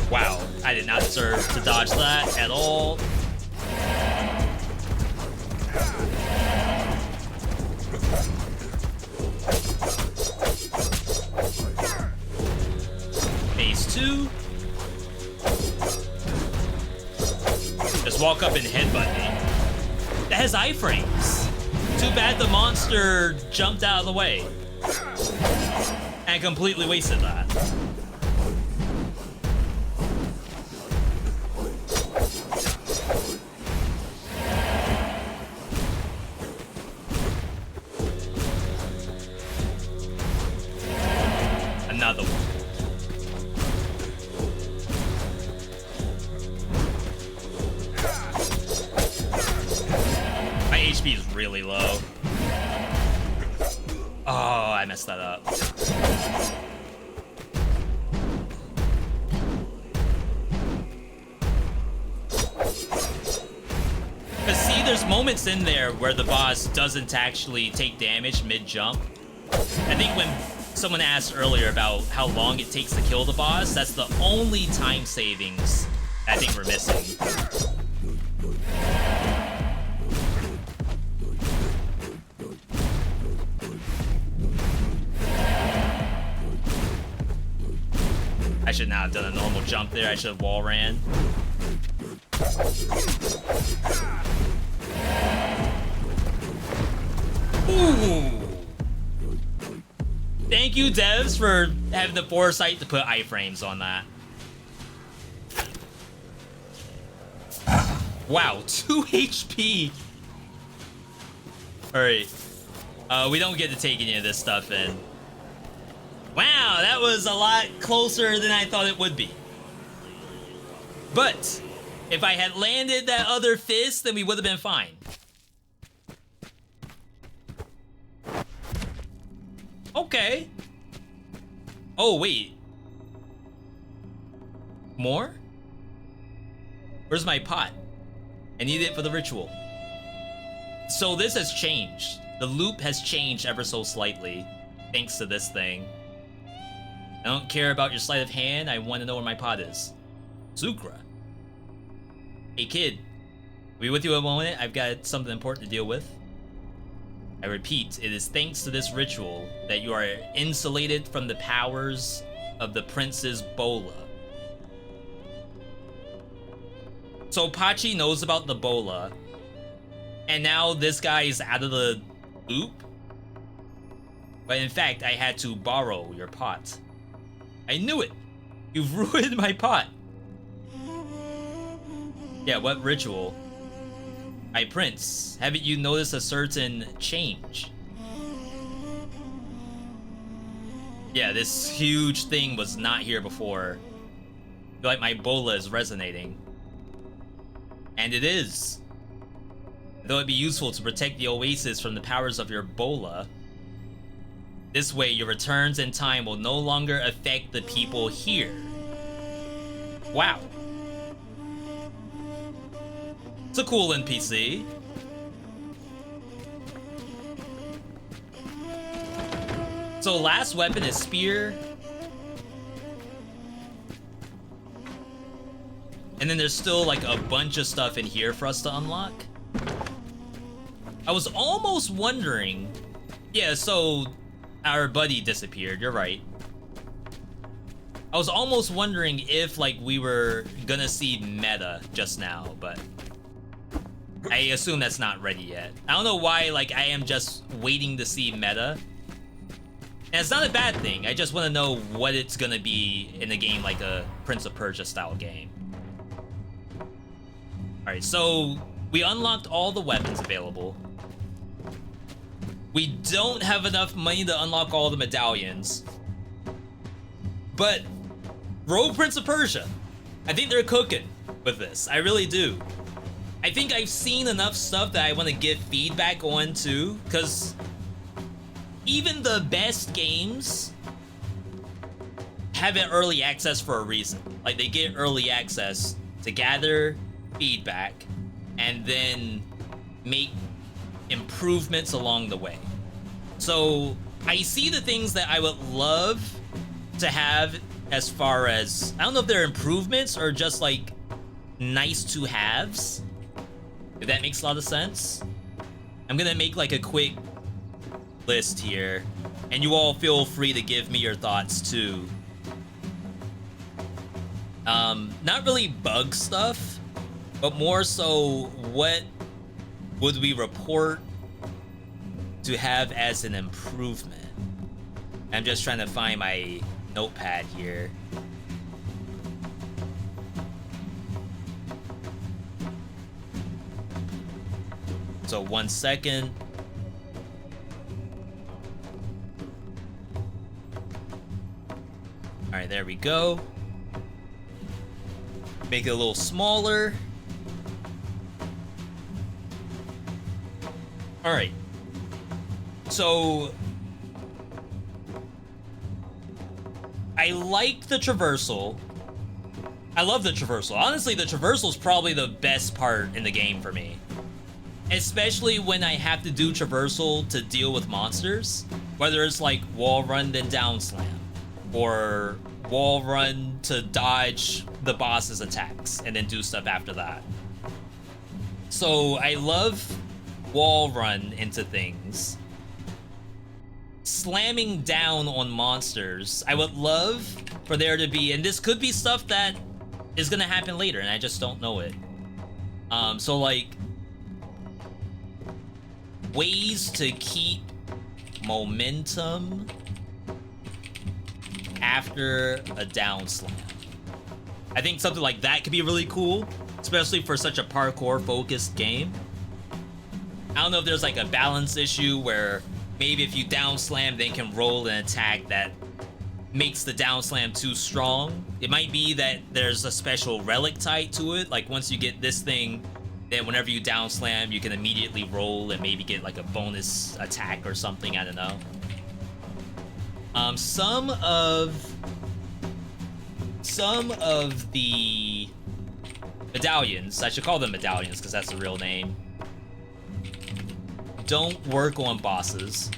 Wow, I did not deserve to dodge that at all. Phase 2. Just walk up and headbutt me. That has iframes. Too bad the monster jumped out of the way. And completely wasted that. Another one. My HP is really low. Oh, I messed that up. But see, there's moments in there where the boss doesn't actually take damage mid-jump. I think when someone asked earlier about how long it takes to kill the boss, that's the only time savings I think we're missing. I should not have done a normal jump there. I should have wall ran. Ooh. Thank you, devs, for having the foresight to put iframes on that. Wow, 2 HP. Alright. We don't get to take any of this stuff in. Wow, that was a lot closer than I thought it would be. But if I had landed that other fist, then we would have been fine. Okay. Oh, wait. More? Where's my pot? I need it for the ritual. So this has changed. The loop has changed ever so slightly, thanks to this thing. I don't care about your sleight of hand, I want to know where my pot is. Zukra. Hey kid, we with you a moment? I've got something important to deal with. I repeat, it is thanks to this ritual that you are insulated from the powers of the Princess Bola. So Pachi knows about the Bola, and now this guy is out of the loop? But in fact, I had to borrow your pot. I knew it! You've ruined my pot! Yeah, what ritual? Hi, Prince. Haven't you noticed a certain change? Yeah, this huge thing was not here before. I feel like my bola is resonating. And it is. Though it'd be useful to protect the oasis from the powers of your bola, this way your returns in time will no longer affect the people here. Wow. It's a cool NPC. So last weapon is spear. And then there's still like a bunch of stuff in here for us to unlock. I was almost wondering. Yeah, so our buddy disappeared, you're right. I was almost wondering if like we were gonna see meta just now, but I assume that's not ready yet. I don't know why like I am just waiting to see meta. And it's not a bad thing, I just want to know what it's gonna be in a game like a Prince of Persia style game. Alright, so we unlocked all the weapons available. We don't have enough money to unlock all the medallions. But Rogue Prince of Persia, I think they're cooking with this. I really do. I think I've seen enough stuff that I want to give feedback on too, because even the best games have an early access for a reason. Like they get early access to gather feedback and then make improvements along the way. So I see the things that I would love to have as far as, I don't know if they're improvements or just like nice to haves, if that makes a lot of sense. I'm gonna make like a quick list here, and you all feel free to give me your thoughts too. Not really bug stuff, but more so what would we report to have as an improvement. I'm just trying to find my notepad here. So 1 second. All right, there we go. Make it a little smaller. All right. So I like the traversal. I love the traversal. Honestly, the traversal is probably the best part in the game for me. Especially when I have to do traversal to deal with monsters. Whether it's like wall run then down slam, or wall run to dodge the boss's attacks and then do stuff after that. So I love wall run into things. Slamming down on monsters. I would love for there to be, and this could be stuff that is gonna happen later and I just don't know it. So like ways to keep momentum after a down slam. I think something like that could be really cool, especially for such a parkour focused game. I don't know if there's like a balance issue where maybe if you down slam then can roll an attack that makes the down slam too strong. It might be that there's a special relic tied to it, like once you get this thing, then whenever you down slam you can immediately roll and maybe get like a bonus attack or something, I don't know. Some of the medallions, I should call them medallions because that's the real name, don't work on bosses.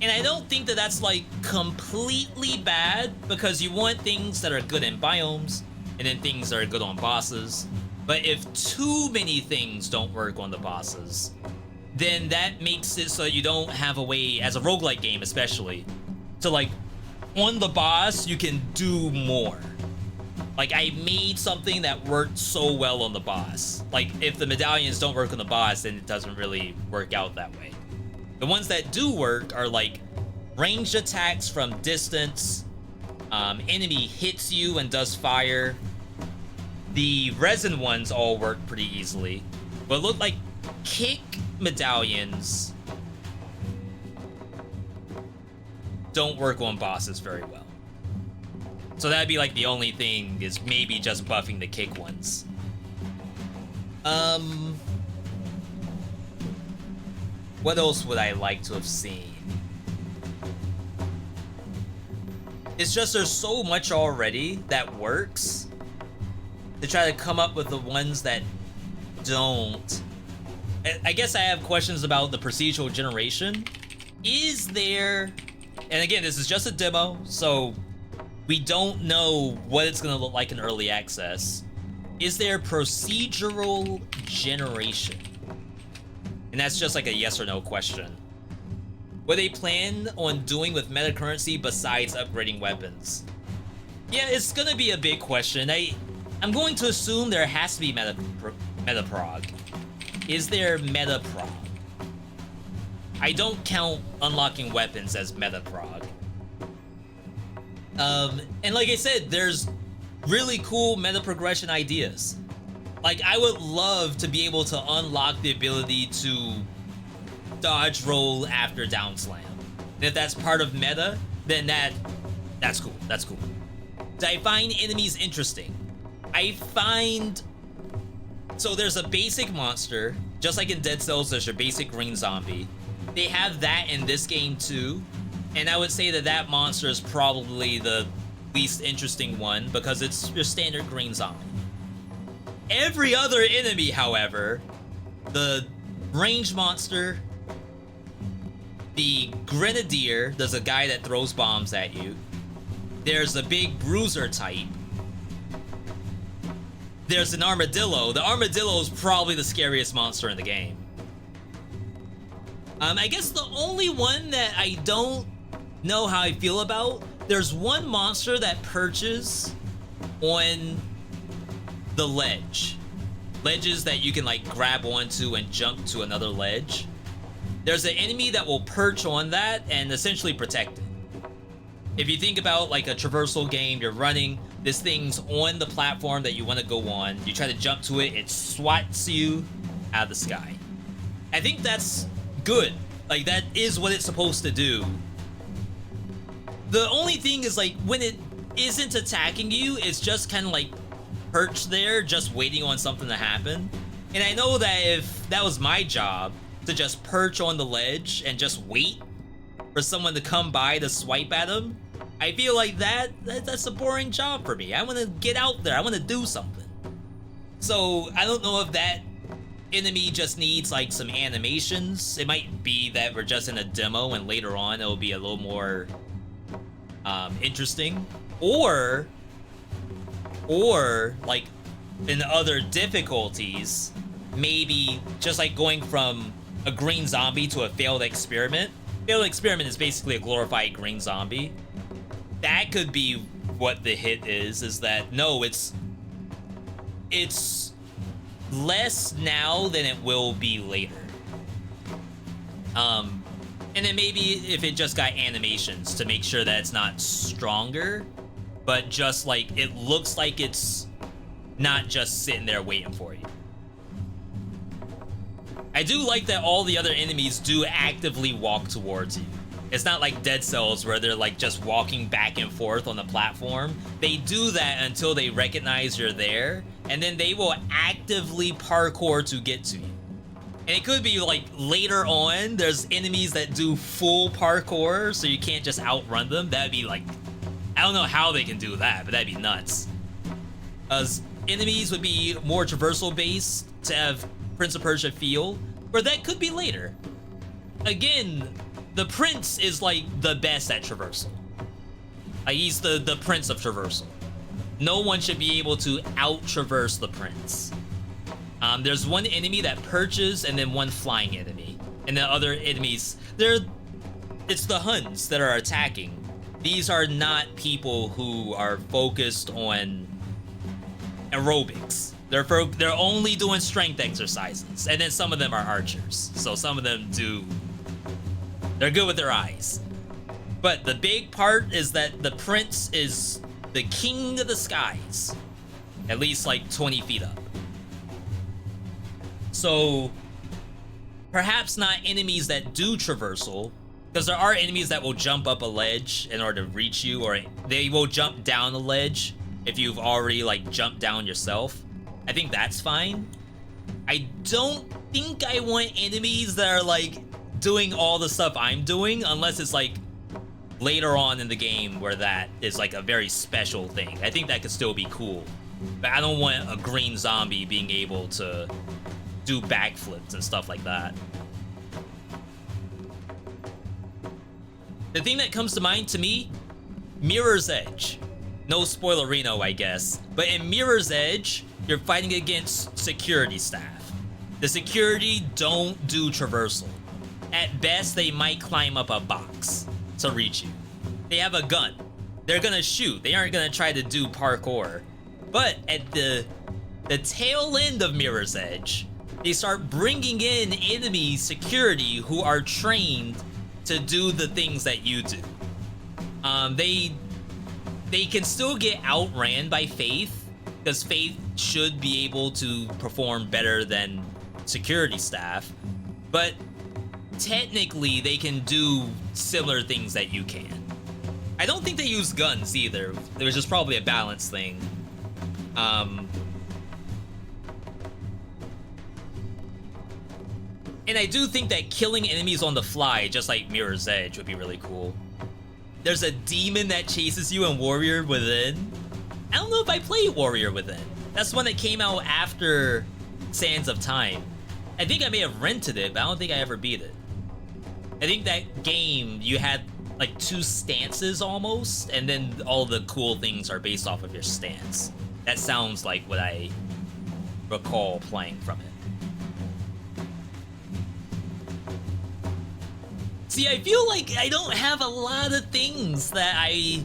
And I don't think that that's like completely bad, because you want things that are good in biomes and then things that are good on bosses. But if too many things don't work on the bosses, then that makes it so you don't have a way, as a roguelike game especially, to like, on the boss, you can do more. Like, I made something that worked so well on the boss. Like, if the medallions don't work on the boss, then it doesn't really work out that way. The ones that do work are like ranged attacks from distance, enemy hits you and does fire, The resin ones all work pretty easily, but look like kick medallions don't work on bosses very well. So that'd be like the only thing, is maybe just buffing the kick ones. What else would I like to have seen? It's just there's so much already that works. To try to come up with the ones that don't. I guess I have questions about the procedural generation. Is there, and again, this is just a demo, so we don't know what it's gonna look like in early access. Is there procedural generation? And that's just like a yes or no question. What they plan on doing with meta currency besides upgrading weapons? Yeah, it's gonna be a big question. I'm going to assume there has to be meta prog. Is there meta prog? I don't count unlocking weapons as meta prog. And like I said, there's really cool meta progression ideas. Like, I would love to be able to unlock the ability to dodge roll after down slam. And if that's part of meta, then that's cool. That's cool. Do I find enemies interesting? I find, so there's a basic monster, just like in Dead Cells, there's your basic green zombie. They have that in this game too, and I would say that that monster is probably the least interesting one because it's your standard green zombie. Every other enemy, however, the range monster, the grenadier, there's a guy that throws bombs at you. There's a big bruiser type. There's an armadillo. The armadillo is probably the scariest monster in the game. I guess the only one that I don't know how I feel about, there's one monster that perches on the ledge. Ledges that you can like grab onto and jump to another ledge. There's an enemy that will perch on that and essentially protect it. If you think about like a traversal game, you're running, this thing's on the platform that you want to go on. You try to jump to it, it swats you out of the sky. I think that's good. Like, that is what it's supposed to do. The only thing is, like, when it isn't attacking you, it's just kind of like perched there, just waiting on something to happen. And I know that if that was my job, to just perch on the ledge and just wait for someone to come by to swipe at him, I feel like that's a boring job for me. I want to get out there. I want to do something. So I don't know if that enemy just needs like some animations. It might be that we're just in a demo and later on it'll be a little more interesting. Or like in other difficulties, maybe just like going from a green zombie to a failed experiment. Failed experiment is basically a glorified green zombie. That could be what the hit is that no, it's less now than it will be later. And then maybe if it just got animations to make sure that it's not stronger, but just like it looks like it's not just sitting there waiting for you. I do like that all the other enemies do actively walk towards you. It's not like Dead Cells where they're like just walking back and forth on the platform. They do that until they recognize you're there, and then they will actively parkour to get to you. And it could be like later on, there's enemies that do full parkour, so you can't just outrun them. That'd be like, I don't know how they can do that, but that'd be nuts. As enemies would be more traversal based to have Prince of Persia feel, but that could be later. Again, the Prince is like the best at traversal. He's the Prince of traversal. No one should be able to out-traverse the Prince. There's one enemy that perches and then one flying enemy. And the other enemies, it's the Huns that are attacking. These are not people who are focused on aerobics. They're only doing strength exercises. And then some of them are archers. So some of them they're good with their eyes. But the big part is that the Prince is the king of the skies. at least like 20 feet up. So perhaps not enemies that do traversal, because there are enemies that will jump up a ledge in order to reach you, or they will jump down a ledge if you've already like jumped down yourself. I think that's fine. I don't think I want enemies that are like doing all the stuff I'm doing, unless it's like later on in the game where that is like a very special thing. I think that could still be cool, but I don't want a green zombie being able to do backflips and stuff like that. The thing that comes to mind to me, Mirror's Edge. No spoilerino, I guess, but in Mirror's Edge, you're fighting against security staff. The security don't do traversal. At best, they might climb up a box to reach you. They have a gun. They're gonna shoot. They aren't gonna try to do parkour. But at the tail end of Mirror's Edge, they start bringing in enemy security who are trained to do the things that you do. They can still get outran by Faith, because Faith should be able to perform better than security staff, but technically they can do similar things that you can. I don't think they use guns either. There was just probably a balance thing. And I do think that killing enemies on the fly, just like Mirror's Edge, would be really cool. There's a demon that chases you in Warrior Within. I don't know if I played Warrior Within. That's one that came out after Sands of Time. I think I may have rented it, but I don't think I ever beat it. I think that game, you had like 2 stances almost, and then all the cool things are based off of your stance. That sounds like what I recall playing from it. See, I feel like I don't have a lot of things that I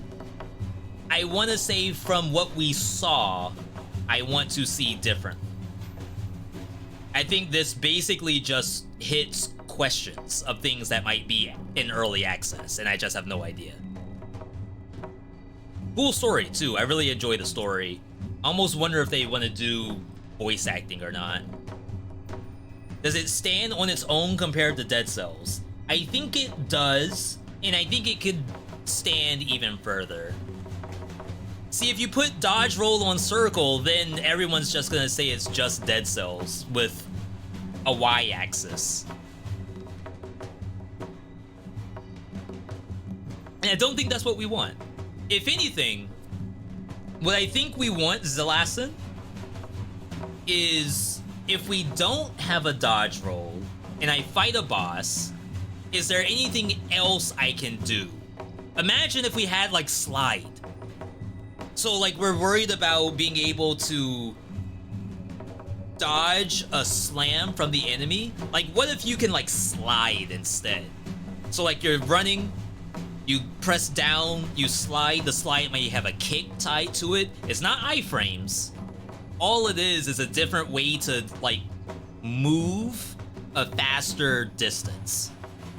want to say from what we saw, I want to see different. I think this basically just hits questions of things that might be in early access, and I just have no idea. Cool story, too. I really enjoy the story. I almost wonder if they want to do voice acting or not. Does it stand on its own compared to Dead Cells? I think it does, and I think it could stand even further. See, if you put dodge roll on circle, then everyone's just gonna say it's just Dead Cells with a Y-axis. And I don't think that's what we want. If anything, what I think we want, Zelasin, is if we don't have a dodge roll and I fight a boss, is there anything else I can do? Imagine if we had like slide. So like we're worried about being able to dodge a slam from the enemy. Like what if you can like slide instead? So like you're running, you press down, you slide, the slide may have a kick tied to it. It's not iframes. All it is a different way to like move a faster distance.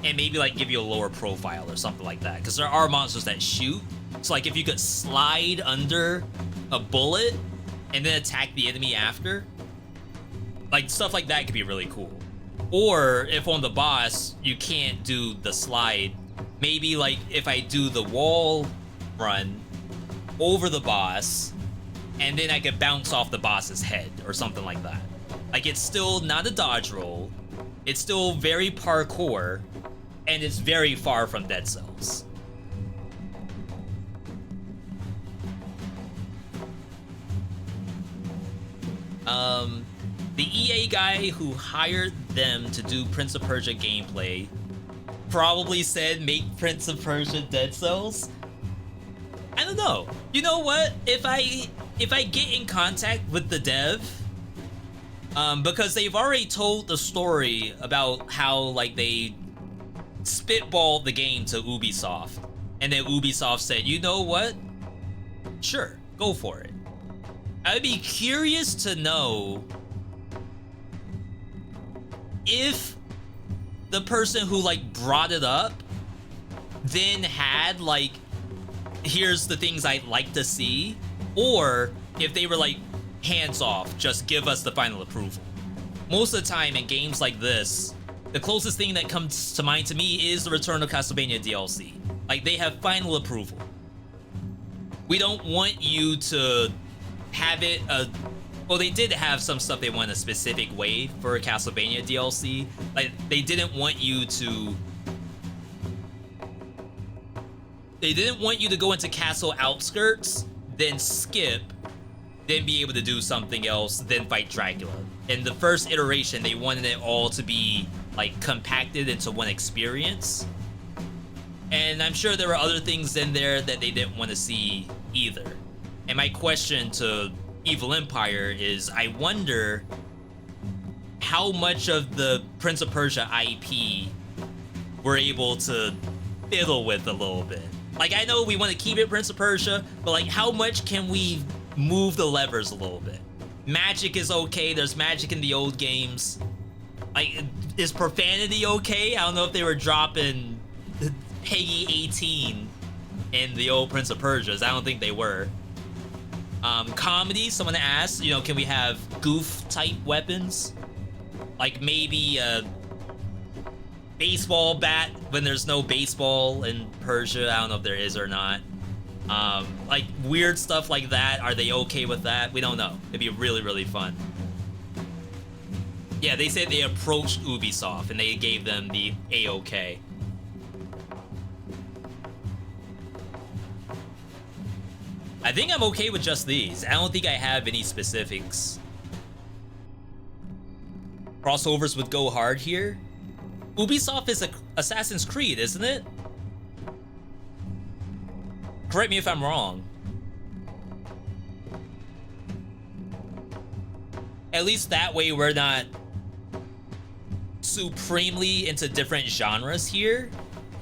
And maybe like give you a lower profile or something like that. Because there are monsters that shoot. So like if you could slide under a bullet and then attack the enemy after, like stuff like that could be really cool. Or if on the boss you can't do the slide, maybe like if I do the wall run over the boss and then I could bounce off the boss's head or something like that. Like it's still not a dodge roll, it's still very parkour, and it's very far from Dead Cells. The EA guy who hired them to do Prince of Persia gameplay probably said make Prince of Persia Dead Cells. I don't know. You know what? If I get in contact with the dev, because they've already told the story about how like they spitballed the game to Ubisoft, and then Ubisoft said, you know what? Sure, go for it. I'd be curious to know if the person who like brought it up then had like, here's the things I'd like to see, or if they were like, hands off, just give us the final approval. Most of the time in games like this, the closest thing that comes to mind to me is the Return of Castlevania DLC. Like, they have final approval. We don't want you to have it well, they did have some stuff they want a specific way for Castlevania DLC. Like, they didn't want you to go into castle outskirts, then skip, then be able to do something else, then fight Dracula. In the first iteration, they wanted it all to be, like, compacted into one experience. And I'm sure there were other things in there that they didn't want to see either. And my question to Evil Empire is, I wonder how much of the Prince of Persia IP we're able to fiddle with a little bit. Like, I know we want to keep it Prince of Persia, but like, how much can we move the levers a little bit? Magic is okay, there's magic in the old games. Like, is profanity okay? I don't know if they were dropping Peggy 18 in the old Prince of Persias. I don't think they were. Comedy, someone asked, you know, can we have goof type weapons? Like maybe a baseball bat when there's no baseball in Persia. I don't know if there is or not. Like weird stuff like that. Are they okay with that? We don't know. It'd be really, really fun. Yeah, they said they approached Ubisoft and they gave them the A-OK. I think I'm okay with just these. I don't think I have any specifics. Crossovers would go hard here. Ubisoft is Assassin's Creed, isn't it? Correct me if I'm wrong. At least that way we're not supremely into different genres here.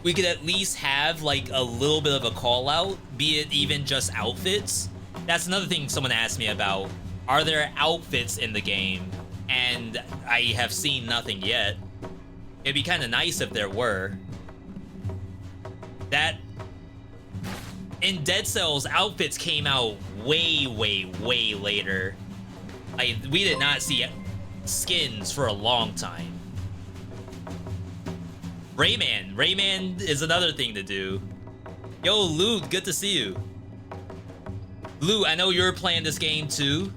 We could at least have like a little bit of a call out, be it even just outfits. That's another thing someone asked me about. Are there outfits in the game? And I have seen nothing yet. It'd be kind of nice if there were. That in Dead Cells, outfits came out way, way, way later. We did not see skins for a long time. Rayman is another thing to do. Yo, Lou, good to see you. Lou, I know you're playing this game too.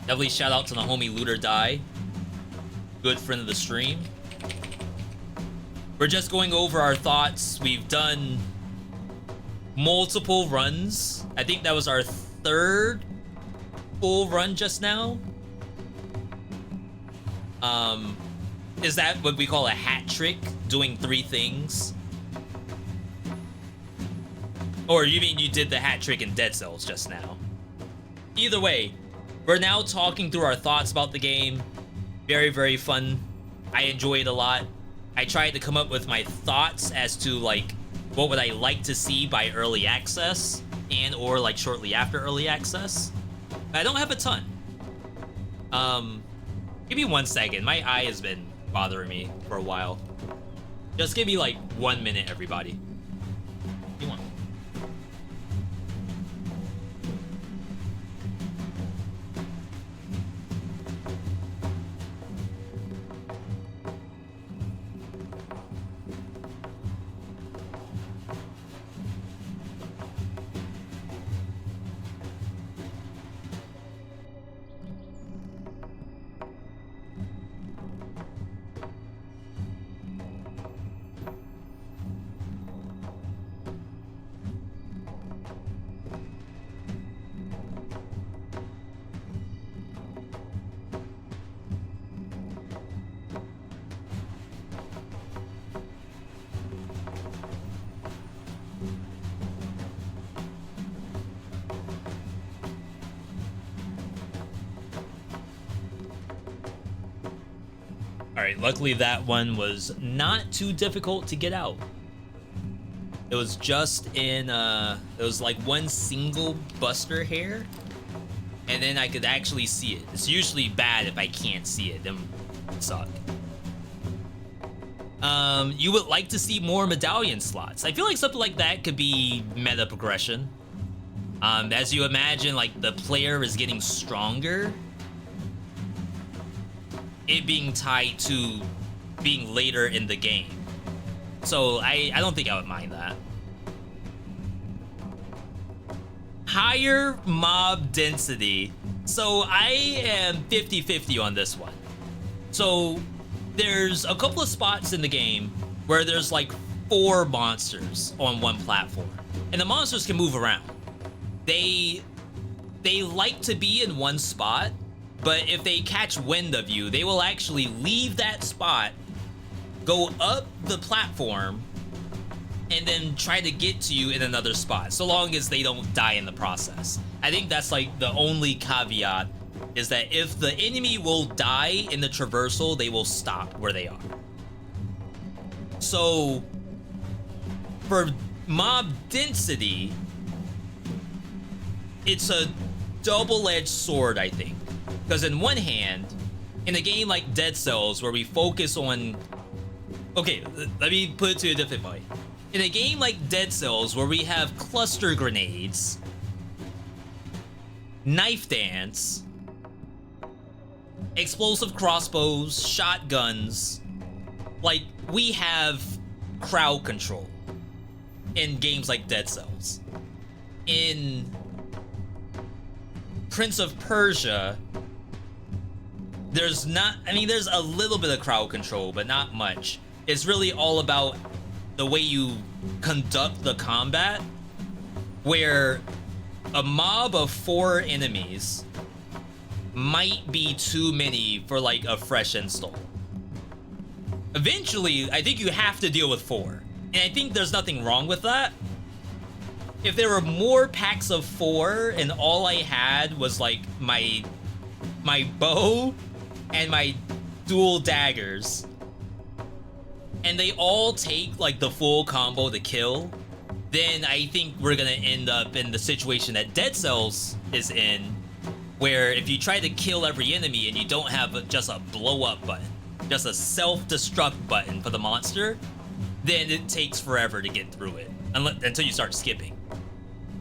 Definitely shout out to the homie Loot or Die. Good friend of the stream. We're just going over our thoughts. We've done multiple runs. I think that was our third full run just now. Is that what we call a hat trick? Doing 3 things? Or you mean you did the hat trick in Dead Cells just now? Either way, we're now talking through our thoughts about the game. Very, very fun. I enjoy it a lot. I tried to come up with my thoughts as to like, what would I like to see by early access and or like shortly after early access. I don't have a ton. Give me 1 second. My eye has been bothering me for a while. Just give me like 1 minute, everybody. Come on. Alright, luckily that one was not too difficult to get out. It was just in, it was like one single buster hair, and then I could actually see it. It's usually bad if I can't see it, then it suck. You would like to see more medallion slots. I feel like something like that could be meta progression. As you imagine, like, the player is getting stronger, it being tied to being later in the game. So I don't think I would mind that. Higher mob density. So I am 50-50 on this one. So there's a couple of spots in the game where there's like 4 monsters on one platform, and the monsters can move around. They like to be in one spot, but if they catch wind of you, they will actually leave that spot, go up the platform, and then try to get to you in another spot, so long as they don't die in the process. I think that's like the only caveat, is that if the enemy will die in the traversal, they will stop where they are. So for mob density, it's a double-edged sword, I think. Because in one hand, in a game like Dead Cells, where we focus on... Okay, let me put it to a different way. In a game like Dead Cells, where we have cluster grenades, knife dance, explosive crossbows, shotguns, like, we have crowd control in games like Dead Cells. In Prince of Persia, there's not, I mean, there's a little bit of crowd control, but not much. It's really all about the way you conduct the combat, where a mob of 4 enemies might be too many for like a fresh install. Eventually, I think you have to deal with 4, and I think there's nothing wrong with that. If there were more packs of 4 and all I had was like my bow and my dual daggers, and they all take like the full combo to kill, then I think we're gonna end up in the situation that Dead Cells is in, where if you try to kill every enemy and you don't have just a blow up button, just a self-destruct button for the monster, then it takes forever to get through it until you start skipping.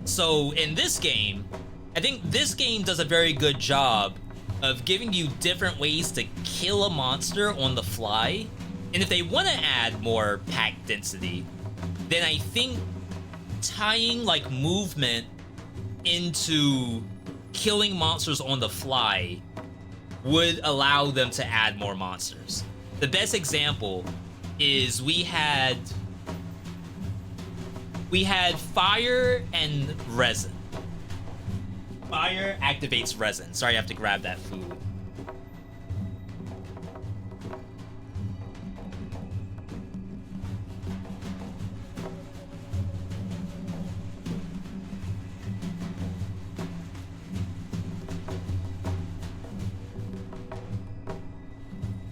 So in this game, I think this game does a very good job of giving you different ways to kill a monster on the fly. And if they want to add more pack density, then I think tying like movement into killing monsters on the fly would allow them to add more monsters. The best example is we had fire and resin. Fire activates resin. Sorry, I have to grab that food.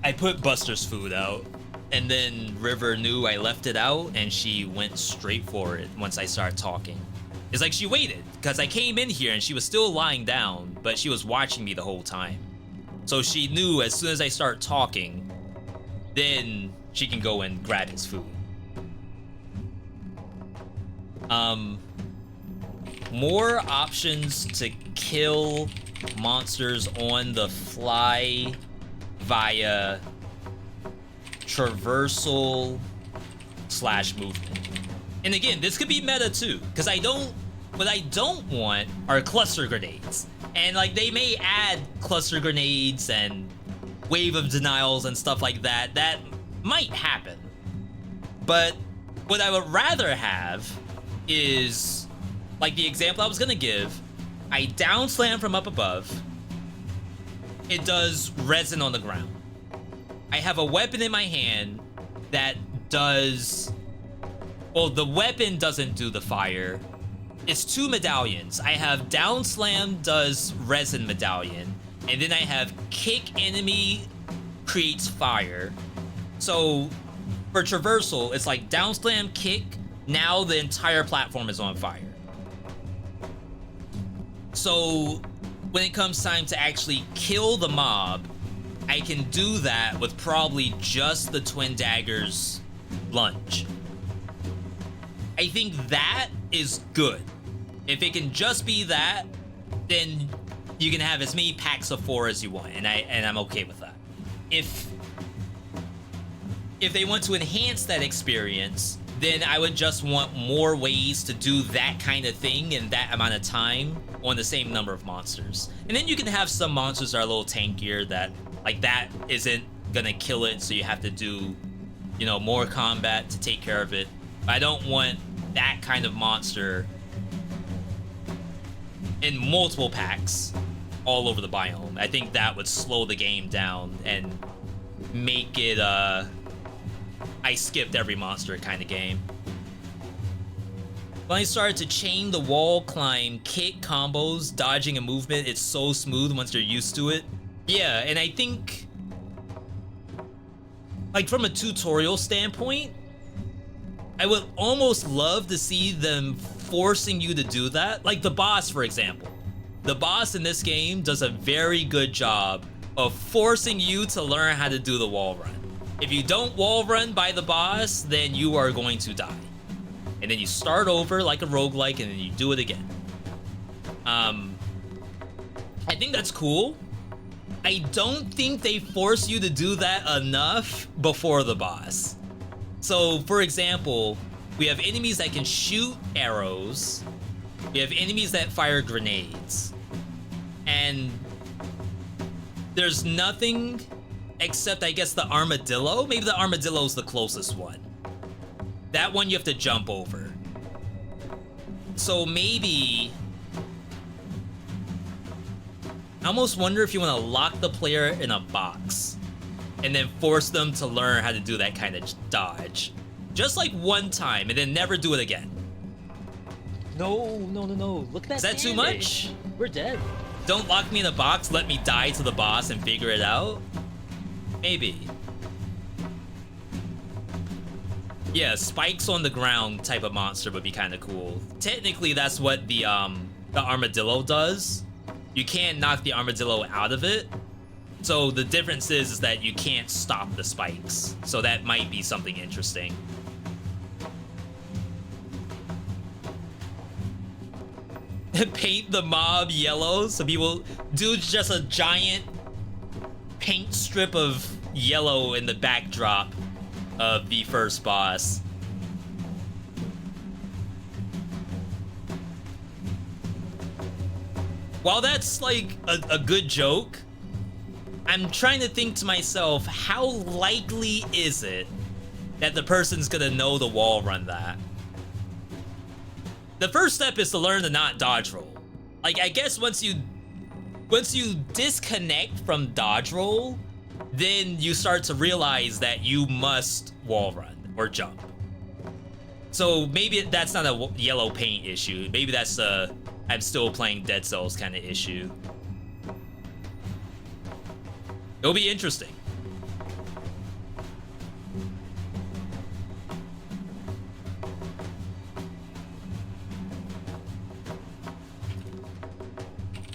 I put Buster's food out, and then River knew I left it out, and she went straight for it once I started talking. It's like she waited, because I came in here and she was still lying down, but she was watching me the whole time. So she knew as soon as I start talking, then she can go and grab his food. More options to kill monsters on the fly via traversal / movement. And again, this could be meta too, because what I don't want are cluster grenades. And like, they may add cluster grenades and wave of denials and stuff like that. That might happen. But what I would rather have is, like the example I was gonna give, I down slam from up above. It does resin on the ground. I have a weapon in my hand that does... Well, the weapon doesn't do the fire. It's 2 medallions. I have down slam does resin medallion, and then I have kick enemy creates fire. So for traversal, it's like down slam, kick, now the entire platform is on fire. So when it comes time to actually kill the mob, I can do that with probably just the Twin Daggers lunge. I think that is good. If it can just be that, then you can have as many packs of 4 as you want, and I'm okay with that. If they want to enhance that experience, then I would just want more ways to do that kind of thing in that amount of time on the same number of monsters. And then you can have some monsters that are a little tankier that, like, that isn't gonna kill it, so you have to do, you know, more combat to take care of it. But I don't want that kind of monster in multiple packs all over the biome. I think that would slow the game down and make it I skipped every monster kind of game. When I started to chain the wall climb, kick combos, dodging and movement, it's so smooth once you're used to it. Yeah, and I think, like, from a tutorial standpoint, I would almost love to see them forcing you to do that. Like the boss, for example. The boss in this game does a very good job of forcing you to learn how to do the wall run. If you don't wall run by the boss, then you are going to die. And then you start over like a roguelike, and then you do it again. I think that's cool. I don't think they force you to do that enough before the boss. So, for example, we have enemies that can shoot arrows. We have enemies that fire grenades. And there's nothing except, I guess, the armadillo. Maybe the armadillo's the closest one. That one you have to jump over. So maybe, I almost wonder if you want to lock the player in a box and then force them to learn how to do that kind of dodge. Just like one time and then never do it again. No. Look at that. Is that too much? We're dead. Don't lock me in a box, let me die to the boss and figure it out? Maybe. Yeah, spikes on the ground type of monster would be kind of cool. Technically, that's what the armadillo does. You can't knock the armadillo out of it. So the difference is that you can't stop the spikes. So that might be something interesting. Paint the mob yellow so people do just a giant paint strip of yellow in the backdrop of the first boss. While that's like a good joke, I'm trying to think to myself, how likely is it that the person's gonna know the wall run that? The first step is to learn to not dodge roll. Like, I guess once you disconnect from dodge roll, then you start to realize that you must wall run or jump. So maybe that's not a yellow paint issue. Maybe that's a I'm still playing Dead Cells kind of issue. It'll be interesting.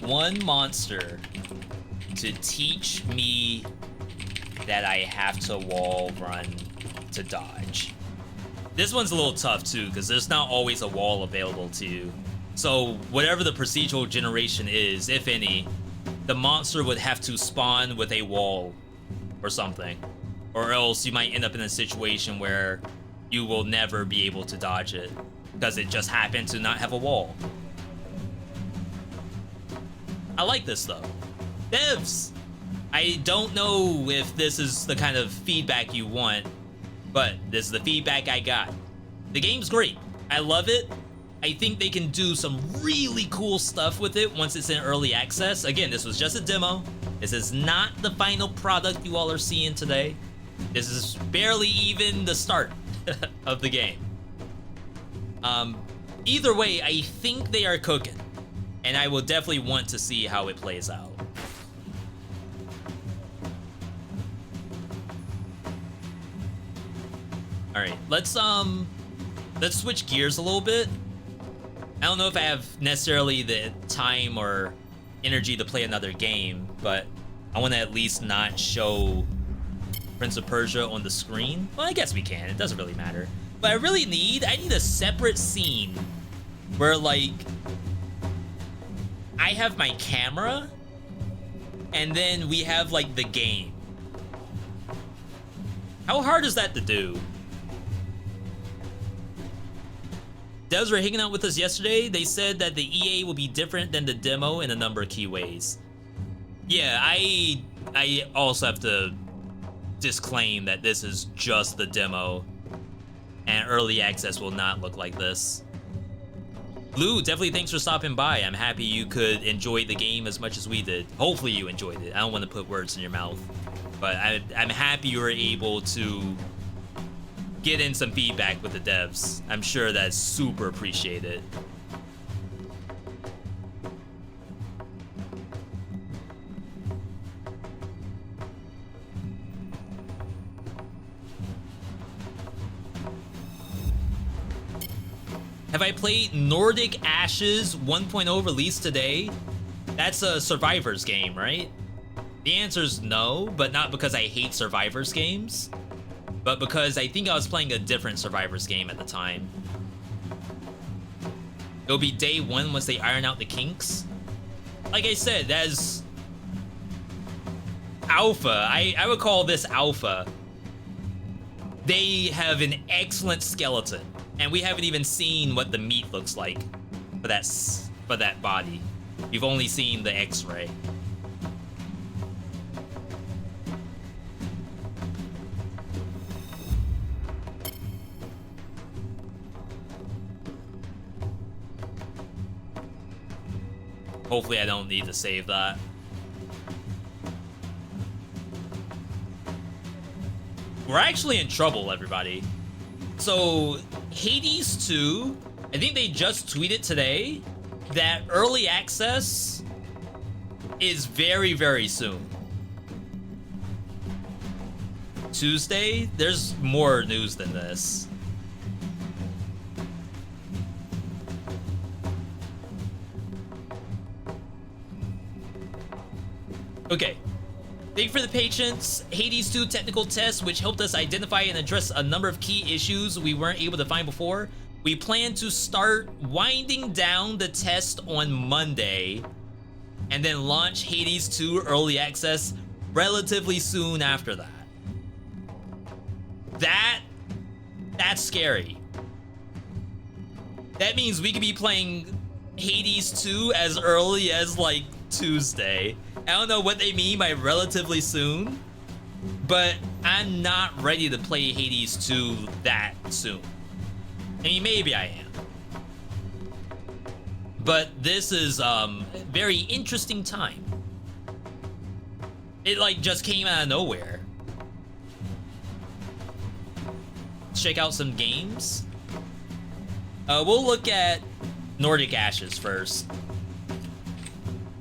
One monster to teach me that I have to wall run to dodge. This one's a little tough too, because there's not always a wall available to you. So whatever the procedural generation is, if any, the monster would have to spawn with a wall or something. Or else you might end up in a situation where you will never be able to dodge it, because it just happened to not have a wall. I like this though. Devs! I don't know if this is the kind of feedback you want, but this is the feedback I got. The game's great. I love it. I think they can do some really cool stuff with it once it's in early access. Again, this was just a demo. This is not the final product you all are seeing today. This is barely even the start of the game. Either way, I think they are cooking, and I will definitely want to see how it plays out. All right, let's switch gears a little bit. I don't know if I have necessarily the time or energy to play another game, but I want to at least not show Prince of Persia on the screen. Well, I guess we can. It doesn't really matter. But I need a separate scene where like I have my camera and then we have like the game. How hard is that to do? Devs were hanging out with us yesterday. They said that the EA will be different than the demo in a number of key ways. Yeah, I also have to disclaim that this is just the demo and early access will not look like this. Lou, definitely thanks for stopping by. I'm happy you could enjoy the game as much as we did. Hopefully you enjoyed it. I don't want to put words in your mouth, but I'm happy you were able to get in some feedback with the devs. I'm sure that's super appreciated. Have I played Nordic Ashes 1.0 release today? That's a Survivors game, right? The answer is no, but not because I hate Survivors games, but because I think I was playing a different Survivors game at the time. It'll be day one once they iron out the kinks. Like I said, that's alpha. I would call this alpha. They have an excellent skeleton, and we haven't even seen what the meat looks like for that body. You've only seen the X-ray. Hopefully I don't need to save that. We're actually in trouble, everybody. So, Hades 2, I think they just tweeted today that early access is very, very soon. Tuesday? There's more news than this. Okay. Thank you for the patience. Hades 2 technical test, which helped us identify and address a number of key issues we weren't able to find before. We plan to start winding down the test on Monday and then launch Hades 2 early access relatively soon after that. That's scary. That means we could be playing Hades 2 as early as like Tuesday. I don't know what they mean by relatively soon, but I'm not ready to play Hades 2 that soon. I mean, maybe I am. But this is very interesting time. It like just came out of nowhere. Let's check out some games. We'll look at Nordic Ashes first.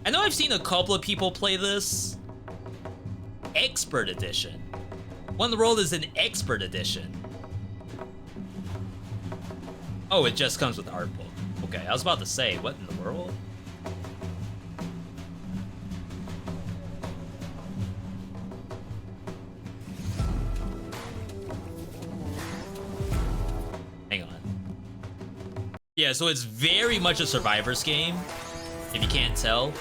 I know I've seen a couple of people play this. Expert Edition. What in the world is an Expert Edition? Oh, it just comes with the art book. Okay, I was about to say, what in the world? Hang on. Yeah, so it's very much a Survivors game, if you can't tell.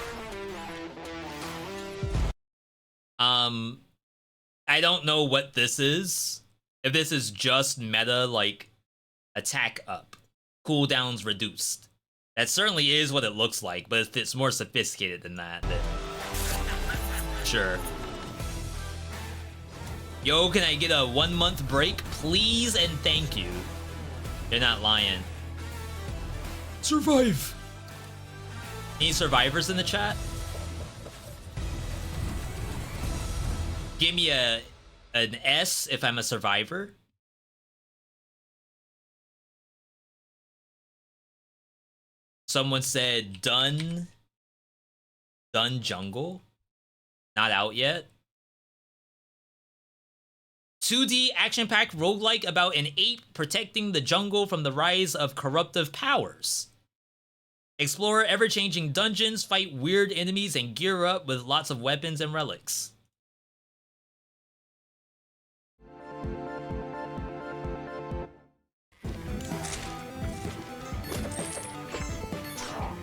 I don't know what this is. If this is just meta, like, attack up, cooldowns reduced. That certainly is what it looks like, but if it's more sophisticated than that, then sure. Yo, can I get a 1 month break, please and thank you? They're not lying. Survive! Any survivors in the chat? Give me an S if I'm a survivor. Someone said done jungle. Not out yet. 2D action-packed roguelike about an ape protecting the jungle from the rise of corruptive powers. Explore ever-changing dungeons, fight weird enemies, and gear up with lots of weapons and relics.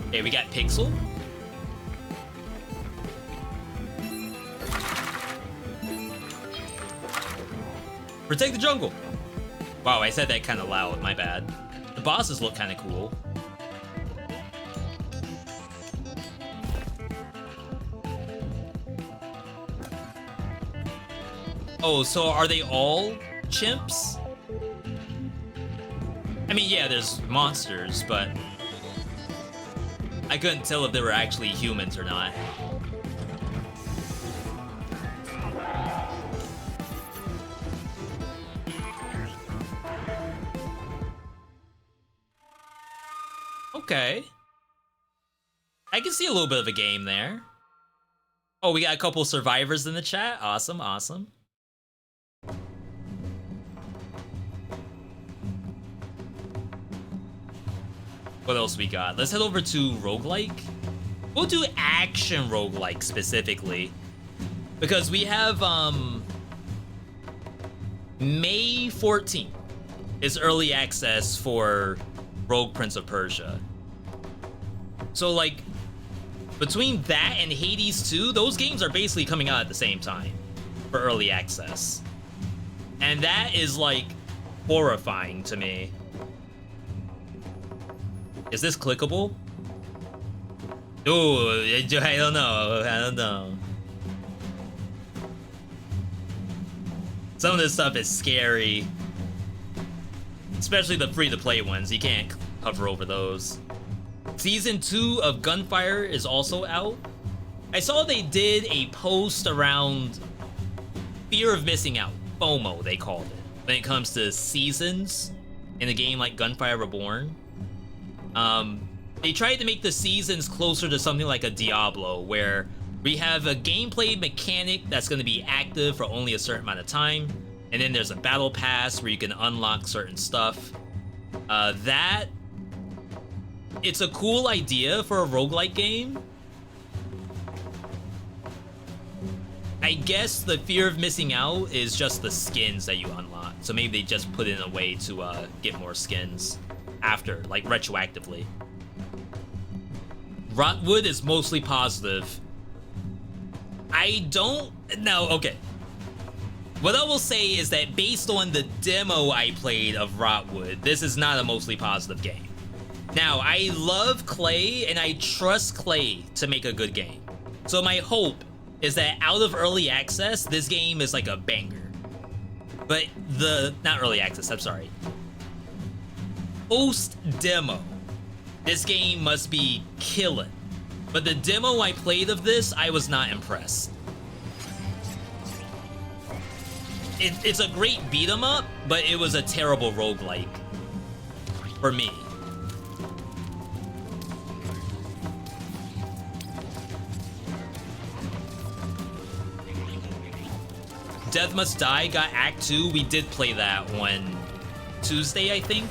Okay, we got Pixel. Protect the jungle. Wow, I said that kind of loud, my bad. The bosses look kind of cool. Oh, so are they all chimps? I mean, yeah, there's monsters, but I couldn't tell if they were actually humans or not. Okay. I can see a little bit of a game there. Oh, we got a couple survivors in the chat. Awesome, awesome. What else we got? Let's head over to roguelike. We'll do action roguelike specifically. Because we have May 14th is early access for Rogue Prince of Persia. So like between that and Hades 2, those games are basically coming out at the same time for early access. And that is like horrifying to me. Is this clickable? Ooh, I don't know. I don't know. Some of this stuff is scary. Especially the free-to-play ones. You can't hover over those. Season 2 of Gunfire is also out. I saw they did a post around fear of missing out. FOMO, they called it. When it comes to seasons in a game like Gunfire Reborn. They tried to make the seasons closer to something like a Diablo, where we have a gameplay mechanic that's going to be active for only a certain amount of time, and then there's a battle pass where you can unlock certain stuff. It's a cool idea for a roguelike game. I guess the fear of missing out is just the skins that you unlock, so maybe they just put in a way to get more skins after, like retroactively. Rotwood is mostly positive. I don't know. Okay. What I will say is that based on the demo I played of Rotwood, this is not a mostly positive game. Now, I love Clay and I trust Clay to make a good game. So my hope is that out of early access, this game is like a banger. But not early access, I'm sorry. Post demo, this game must be killing. But the demo I played of this, I was not impressed. It's a great beat 'em up, but it was a terrible roguelike for me. Death Must Die got Act 2. We did play that one Tuesday, I think.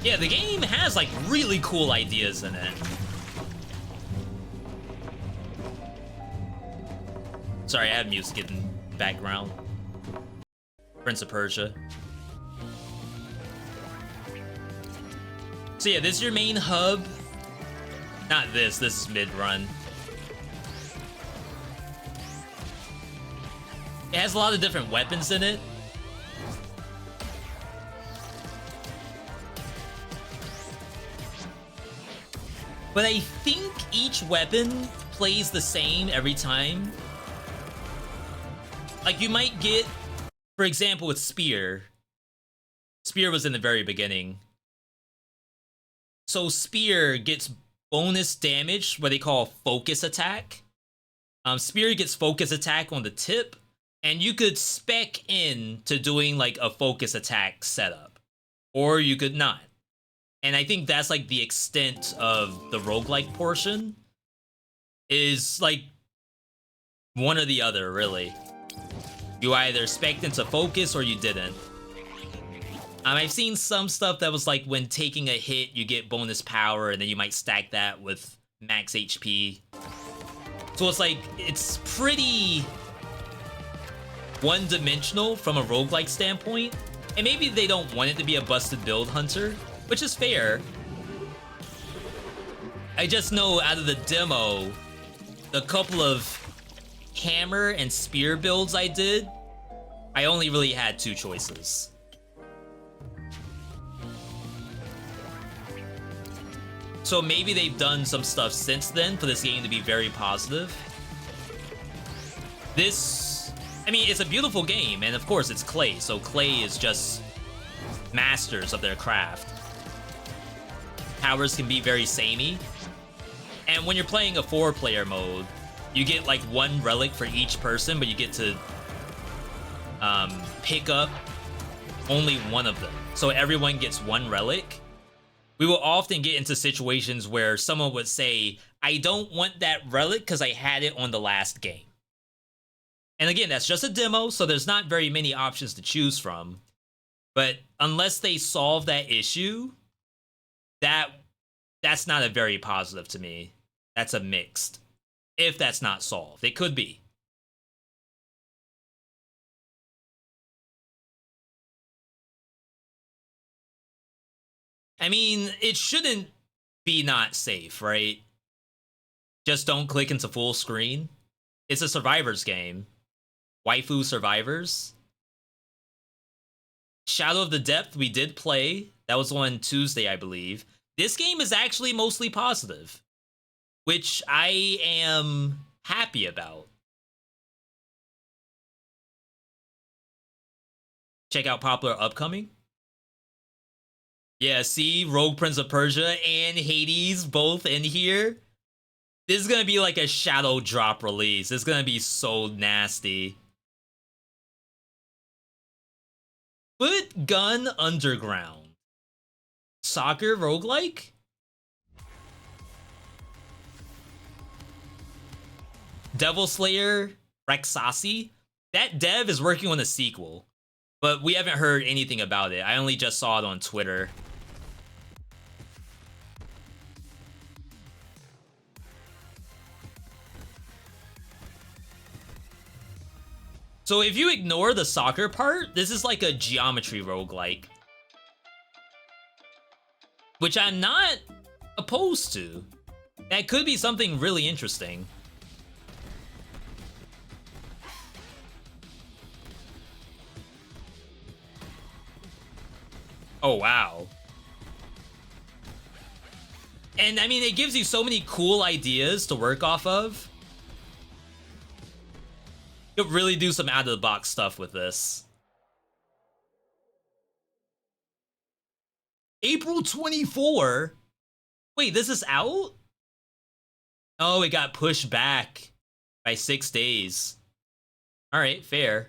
Yeah, the game has like really cool ideas in it. Sorry, I have music in the background. Prince of Persia. So yeah, this is your main hub. Not this is mid-run. It has a lot of different weapons in it. But I think each weapon plays the same every time. Like you might get, for example, with Spear. Spear was in the very beginning. So Spear gets bonus damage, what they call focus attack. Spear gets focus attack on the tip, and you could spec in to doing like a focus attack setup. Or you could not. And I think that's like the extent of the roguelike portion. Is like one or the other, really. You either spec'd into focus or you didn't. I've seen some stuff that was like when taking a hit, you get bonus power, and then you might stack that with max HP. So it's like, it's pretty one-dimensional from a roguelike standpoint, and maybe they don't want it to be a busted build hunter, which is fair. I just know out of the demo, the couple of hammer and spear builds I did, I only really had 2 choices. So maybe they've done some stuff since then for this game to be very positive. This, I mean, it's a beautiful game, and of course it's Clay, so Clay is just masters of their craft. Powers can be very samey, and when you're playing a 4-player mode, you get like 1 relic for each person, but you get to pick up only 1 of them. So everyone gets 1 relic. We will often get into situations where someone would say, I don't want that relic because I had it on the last game. And again, that's just a demo, so there's not very many options to choose from. But unless they solve that issue, that's not a very positive to me. That's a mixed. If that's not solved. It could be. I mean, it shouldn't be not safe, right? Just don't click into full screen. It's a survivors game. Waifu survivors. Shadow of the Depth, we did play. That was on Tuesday, I believe. This game is actually mostly positive, which I am happy about. Check out popular upcoming. Yeah, see, Rogue Prince of Persia and Hades both in here. This is gonna be like a shadow drop release. It's gonna be so nasty. Foot Gun Underground. Soccer roguelike? Devil Slayer Rexasi? That dev is working on a sequel, but we haven't heard anything about it. I only just saw it on Twitter. So if you ignore the soccer part, this is like a geometry roguelike, which I'm not opposed to. That could be something really interesting. Oh, wow. And I mean, it gives you so many cool ideas to work off of. You'll really do some out-of-the-box stuff with this. April 24? Wait, this is out? Oh, it got pushed back by 6 days. Alright, fair.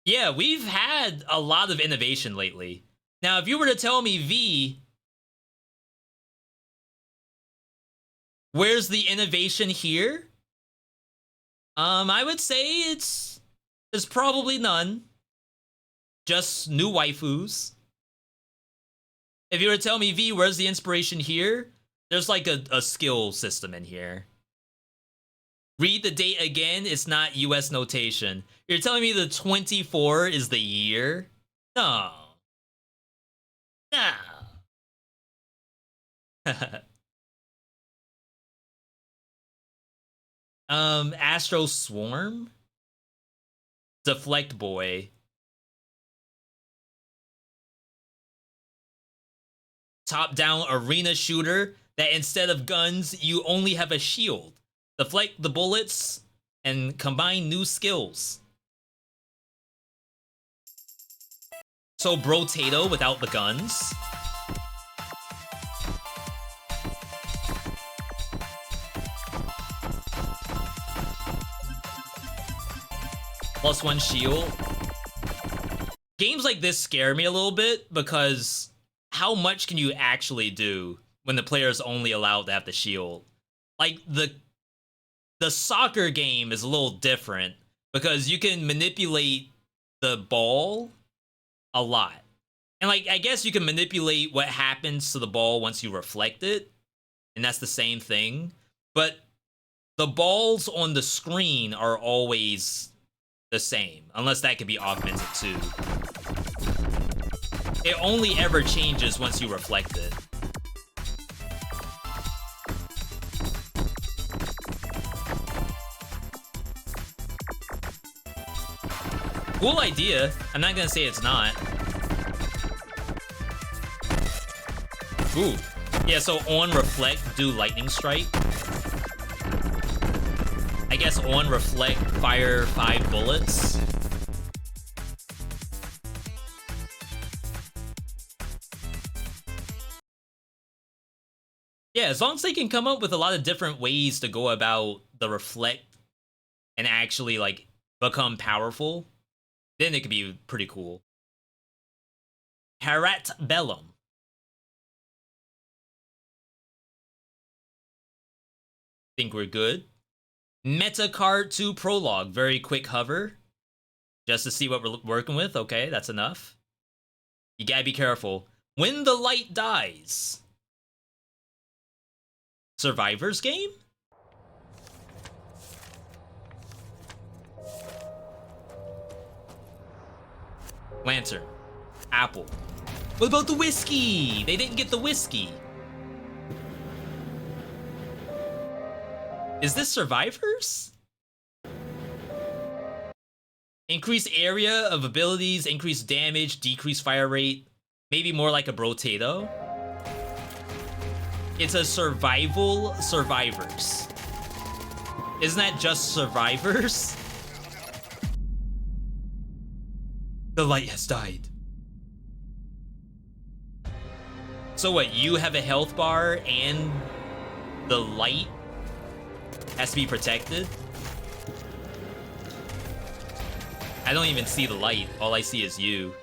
Yeah, we've had a lot of innovation lately. Now, if you were to tell me, V, where's the innovation here? I would say there's probably none. Just new waifus. If you were to tell me, V, where's the inspiration here? There's like a skill system in here. Read the date again, it's not US notation. You're telling me the 24 is the year? No. No. Astro Swarm? Deflect Boy. Top-down arena shooter that instead of guns, you only have a shield. Deflect the bullets and combine new skills. So Brotato without the guns. +1 shield. Games like this scare me a little bit because how much can you actually do when the player is only allowed to have the shield? Like, the soccer game is a little different because you can manipulate the ball a lot. And, like, I guess you can manipulate what happens to the ball once you reflect it, and that's the same thing. But the balls on the screen are always the same, unless that could be augmented too. It only ever changes once you reflect it. Cool idea. I'm not gonna say it's not. Ooh. Yeah, so on reflect, do lightning strike. I guess on reflect, fire 5 bullets. Yeah, as long as they can come up with a lot of different ways to go about the reflect and actually, like, become powerful, then it could be pretty cool. Harat Bellum. Think we're good. Meta Card 2 Prologue. Very quick hover. Just to see what we're working with. Okay, that's enough. You gotta be careful. When the light dies. Survivor's game? Lantern. Apple. What about the whiskey? They didn't get the whiskey. Is this Survivors? Increase area of abilities, increase damage, decrease fire rate. Maybe more like a Brotato. It's a survival Survivors. Isn't that just Survivors? The light has died. So what, you have a health bar and the light has to be protected? I don't even see the light. All I see is you.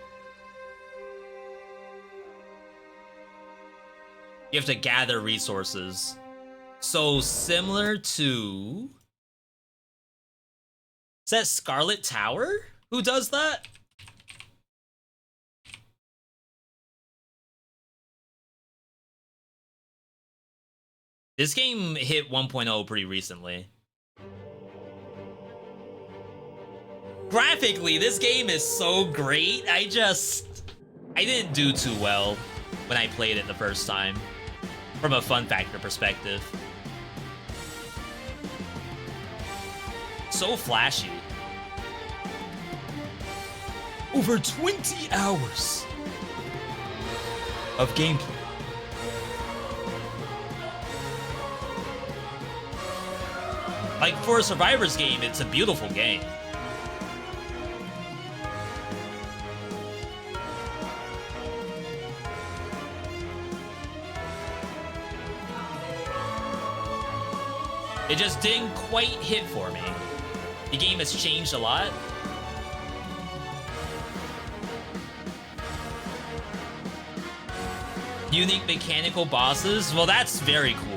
You have to gather resources. So similar to... Is that Scarlet Tower? Who does that? This game hit 1.0 pretty recently. Graphically, this game is so great. I didn't do too well when I played it the first time, from a fun factor perspective. So flashy. Over 20 hours of gameplay. Like, for a Survivors game, it's a beautiful game. It just didn't quite hit for me. The game has changed a lot. Unique mechanical bosses? Well, that's very cool.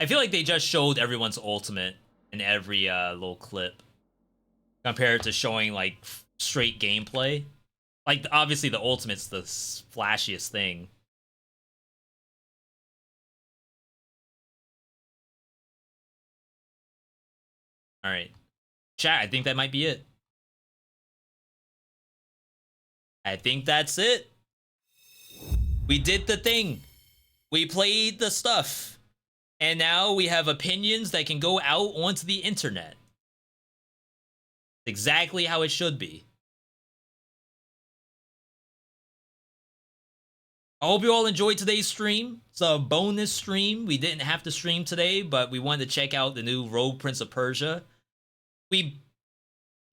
I feel like they just showed everyone's ultimate in every little clip, compared to showing like straight gameplay. Like, obviously the ultimate's the flashiest thing. All right, chat, I think that might be it. I think that's it. We did the thing. We played the stuff. And now we have opinions that can go out onto the internet. Exactly how it should be. I hope you all enjoyed today's stream. It's a bonus stream. We didn't have to stream today, but we wanted to check out the new Rogue Prince of Persia. We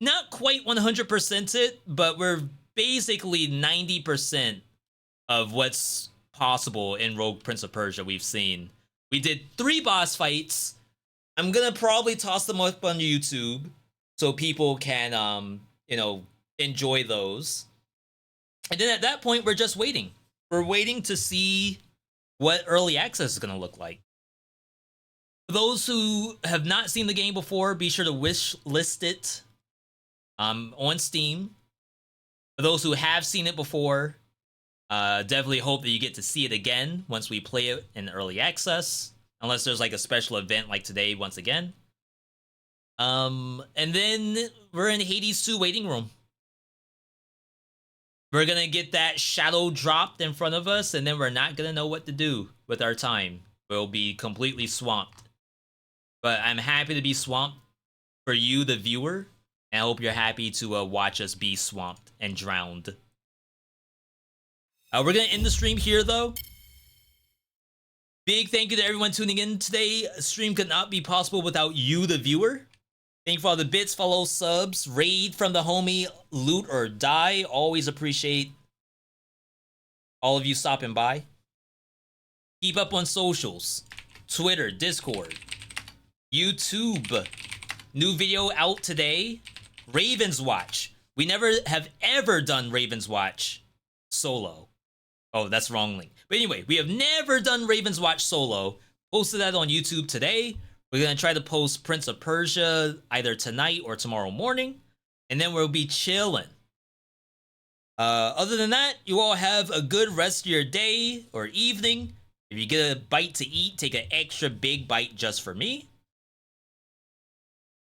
not quite 100% it, but we're basically 90% of what's possible in Rogue Prince of Persia we've seen. We did 3 boss fights. I'm gonna probably toss them up on YouTube so people can, you know, enjoy those. And then at that point, we're just waiting. We're waiting to see what early access is gonna look like. For those who have not seen the game before, be sure to wish list it on Steam. For those who have seen it before, Definitely hope that you get to see it again once we play it in early access, unless there's like a special event like today once again. And then we're in Hades 2 waiting room. We're gonna get that shadow dropped in front of us, and then we're not gonna know what to do with our time. We'll be completely swamped. But I'm happy to be swamped for you, the viewer, and I hope you're happy to watch us be swamped and drowned. We're gonna end the stream here, though. Big thank you to everyone tuning in today. A stream could not be possible without you, the viewer. Thank you for all the bits, follow, subs, raid from the homie, loot or die. Always appreciate all of you stopping by. Keep up on socials. Twitter, Discord, YouTube. New video out today. Ravens Watch. We never have ever done Ravens Watch solo. Oh, that's wrong link. But anyway, we have never done Ravens Watch solo. Posted that on YouTube today. We're going to try to post Prince of Persia either tonight or tomorrow morning. And then we'll be chilling. Other than that, you all have a good rest of your day or evening. If you get a bite to eat, take an extra big bite just for me.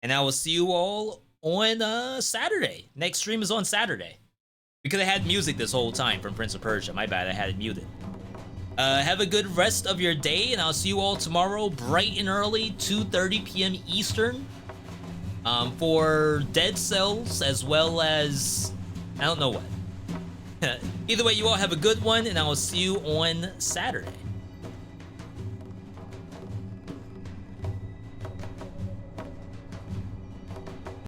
And I will see you all on Saturday. Next stream is on Saturday. Because I had music this whole time from Prince of Persia. My bad, I had it muted. Have a good rest of your day, and I'll see you all tomorrow bright and early, 2:30 p.m. Eastern, for Dead Cells, as well as, I don't know what. Either way, you all have a good one, and I will see you on Saturday.